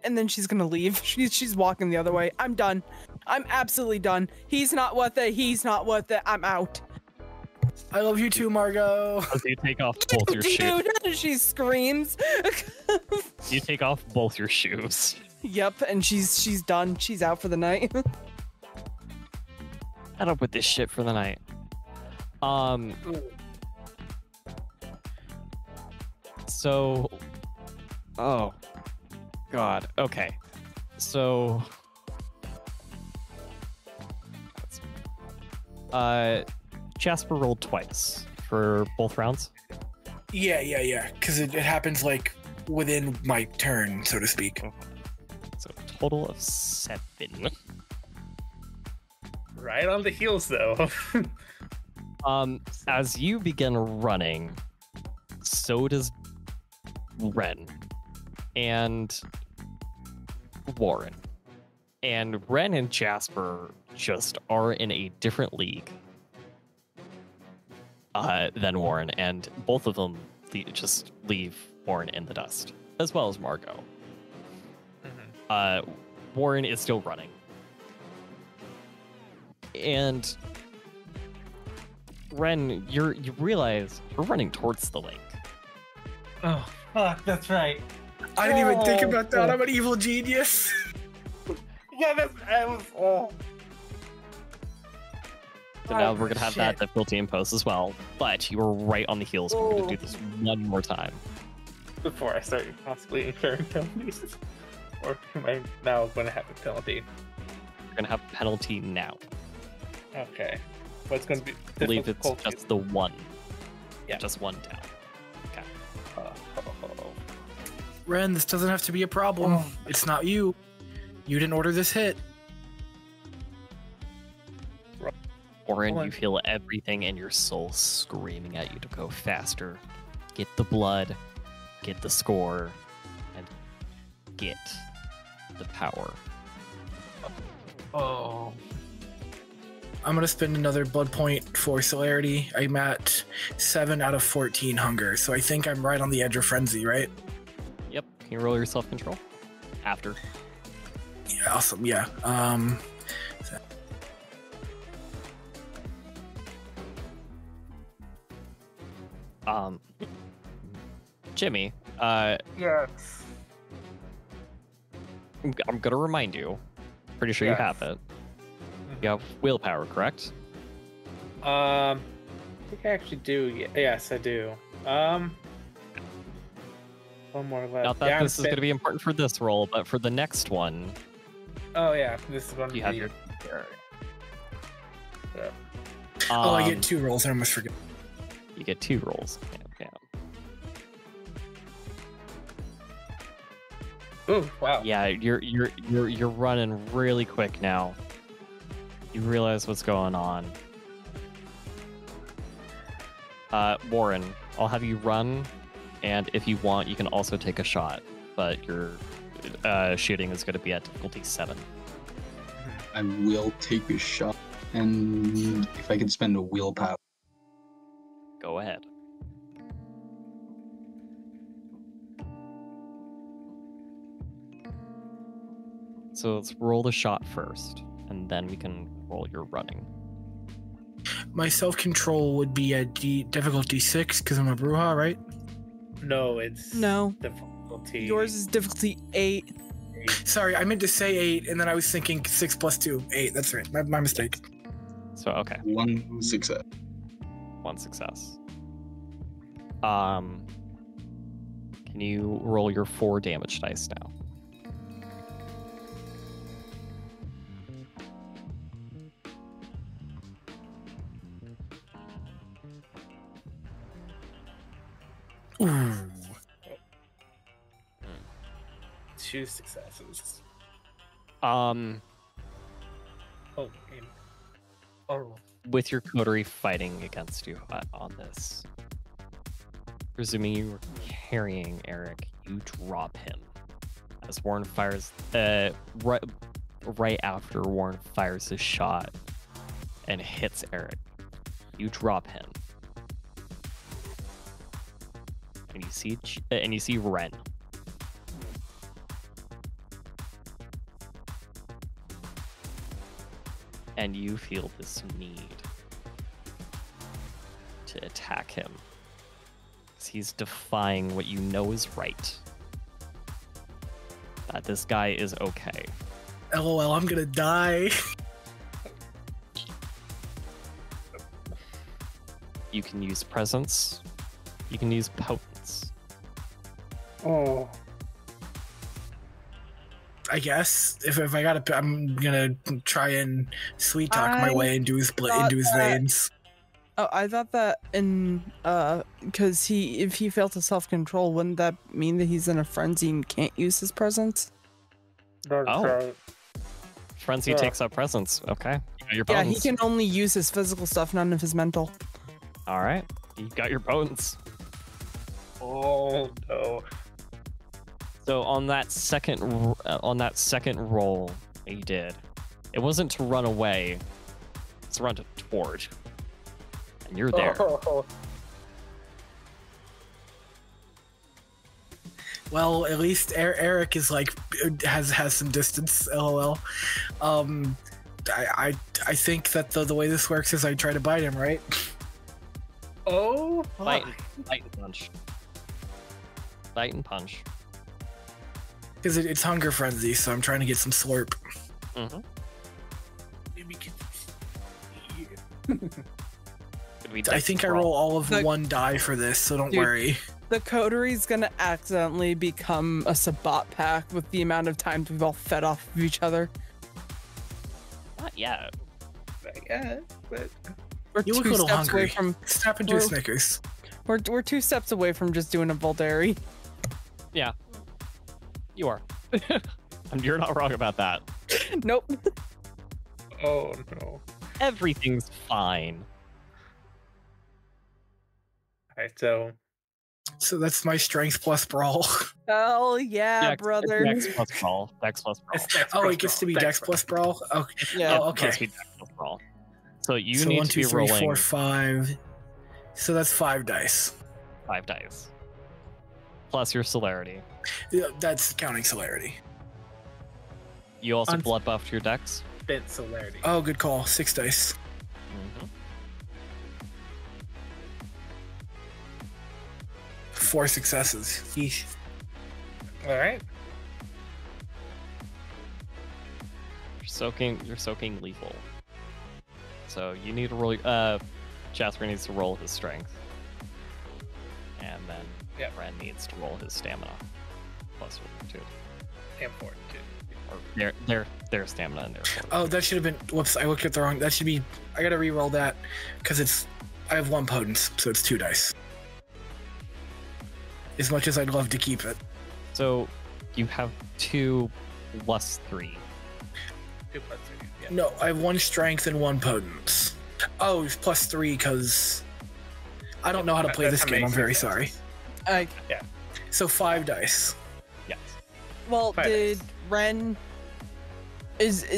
and then she's gonna leave. She's walking the other way. I'm done. I'm absolutely done. He's not worth it. I'm out. I love you too, Margot. As you take off both your shoes. Dude, she screams. You take off both your shoes. Yep, and she's done. She's out for the night. Head up with this shit for the night. So, oh God. Okay. So, Jasper rolled twice for both rounds. Yeah. Because it happens like within my turn, so to speak. So total of 7. Right on the heels, though. As you begin running, so does Wren and Warren. And Wren and Jasper just are in a different league than Warren, and both of them just leave Warren in the dust, as well as Margot. Mm-hmm. Warren is still running. And Wren, you realize you're running towards the lake. Oh, fuck, that's right. I didn't even think about that. I'm an evil genius. Yeah, I was. Oh. So now we're gonna have that difficulty imposed as well. But you were right on the heels. We're gonna do this one more time. Before I start possibly incurring penalties. Or am I now going to have a penalty? You're gonna have a penalty now. Okay. What's going to be? I believe it's just the one. Yeah. Just one down. Okay. Wren, this doesn't have to be a problem. It's not you. You didn't order this hit. Warren, you feel everything in your soul screaming at you to go faster. Get the blood, get the score, and get the power. Oh. I'm going to spend another blood point for celerity. I'm at 7 out of 14 hunger, so I think I'm right on the edge of frenzy, right? Yep. Can you roll your self-control? After. Yeah, awesome, yeah. Jimmy, Yes. I'm gonna remind you. Pretty sure you have it. You have willpower, correct? I think I actually do. Yes, I do. One more left. Not that this is going to be important for this roll, but for the next one. Oh yeah, this is going to be. You have your. Yeah. I get 2 rolls. I almost forget. You get 2 rolls. Yeah. Ooh, wow. Yeah, you're running really quick now. You realize what's going on. Warren, I'll have you run, and if you want, you can also take a shot. But your shooting is going to be at difficulty 7. I will take a shot, and if I can spend a willpower. Go ahead. So let's roll the shot first, and then we can roll your running. My self-control would be at difficulty 6 because I'm a Bruja, right? No, it's difficulty. Yours is difficulty 8. Sorry, I meant to say 8, and then I was thinking 6 plus 2. 8, that's right. My mistake. So, okay. 1 success. 1 success. Can you roll your 4 damage dice now? Ooh. 2 successes. Um, Oh, with your coterie fighting against you on this, presuming you were carrying Eric, you drop him as Warren fires. Right after Warren fires his shot and hits Eric, you drop him, and you see Wren. And you feel this need to attack him. Because he's defying what you know is right. That this guy is okay. LOL, I'm gonna die. You can use presence. You can use potence. Oh. I guess if I gotta, I'm gonna try and sweet talk my way into his veins. Oh, I thought that because if he failed to self-control, wouldn't that mean that he's in a frenzy and can't use his presence? Oh. Frenzy takes up presence. Okay. You got your Yeah, bones. he can only use his physical stuff, none of his mental. All right. You got your bones. Oh no. So on that second roll that you did, it wasn't to run away. It's to run toward. And you're there. Well, at least Eric is like has some distance. LOL. I think that the way this works is I try to bite him, right? Oh, Bite and punch. Bite and punch. Because it's hunger frenzy, so I'm trying to get some slurp. Mm-hmm. I think I roll all of one die for this, so don't worry. The Coterie's gonna accidentally become a Sabbat pack with the amount of times we've all fed off of each other. Not yet. yeah, but We're You look a two little steps away hungry. from Snap into a Snickers. we're 2 steps away from just doing a Volderi. Yeah. You are. And you're not wrong about that. Nope. oh no. Everything's fine. Alright, so So that's my strength plus brawl. Hell yeah, Dex- brother. Dex plus brawl. Dex plus brawl. it's Dex Oh, plus it gets brawl, to be Dex plus brawl? Okay. Yeah. Oh, It has okay. to be Dex plus brawl. So you So need 1, to 2, be 3, rolling 4, 5. So that's 5 dice. 5 dice. Plus your celerity. Yeah, that's counting celerity. You also On- blood buffed your dex. Spent celerity. Oh, good call. 6 dice. Mm-hmm. 4 successes. Yeesh. Alright. You're soaking lethal. So you need to roll. Jasper needs to roll his strength, and then Wren needs to roll his stamina. Plus 2. And 4 too. Or their stamina and their. Oh, that should have been. Whoops, I looked at the wrong. That should be. I gotta re-roll that because I have 1 potence, so it's 2 dice. As much as I'd love to keep it. So you have 2 plus 3. 2 plus 3. Yeah. No, I have 1 strength and 1 potence. Oh, it's plus 3 because I don't know how to play this game. I'm very sorry. So 5 dice. Yes. Well, 5 did dice. Ren?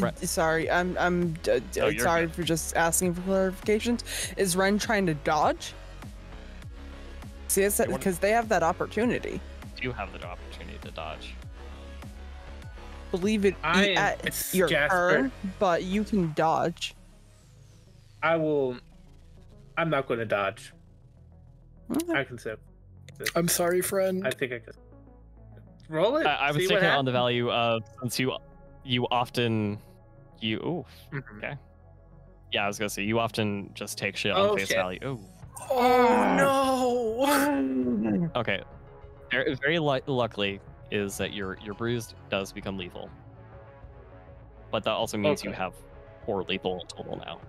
Ren. Sorry, I'm No, you're sorry good. for just asking for clarifications. Is Ren trying to dodge? See, it's want- because they have that opportunity. You have the opportunity to dodge. Believe it at it's your Jasper. turn, but you can dodge. I'm not going to dodge. Okay. I can sip. I'm sorry, friend. I think I can. Roll it. I was see thinking what on the happens. value of since you often Ooh, Mhm. okay. Yeah, I was gonna say you often just take shit Oh, on face shit. value. Ooh. Oh no! Okay. Very luckily is that your bruised does become lethal, but that also means you Okay. have 4 lethal total now.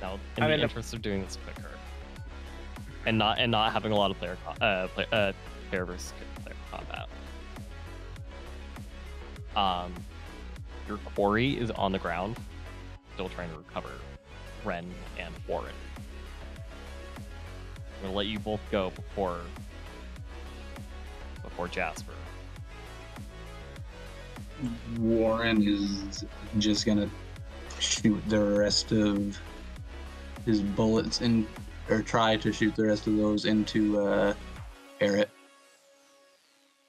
Now, in I'm the in a- interest of doing this quicker, and not having a lot of player versus player combat, your quarry is on the ground, still trying to recover Wren and Warren. I'm gonna let you both go before Jasper. Warren is just gonna shoot the rest of his bullets in, or try to shoot the rest of those into Eric.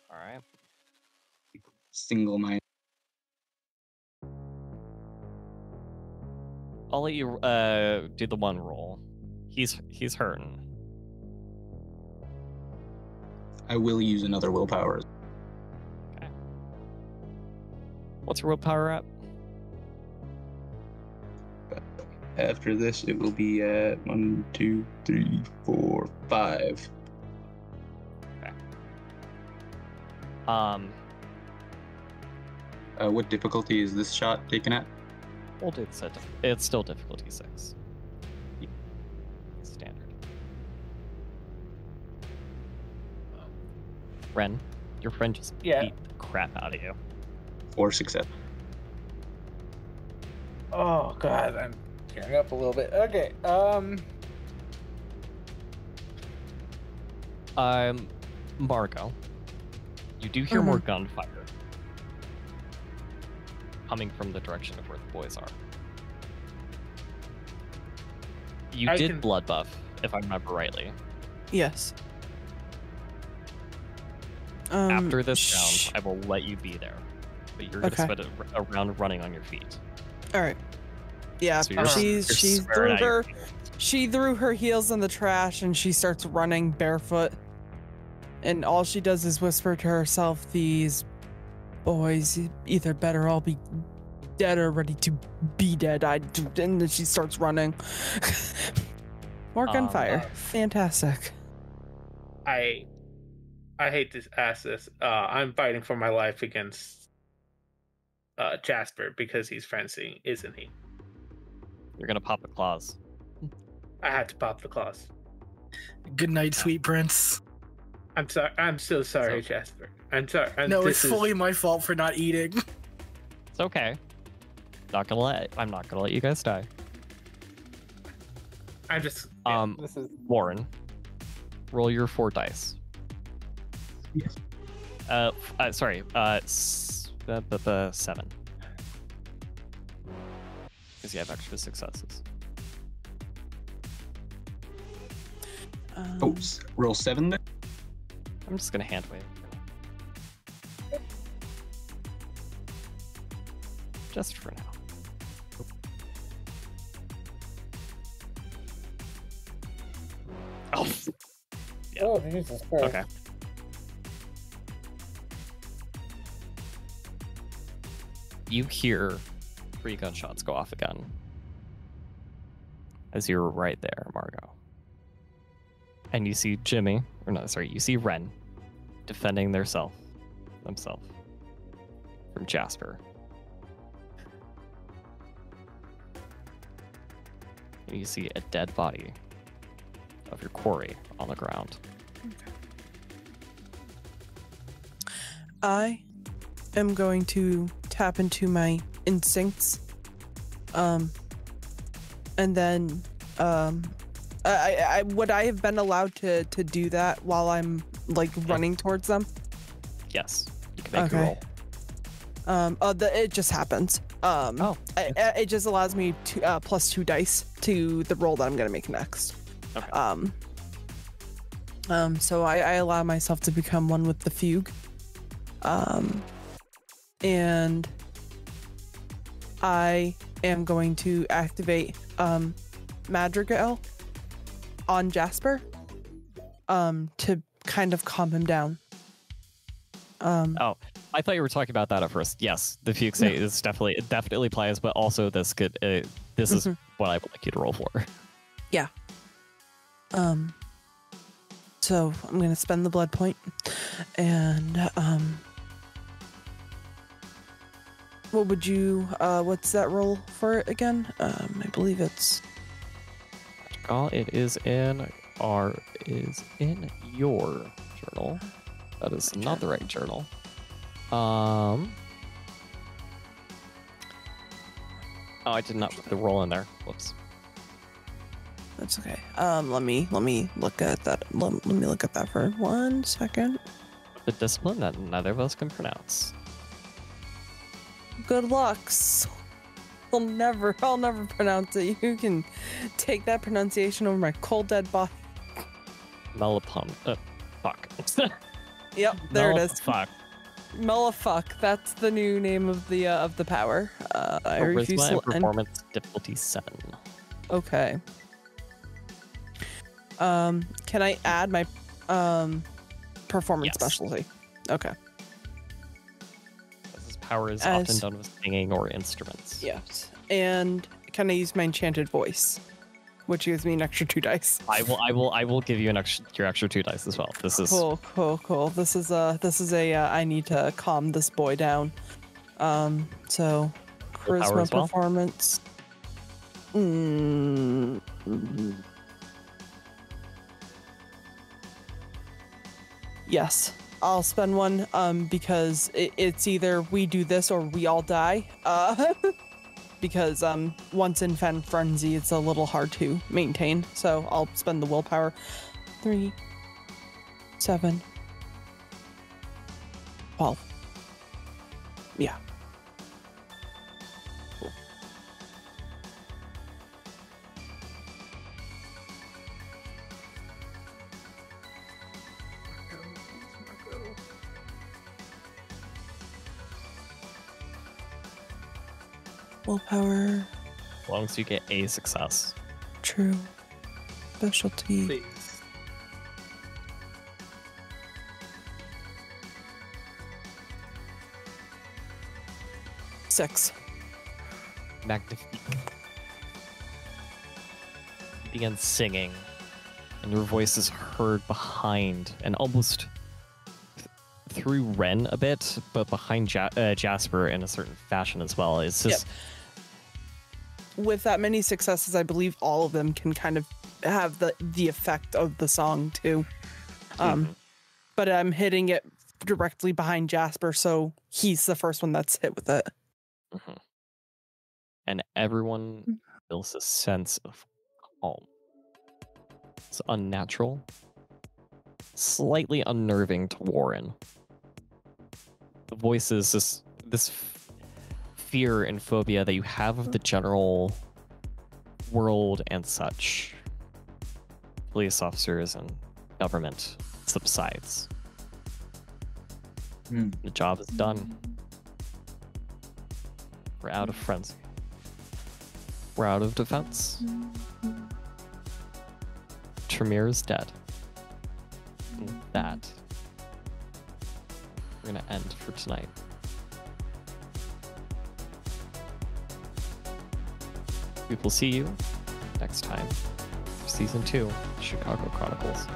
All right. Single mine. I'll let you do the 1 roll. He's hurting. I will use another willpower. What's your willpower at? After this, it will be at 1, 2, 3, 4, 5. Okay. What difficulty is this shot taken at? We'll do the set. It's still difficulty 6. Standard. Wren, your friend just beat the crap out of you. 4 success. Oh god, I'm tearing up a little bit. Okay. Margot, you do hear more gunfire coming from the direction of where the boys are. You did blood buff, if I remember rightly. Yes. After this round, I will let you be there, but you're gonna spend a round running on your feet. All right. Yeah, So she threw her heels in the trash and she starts running barefoot. And all she does is whisper to herself, "These boys either better all be dead or ready to be dead." And then she starts running. More gunfire. Fantastic. I hate to ask this. I'm fighting for my life against Jasper because he's fencing, isn't he? You're gonna pop the claws. I had to pop the claws. Good night, sweet prince. I'm sorry. I'm so sorry, Jasper. I'm sorry. No, it's fully my fault for not eating. It's okay. I'm not gonna let you guys die. I'm just. This is Warren. Roll your 4 dice. Yes. Sorry. 7. Because you have extra successes. Roll 7 then? I'm just gonna hand wave. Just for now. Oh. Yeah. Oh, Jesus Christ. Okay. You hear 3 gunshots go off again. As you're right there, Margot. And you see you see Wren defending themselves from Jasper. And you see a dead body of your quarry on the ground. I am going to tap into my instincts. And then would I have been allowed to do that while I'm like running towards them? Yes. You can make a roll. It just happens. It just allows me to +2 dice to the roll that I'm gonna make next. Okay. So I allow myself to become one with the fugue. And I am going to activate Madrigal on Jasper to kind of calm him down. I thought you were talking about that at first. Yes, the fugue state is definitely plays, but also this could this is what I would like you to roll for. Yeah. So I'm gonna spend the blood point, and what would you? What's that roll for it again? I believe it's. It is in your journal. That is not the right journal. I did not put the roll in there. Whoops. That's okay. Let me look at that. Let me look at that for 1 second. The discipline that neither of us can pronounce. Good luck. I'll never pronounce it. You can take that pronunciation over my cold dead body. Melapon. Fuck. Yep, there it is. Fuck. Melifuck. That's the new name of the power. I refuse Charisma to. and performance difficulty 7. Okay. Can I add my performance specialty? Okay. This power is often done with singing or instruments. Yes. And can I use my enchanted voice, which gives me an extra 2 dice? I will give you your extra 2 dice as well. This is cool. This is a I need to calm this boy down. So charisma performance. Yes, I'll spend one because it's either we do this or we all die. Because once in frenzy, it's a little hard to maintain. So I'll spend the willpower. 3, 7, 12. Yeah. Cool. Willpower. as long as you get a success. True. Specialty. Please. Six. Magnifique. You begin singing, and your voice is heard behind and almost through Wren a bit, but behind Jasper in a certain fashion as well. It's just... With that many successes, I believe all of them can kind of have the effect of the song too. But I'm hitting it directly behind Jasper, so he's the first one that's hit with it. Mm-hmm. And everyone feels a sense of calm. It's unnatural, slightly unnerving to Warren. The voice is this fear and phobia that you have of the general world and such. Police officers and government subsides. The job is done. We're out of frenzy. We're out of defense. Tremere is dead. And that we're gonna end for tonight. We will see you next time for Season 2, Chicago Chronicles.